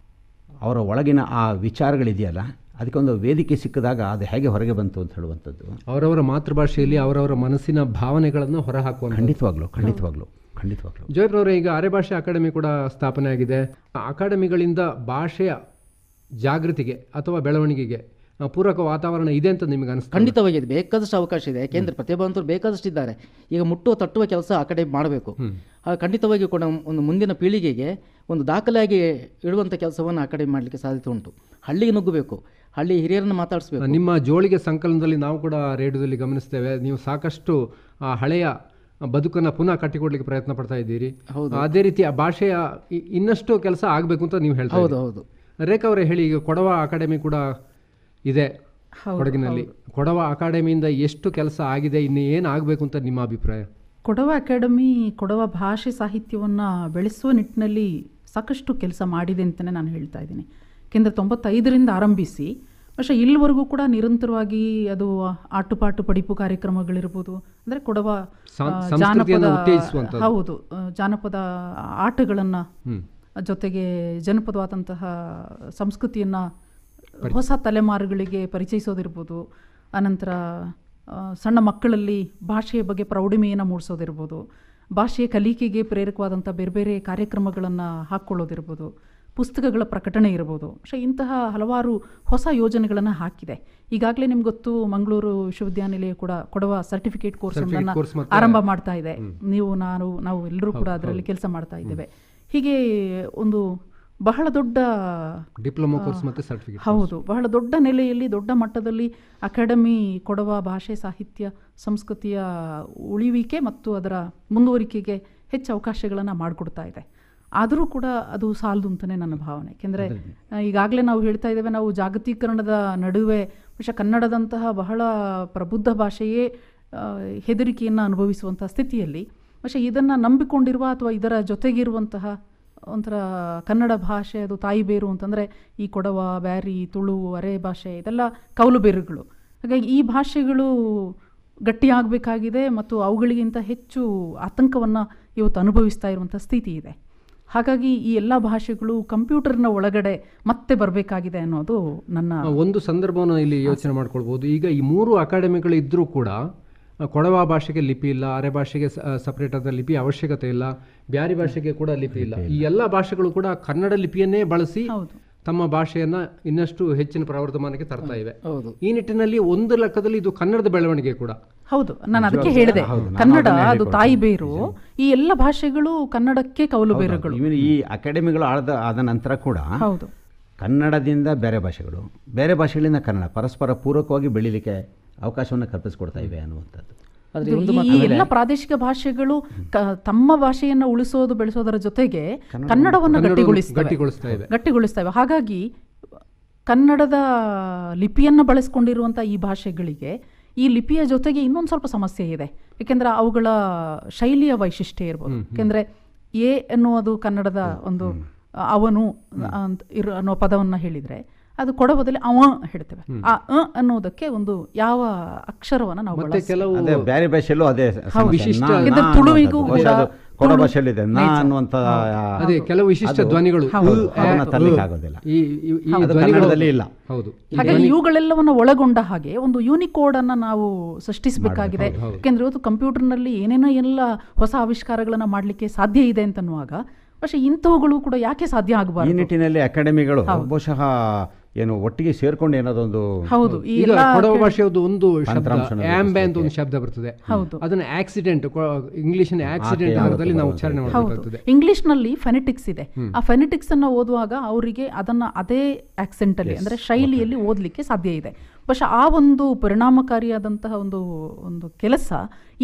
ಅವರ ಒಳಗಿನ ಆ ವಿಚಾರಗಳಿದೆಯಲ್ಲ, ಅದಕ್ಕೊಂದು ವೇದಿಕೆ ಸಿಕ್ಕಿದಾಗ ಅದು ಹೇಗೆ ಹೊರಗೆ ಬಂತು ಅಂತ ಹೇಳುವಂಥದ್ದು, ಅವರವರ ಮಾತೃಭಾಷೆಯಲ್ಲಿ ಅವರವರ ಮನಸ್ಸಿನ ಭಾವನೆಗಳನ್ನು ಹೊರಹಾಕುವ ಖಂಡಿತವಾಗ್ಲೂ. ಜೋಯ್ರವರೇ, ಈಗ ಅರೆಭಾಷೆ ಅಕಾಡೆಮಿ ಕೂಡ ಸ್ಥಾಪನೆ ಆಗಿದೆ. ಅಕಾಡೆಮಿಗಳಿಂದ ಭಾಷೆಯ ಜಾಗೃತಿಗೆ ಅಥವಾ ಬೆಳವಣಿಗೆಗೆ ಪೂರಕ ವಾತಾವರಣ ಇದೆ ಅಂತ ನಿಮಗೆ ಅನಿಸ್ತಾ? ಖಂಡಿತವಾಗಿದೆ, ಬೇಕಾದಷ್ಟು ಅವಕಾಶ ಇದೆ. ಯಾಕೆಂದರೆ ಪ್ರತಿಭಾವಂತರು ಬೇಕಾದಷ್ಟು ಇದ್ದಾರೆ. ಈಗ ಮುಟ್ಟುವ ತಟ್ಟುವ ಕೆಲಸ ಅಕಾಡೆಮಿ ಮಾಡಬೇಕು. ಖಂಡಿತವಾಗಿ ಕೂಡ ಒಂದು ಮುಂದಿನ ಪೀಳಿಗೆಗೆ ಒಂದು ದಾಖಲೆಯಾಗಿ ಇಡುವಂಥ ಕೆಲಸವನ್ನು ಅಕಾಡೆಮಿ ಮಾಡಲಿಕ್ಕೆ ಸಾಧ್ಯತೆ ಉಂಟು. ಹಳ್ಳಿಗೆ ನುಗ್ಗಬೇಕು, ಹಳ್ಳಿ ಹಿರಿಯರನ್ನು ಮಾತಾಡಿಸ್ಬೇಕು. ನಿಮ್ಮ ಜೋಳಿಗೆ ಸಂಕಲನದಲ್ಲಿ ನಾವು ಕೂಡ ರೇಡಿಯೋದಲ್ಲಿ ಗಮನಿಸ್ತೇವೆ, ನೀವು ಸಾಕಷ್ಟು ಆ ಹಳೆಯ ಬದುಕನ್ನು ಪುನಃ ಕಟ್ಟಿಕೊಡ್ಲಿಕ್ಕೆ ಪ್ರಯತ್ನ ಪಡ್ತಾ ಇದ್ದೀರಿ. ಅದೇ ರೀತಿ ಆ ಭಾಷೆಯ ಇನ್ನಷ್ಟು ಕೆಲಸ ಆಗಬೇಕು ಅಂತ ನೀವು ಹೇಳ್ತಾ ಇದ್ದೀರಿ. ಹೌದು. ರೇಖಾ ಅವರೇ ಹೇಳಿ, ಈಗ ಕೊಡವ ಅಕಾಡೆಮಿ ಕೂಡ ಇದೆ ಕೊಡಗಿನಲ್ಲಿ. ಕೊಡವ ಅಕಾಡೆಮಿಯಿಂದ ಎಷ್ಟು ಕೆಲಸ ಆಗಿದೆ, ಇನ್ನು ಏನು ಆಗಬೇಕು ಅಂತ ನಿಮ್ಮ ಅಭಿಪ್ರಾಯ? ಕೊಡವ ಅಕಾಡೆಮಿ ಕೊಡವ ಭಾಷೆ ಸಾಹಿತ್ಯವನ್ನು ಬೆಳೆಸುವ ನಿಟ್ಟಿನಲ್ಲಿ ಸಾಕಷ್ಟು ಕೆಲಸ ಮಾಡಿದೆ ಅಂತಲೇ ನಾನು ಹೇಳ್ತಾ ಇದ್ದೀನಿ. ಯಾಕೆಂದರೆ 95ರಿಂದ ಆರಂಭಿಸಿ പക്ഷೇ ಇಲ್ಲಿವರೆಗೂ ಕೂಡ ನಿರಂತರವಾಗಿ ಅದು ಆಟುಪಾಟು ಪಡಿಪು ಕಾರ್ಯಕ್ರಮಗಳಿರ್ಬೋದು, ಅಂದರೆ ಕೊಡವ ಜಾನಪದ, ಹೌದು, ಜಾನಪದ ಆಟಗಳನ್ನು ಜೊತೆಗೆ ಜನಪದವಾದಂತಹ ಸಂಸ್ಕೃತಿಯನ್ನು ಹೊಸ ತಲೆಮಾರುಗಳಿಗೆ ಪರಿಚಯಿಸೋದಿರ್ಬೋದು, ಅನಂತರ ಸಣ್ಣ ಮಕ್ಕಳಲ್ಲಿ ಭಾಷೆಯ ಬಗ್ಗೆ ಪ್ರೌಢಿಮೆಯನ್ನು ಮೂಡಿಸೋದಿರ್ಬೋದು, ಭಾಷೆಯ ಕಲಿಕೆಗೆ ಪ್ರೇರಕವಾದಂಥ ಬೇರೆ ಬೇರೆ ಕಾರ್ಯಕ್ರಮಗಳನ್ನು ಹಾಕ್ಕೊಳ್ಳೋದಿರ್ಬೋದು, ಪುಸ್ತಕಗಳ ಪ್ರಕಟಣೆ ಇರ್ಬೋದು. പക്ഷേ ಇಂತಹ ಹಲವಾರು ಹೊಸ ಯೋಜನೆಗಳನ್ನು ಹಾಕಿದೆ. ಈಗಾಗಲೇ ನಿಮ್ಗೆ ಗೊತ್ತು, ಮಂಗಳೂರು ವಿಶ್ವವಿದ್ಯಾನಿಲಯ ಕೂಡ ಕೊಡವ ಸರ್ಟಿಫಿಕೇಟ್ ಕೋರ್ಸನ್ನು ಆರಂಭ ಮಾಡ್ತಾ ಇದೆ. ನಾವು ಎಲ್ಲರೂ ಕೂಡ ಅದರಲ್ಲಿ ಕೆಲಸ ಮಾಡ್ತಾ ಇದ್ದೇವೆ. ಹೀಗೆ ಒಂದು ಬಹಳ ದೊಡ್ಡ ಡಿಪ್ಲೊಮಾ ಕೋರ್ಸ್ ಮತ್ತು ಸರ್ಟಿಫಿಕೇಟ್, ಹೌದು, ಬಹಳ ದೊಡ್ಡ ನೆಲೆಯಲ್ಲಿ ದೊಡ್ಡ ಮಟ್ಟದಲ್ಲಿ ಅಕಾಡೆಮಿ ಕೊಡವ ಭಾಷೆ ಸಾಹಿತ್ಯ ಸಂಸ್ಕೃತಿಯ ಉಳಿವಿಕೆ ಮತ್ತು ಅದರ ಮುಂದುವರಿಕೆಗೆ ಹೆಚ್ಚು ಅವಕಾಶಗಳನ್ನು ಮಾಡಿಕೊಡ್ತಾ ಇದೆ. ಆದರೂ ಕೂಡ ಅದು ಸಾಲದು ಅಂತಲೇ ನನ್ನ ಭಾವನೆ. ಯಾಕೆಂದರೆ ಈಗಾಗಲೇ ನಾವು ಹೇಳ್ತಾ ಇದ್ದೇವೆ, ನಾವು ಜಾಗತೀಕರಣದ ನಡುವೆ പക്ഷೇ ಕನ್ನಡದಂತಹ ಬಹಳ ಪ್ರಬುದ್ಧ ಭಾಷೆಯೇ ಹೆದರಿಕೆಯನ್ನು ಅನುಭವಿಸುವಂಥ ಸ್ಥಿತಿಯಲ್ಲಿ, പക്ഷേ ಇದನ್ನು ನಂಬಿಕೊಂಡಿರುವ ಅಥವಾ ಇದರ ಜೊತೆಗಿರುವಂತಹ ಒಂಥರ ಕನ್ನಡ ಭಾಷೆ, ಅದು ತಾಯಿ ಬೇರು ಅಂತಂದರೆ ಈ ಕೊಡವ, ಬ್ಯಾರಿ, ತುಳು, ಅರೆ ಭಾಷೆ ಇದೆಲ್ಲ ಕೌಲು ಬೇರುಗಳು. ಹಾಗಾಗಿ ಈ ಭಾಷೆಗಳು ಗಟ್ಟಿಯಾಗಬೇಕಾಗಿದೆ ಮತ್ತು ಅವುಗಳಿಗಿಂತ ಹೆಚ್ಚು ಆತಂಕವನ್ನು ಇವತ್ತು ಅನುಭವಿಸ್ತಾ ಇರುವಂಥ ಸ್ಥಿತಿ ಇದೆ. ಹಾಗಾಗಿ ಈ ಎಲ್ಲ ಭಾಷೆಗಳು ಕಂಪ್ಯೂಟರ್ನ ಒಳಗಡೆ ಮತ್ತೆ ಬರಬೇಕಾಗಿದೆ ಅನ್ನೋದು ನನ್ನ ಒಂದು ಸಂದರ್ಭವನ್ನು ಇಲ್ಲಿ ಯೋಚನೆ ಮಾಡ್ಕೊಳ್ಬೋದು. ಈಗ ಈ 3 ಅಕಾಡೆಮಿಗಳು ಇದ್ದರೂ ಕೂಡ ಕೊಡವ ಭಾಷೆಗೆ ಲಿಪಿ ಇಲ್ಲ, ಅರೆ ಭಾಷೆಗೆ ಸಪ್ರೇಟ್ ಆದ ಲಿಪಿ ಅವಶ್ಯಕತೆ ಇಲ್ಲ, ಬ್ಯಾರಿ ಭಾಷೆಗೆ ಕೂಡ ಲಿಪಿ ಇಲ್ಲ. ಈ ಎಲ್ಲ ಭಾಷೆಗಳು ಕೂಡ ಕನ್ನಡ ಲಿಪಿಯನ್ನೇ ಬಳಸಿ ತಮ್ಮ ಭಾಷೆಯನ್ನ ಇನ್ನಷ್ಟು ಹೆಚ್ಚಿನ ಪ್ರವರ್ಧಮಾನಕ್ಕೆ ತರ್ತಾ ಇವೆ. ಈ ನಿಟ್ಟಿನಲ್ಲಿ ಒಂದು ಲೆಕ್ಕದಲ್ಲಿ ಇದು ಕನ್ನಡದ ಬೆಳವಣಿಗೆ ಕೂಡ ಹೌದು. ನಾನು ಅದಕ್ಕೆ ಹೇಳಿದೆ, ಕನ್ನಡ ಅದು ತಾಯಿ ಬೇರು, ಈ ಎಲ್ಲ ಭಾಷೆಗಳು ಕನ್ನಡಕ್ಕೆ ಕೌಲು ಬೇರುಗಳು. ಈ ಅಕಾಡೆಮಿಗಳು ಆದ ನಂತರ ಕೂಡ ಹೌದು, ಕನ್ನಡದಿಂದ ಬೇರೆ ಭಾಷೆಗಳು, ಬೇರೆ ಭಾಷೆಗಳಿಂದ ಕನ್ನಡ ಪರಸ್ಪರ ಪೂರಕವಾಗಿ ಬೆಳೀಲಿಕ್ಕೆ ಅವಕಾಶವನ್ನು ಕಲ್ಪಿಸಿಕೊಡ್ತಾ ಇವೆ ಅನ್ನುವಂಥದ್ದು. ಈ ಎಲ್ಲ ಪ್ರಾದೇಶಿಕ ಭಾಷೆಗಳು ತಮ್ಮ ಭಾಷೆಯನ್ನು ಉಳಿಸೋದು ಬೆಳೆಸೋದರ ಜೊತೆಗೆ ಕನ್ನಡವನ್ನು ಗಟ್ಟಿಗೊಳಿಸ್ತವೆ. ಹಾಗಾಗಿ ಕನ್ನಡದ ಲಿಪಿಯನ್ನು ಬಳಸ್ಕೊಂಡಿರುವಂಥ ಈ ಭಾಷೆಗಳಿಗೆ ಈ ಲಿಪಿಯ ಜೊತೆಗೆ ಇನ್ನೊಂದು ಸ್ವಲ್ಪ ಸಮಸ್ಯೆ ಇದೆ. ಏಕೆಂದರೆ ಅವುಗಳ ಶೈಲಿಯ ವೈಶಿಷ್ಟ್ಯ ಇರ್ಬೋದು. ಯಾಕೆಂದರೆ ಎ ಎನ್ನುವುದು ಕನ್ನಡದ ಒಂದು ಅವನು ಅನ್ನೋ ಪದವನ್ನು ಹೇಳಿದರೆ, ಅದು ಕೊಡವದಲ್ಲಿ ಅವ ಹೇಳ್ತೇವೆ. ಆ ಅನ್ನೋದಕ್ಕೆ ಒಂದು ಯಾವ ಅಕ್ಷರವನ್ನು ನಾವು ಬೇರೆ ಭಾಷೆಯಲ್ಲೂ ಅದೇ ವಿಶಿಷ್ಟ, ತುಳುವಿಗೂ ಕೊಡ ಭಾಷೆಯಲ್ಲಿದೆ ನಾ ಅನ್ನುವಂಥ ಕೆಲವು ವಿಶಿಷ್ಟ ಧ್ವನಿಗಳು ಆಗೋದಿಲ್ಲ, ಇಲ್ಲ. ಹಾಗಾಗಿ ಇವುಗಳೆಲ್ಲವನ್ನು ಒಳಗೊಂಡ ಹಾಗೆ ಒಂದು ಯೂನಿಕೋಡ್ ಅನ್ನು ನಾವು ಸೃಷ್ಟಿಸಬೇಕಾಗಿದೆ. ಯಾಕೆಂದ್ರೆ ಇವತ್ತು ಕಂಪ್ಯೂಟರ್ನಲ್ಲಿ ಏನೇನೋ ಹೊಸ ಆವಿಷ್ಕಾರಗಳನ್ನ ಮಾಡಲಿಕ್ಕೆ ಸಾಧ್ಯ ಇದೆ ಅಂತನ್ನುವಾಗ, പക്ഷേ ಇಂಥವುಗಳು ಕೂಡ ಯಾಕೆ ಸಾಧ್ಯ ಆಗಬಾರದು? ಈ ನಿಟ್ಟಿನಲ್ಲಿ ಅಕಾಡೆಮಿಗಳು ಬಹುಶಃ ಏನು ಒಟ್ಟಿಗೆ ಸೇರ್ಕೊಂಡು ಏನಾದೊಂದು, ಹೌದು, ಈಗ ಕೊಡವ ಭಾಷೆಯದು ಒಂದು ಆಂಬೆ ಅಂತ ಒಂದು ಶಬ್ದ ಬರ್ತದೆ, ಅದನ್ನ ಆಕ್ಸಿಡೆಂಟ್, ಇಂಗ್ಲಿಷಿನ ಆಕ್ಸಿಡೆಂಟ್ ಆಧಾರದಲ್ಲಿ ನಾವು ಉಚ್ಚಾರಣೆ ಮಾಡಬೇಕಾಗ್ತದೆ. ಇಂಗ್ಲಿಷ್ ನಲ್ಲಿ ಫೆನೆಟಿಕ್ಸ್ ಇದೆ. ಆ ಫೆನೆಟಿಕ್ಸ್ ಅನ್ನ ಓದುವಾಗ ಅವರಿಗೆ ಅದನ್ನ ಅದೇ ಆಕ್ಸೆಂಟ್ ಅಲ್ಲಿ ಅಂದ್ರೆ ಶೈಲಿಯಲ್ಲಿ ಓದಲಿಕ್ಕೆ ಸಾಧ್ಯ ಇದೆ. പക്ഷെ ಆ ಒಂದು ಪರಿಣಾಮಕಾರಿಯಾದಂತಹ ಒಂದು ಕೆಲಸ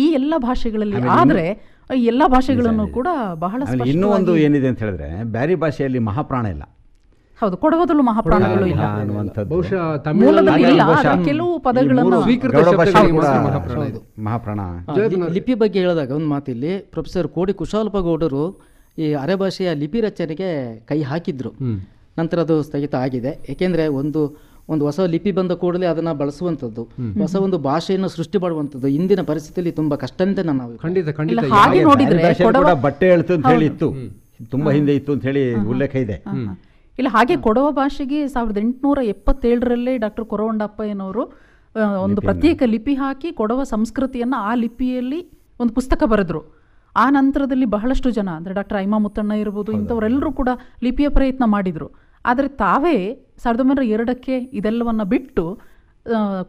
ಈ ಎಲ್ಲ ಭಾಷೆಗಳಲ್ಲಿ ಆದ್ರೆ ಎಲ್ಲ ಭಾಷೆಗಳನ್ನು ಕೂಡ ಬಹಳ ಇನ್ನೂ ಒಂದು ಏನಿದೆ ಅಂತ ಹೇಳಿದ್ರೆ, ಬ್ಯಾರಿ ಭಾಷೆಯಲ್ಲಿ ಮಹಾಪ್ರಾಣ ಇಲ್ಲ. ಹೌದು, ಕೊಡವದಲ್ಲೂ ಮಹಾಪ್ರಾಣಗಳು ಇಲ್ಲ. ಅನ್ನುವಂಥದ್ದು ಬಹುಶಃ ತಮಿಳು ಮೂಲದಲ್ಲಿ ಇಲ್ಲ, ಬಹುಶಃ ಆದ್ರೆ ಕೆಲವು ಪದಗಳನ್ನು ಸ್ವೀಕೃತ ಗೌಡ ಭಾಷೆ ಶಬ್ದಗಳಿಗೆ ಕೂಡ ಮಾತ್ರ ಮಹಾಪ್ರಾಣ ಇದೆ. ಮಹಾಪ್ರಾಣ. ಲಿಪಿ ಬಗ್ಗೆ ಹೇಳಿದಾಗ ಒಂದು ಮಾತಿಲ್ಲಿ ಪ್ರೊಫೆಸರ್ ಕೋಡಿ ಕುಶಾಲಪ್ಪಗೌಡರು ಈ ಅರೆ ಭಾಷೆಯ ಲಿಪಿ ರಚನೆಗೆ ಕೈ ಹಾಕಿದ್ರು. ನಂತರ ಅದು ಸ್ಥಗಿತ ಆಗಿದೆ. ಏಕೆಂದರೆ ಒಂದು ಹೊಸ ಲಿಪಿ ಬಂದ ಕೂಡಲೇ ಅದನ್ನು ಬಳಸುವಂಥದ್ದು, ಹೊಸ ಒಂದು ಭಾಷೆಯನ್ನು ಸೃಷ್ಟಿ ಮಾಡುವಂಥದ್ದು ಇಂದಿನ ಪರಿಸ್ಥಿತಿಯಲ್ಲಿ ತುಂಬ ಕಷ್ಟ ಅಂತ ನಾನು ಖಂಡಿತ ಖಂಡಿತ ಹಾಗೆ ನೋಡಿದ್ರೆ ಭಾಷೆ ಕೂಡ ಬಟ್ಟೆ ಹೇಳ್ತು ಅಂತ ಹೇಳಿ ಇತ್ತು, ತುಂಬಾ ಹಿಂದೆ ಇತ್ತು ಅಂತ ಹೇಳಿ ಉಲ್ಲೇಖ ಇದೆ. ಇಲ್ಲ, ಹಾಗೆ ಕೊಡವ ಭಾಷೆಗೆ 1877 ಡಾಕ್ಟರ್ ಕೊರವಂಡಪ್ಪಯ್ಯನವರು ಒಂದು ಪ್ರತ್ಯೇಕ ಲಿಪಿ ಹಾಕಿ ಕೊಡವ ಸಂಸ್ಕೃತಿಯನ್ನು ಆ ಲಿಪಿಯಲ್ಲಿ ಒಂದು ಪುಸ್ತಕ ಬರೆದ್ರು. ಆ ನಂತರದಲ್ಲಿ ಬಹಳಷ್ಟು ಜನ ಅಂದರೆ ಡಾಕ್ಟರ್ ಐಮಾ ಮುತ್ತಣ್ಣ ಇರ್ಬೋದು, ಇಂಥವರೆಲ್ಲರೂ ಕೂಡ ಲಿಪಿಯ ಪ್ರಯತ್ನ ಮಾಡಿದರು. ಆದರೆ ತಾವೇ 1902 ಇದೆಲ್ಲವನ್ನ ಬಿಟ್ಟು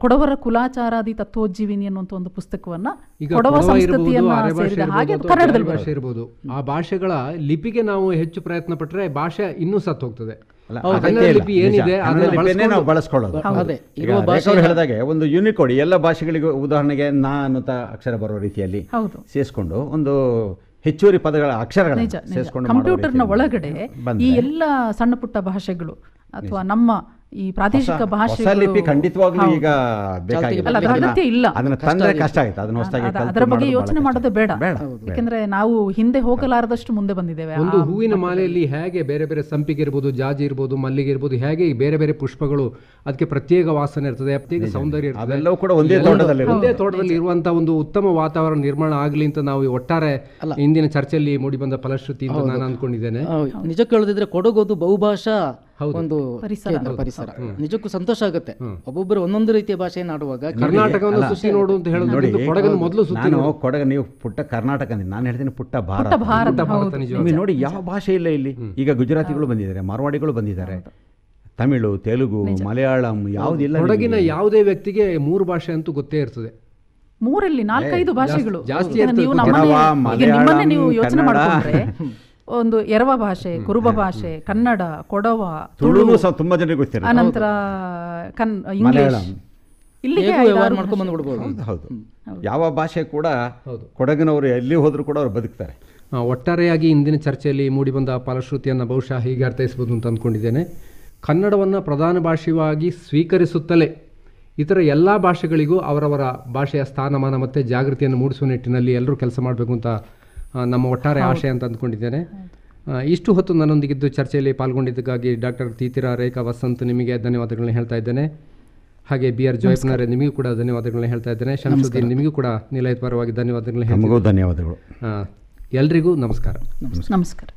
ಕೊಡವರ ಕುಲಾಚಾರಾದಿ ತತ್ವೋಜ್ಜೀವಿನಿ ಅನ್ನುವಂಥ ಒಂದು ಪುಸ್ತಕವನ್ನ ಕೊಡವ ಸಂಸ್ಕೃತಿಯನ್ನ ಸೇರಿದ ಹಾಗೆ ಕನ್ನಡದಲ್ಲಿ ಭಾಷೆ ಇರ್ಬೋದು, ಆ ಭಾಷೆಗಳ ಲಿಪಿಗೆ ನಾವು ಹೆಚ್ಚು ಪ್ರಯತ್ನ ಪಟ್ಟರೆ ಭಾಷೆ ಇನ್ನೂ ಸತ್ತು ಹೋಗ್ತದೆ. ಲಿಪಿ ಏನಿದೆ ನಾವು ಬಳಸ್ಕೊಳ್ಳೋದು. ಹೇಳಿದಾಗೆ ಒಂದು ಯೂನಿಕೋಡ್ ಎಲ್ಲ ಭಾಷೆಗಳಿಗೂ, ಉದಾಹರಣೆಗೆ ನಾ ಅನ್ನುತ್ತ ಅಕ್ಷರ ಬರೋ ರೀತಿಯಲ್ಲಿ ಸೇರಿಸ್ಕೊಂಡು ಒಂದು ಹೆಚ್ಚುವರಿ ಪದಗಳ ಅಕ್ಷರಗಳನ್ನು ಸೇರಿಸ್ಕೊಂಡು ಕಂಪ್ಯೂಟರ್ನ ಒಳಗಡೆ ಈ ಎಲ್ಲ ಸಣ್ಣ ಪುಟ್ಟ ಭಾಷೆಗಳು ಅಥವಾ ನಮ್ಮ ಈ ಪ್ರಾದೇಶಿಕ ಭಾಷೆ ಖಂಡಿತವಾಗ್ಲೂ ಈಗ ಅಗತ್ಯ ಇಲ್ಲ. ಅದರ ಬಗ್ಗೆ ಯೋಚನೆ ಮಾಡೋದೇ ಬೇಡ, ಯಾಕಂದ್ರೆ ನಾವು ಹಿಂದೆ ಹೋಗಲಾರದಷ್ಟು ಮುಂದೆ ಬಂದಿದ್ದೇವೆ. ಒಂದು ಹೂವಿನ ಮಾಲೆಯಲ್ಲಿ ಹೇಗೆ ಬೇರೆ ಬೇರೆ ಸಂಪಿಗೆ ಇರ್ಬೋದು, ಜಾಜಿ ಇರ್ಬೋದು, ಮಲ್ಲಿಗೆ ಇರ್ಬೋದು, ಹೇಗೆ ಬೇರೆ ಬೇರೆ ಪುಷ್ಪಗಳು ಅದಕ್ಕೆ ಪ್ರತ್ಯೇಕ ವಾಸನೆ ಇರ್ತದೆ, ಪ್ರತ್ಯೇಕ ಸೌಂದರ್ಯ ಇರ್ತದೆ, ಅವೆಲ್ಲವೂ ಕೂಡ ಒಂದೇ ತೋಟದಲ್ಲಿ ಇರುವಂತಹ ಒಂದು ಉತ್ತಮ ವಾತಾವರಣ ನಿರ್ಮಾಣ ಆಗಲಿ ಅಂತ ನಾವು ಒಟ್ಟಾರೆ ಇಂದಿನ ಚರ್ಚೆಯಲ್ಲಿ ಮೂಡಿ ಬಂದ ಫಲಶ್ರುತಿ ಅಂತ ನಾನು ಅನ್ಕೊಂಡಿದ್ದೇನೆ. ನಿಜಕ್ಕೂ ಹೇಳೋದಿದ್ರೆ ಕೊಡಗೋದು ಬಹುಭಾಷಾ ಒಂದು ಪರಿಸರ. ನಿಜಕ್ಕೂ ಸಂತೋಷ ಆಗುತ್ತೆ ಒಬ್ಬೊಬ್ಬರು ಒಂದೊಂದು ರೀತಿಯ ಭಾಷೆಯನ್ನು ಆಡುವಾಗ. ಕರ್ನಾಟಕವನ್ನು ಸುತ್ತಿ ನೋಡು ಅಂತ ನೋಡಿ, ಕೊಡಗನ್ನು ಮೊದಲು ನಾನು ಕೊಡಗ, ನೀವು ಪುಟ್ಟ ಕರ್ನಾಟಕ ಅಂದ್ರೆ ನಾನು ಹೇಳ್ತೀನಿ ಪುಟ್ಟ ಭಾರತ. ನೋಡಿ ಯಾವ ಭಾಷೆ ಇಲ್ಲ ಇಲ್ಲಿ. ಈಗ ಗುಜರಾತಿಗಳು ಬಂದಿದ್ದಾರೆ, ಮಾರ್ವಾಡಿಗಳು ಬಂದಿದ್ದಾರೆ, ತಮಿಳು, ತೆಲುಗು, ಮಲಯಾಳಂ ಯಾವುದಿಲ್ಲ. ಕೊಡಗಿನ ಯಾವುದೇ ವ್ಯಕ್ತಿಗೆ 3 ಭಾಷೆ ಅಂತೂ ಗೊತ್ತೇ ಇರ್ತದೆ. 4-5 ಭಾಷೆಗಳು ಜಾಸ್ತಿ. ನೀವು ಯೋಚನೆ ಮಾಡಿಕೊಂಡ್ರೆ ಒಂದು ಎರವ ಭಾಷೆ, ಕುರುಬ ಭಾಷೆ, ಕನ್ನಡ, ಕೊಡವ, ತುಳು ತುಂಬಾ ಜನರಿಗೆ ಗೊತ್ತಿಲ್ಲ. ಅನಂತರ ಇಂಗ್ಲಿಷ್, ಇಲ್ಲಿಗೆ ಮಾಡ್ಕೊಂಡು ಬಂದ್ಬಿಡ್ಬೋದು. ಹೌದು, ಯಾವ ಭಾಷೆ ಕೂಡ ಕೊಡಗಿನವರು ಎಲ್ಲಿ ಹೋದ್ರು ಕೂಡ ಅವರು ಬದುಕ್ತಾರೆ. ಒಟ್ಟಾರೆಯಾಗಿ ಇಂದಿನ ಚರ್ಚೆಯಲ್ಲಿ ಮೂಡಿಬಂದ ಫಲಶ್ರುತಿಯನ್ನು ಬಹುಶಃ ಹೀಗೆ ಅರ್ಥೈಸಬಹುದು ಅಂತ ಅಂದ್ಕೊಂಡಿದ್ದೇನೆ. ಕನ್ನಡವನ್ನು ಪ್ರಧಾನ ಭಾಷೆಯಾಗಿ ಸ್ವೀಕರಿಸುತ್ತಲೇ ಇತರ ಎಲ್ಲ ಭಾಷೆಗಳಿಗೂ ಅವರವರ ಭಾಷೆಯ ಸ್ಥಾನಮಾನ ಮತ್ತು ಜಾಗೃತಿಯನ್ನು ಮೂಡಿಸುವ ನಿಟ್ಟಿನಲ್ಲಿ ಎಲ್ಲರೂ ಕೆಲಸ ಮಾಡಬೇಕು ಅಂತ ನಮ್ಮ ಒಟ್ಟಾರೆ ಆಶಯ ಅಂತ ಅಂದ್ಕೊಂಡಿದ್ದೇನೆ. ಇಷ್ಟು ಹೊತ್ತು ನನ್ನೊಂದಿಗಿದ್ದು ಚರ್ಚೆಯಲ್ಲಿ ಪಾಲ್ಗೊಂಡಿದ್ದಕ್ಕಾಗಿ ಡಾಕ್ಟರ್ ತೀತಿರ ರೇಖಾ ವಸಂತ್ ನಿಮಗೆ ಧನ್ಯವಾದಗಳನ್ನ ಹೇಳ್ತಾ ಇದ್ದೇನೆ. ಹಾಗೆ BR ಜೋಯಪ್ಪನವರೇ ನಿಮಗೂ ಕೂಡ ಧನ್ಯವಾದಗಳನ್ನ ಹೇಳ್ತಾ ಇದ್ದೇನೆ. ಶಂಸುದ್ದೀನ್ ನಿಮಗೂ ಕೂಡ ನಿಲಯದ ಪರವಾಗಿ ಧನ್ಯವಾದಗಳನ್ನ ಹೇಳ್ತೀನಿ. ಧನ್ಯವಾದಗಳು. ಎಲ್ರಿಗೂ ನಮಸ್ಕಾರ. ನಮಸ್ಕಾರ.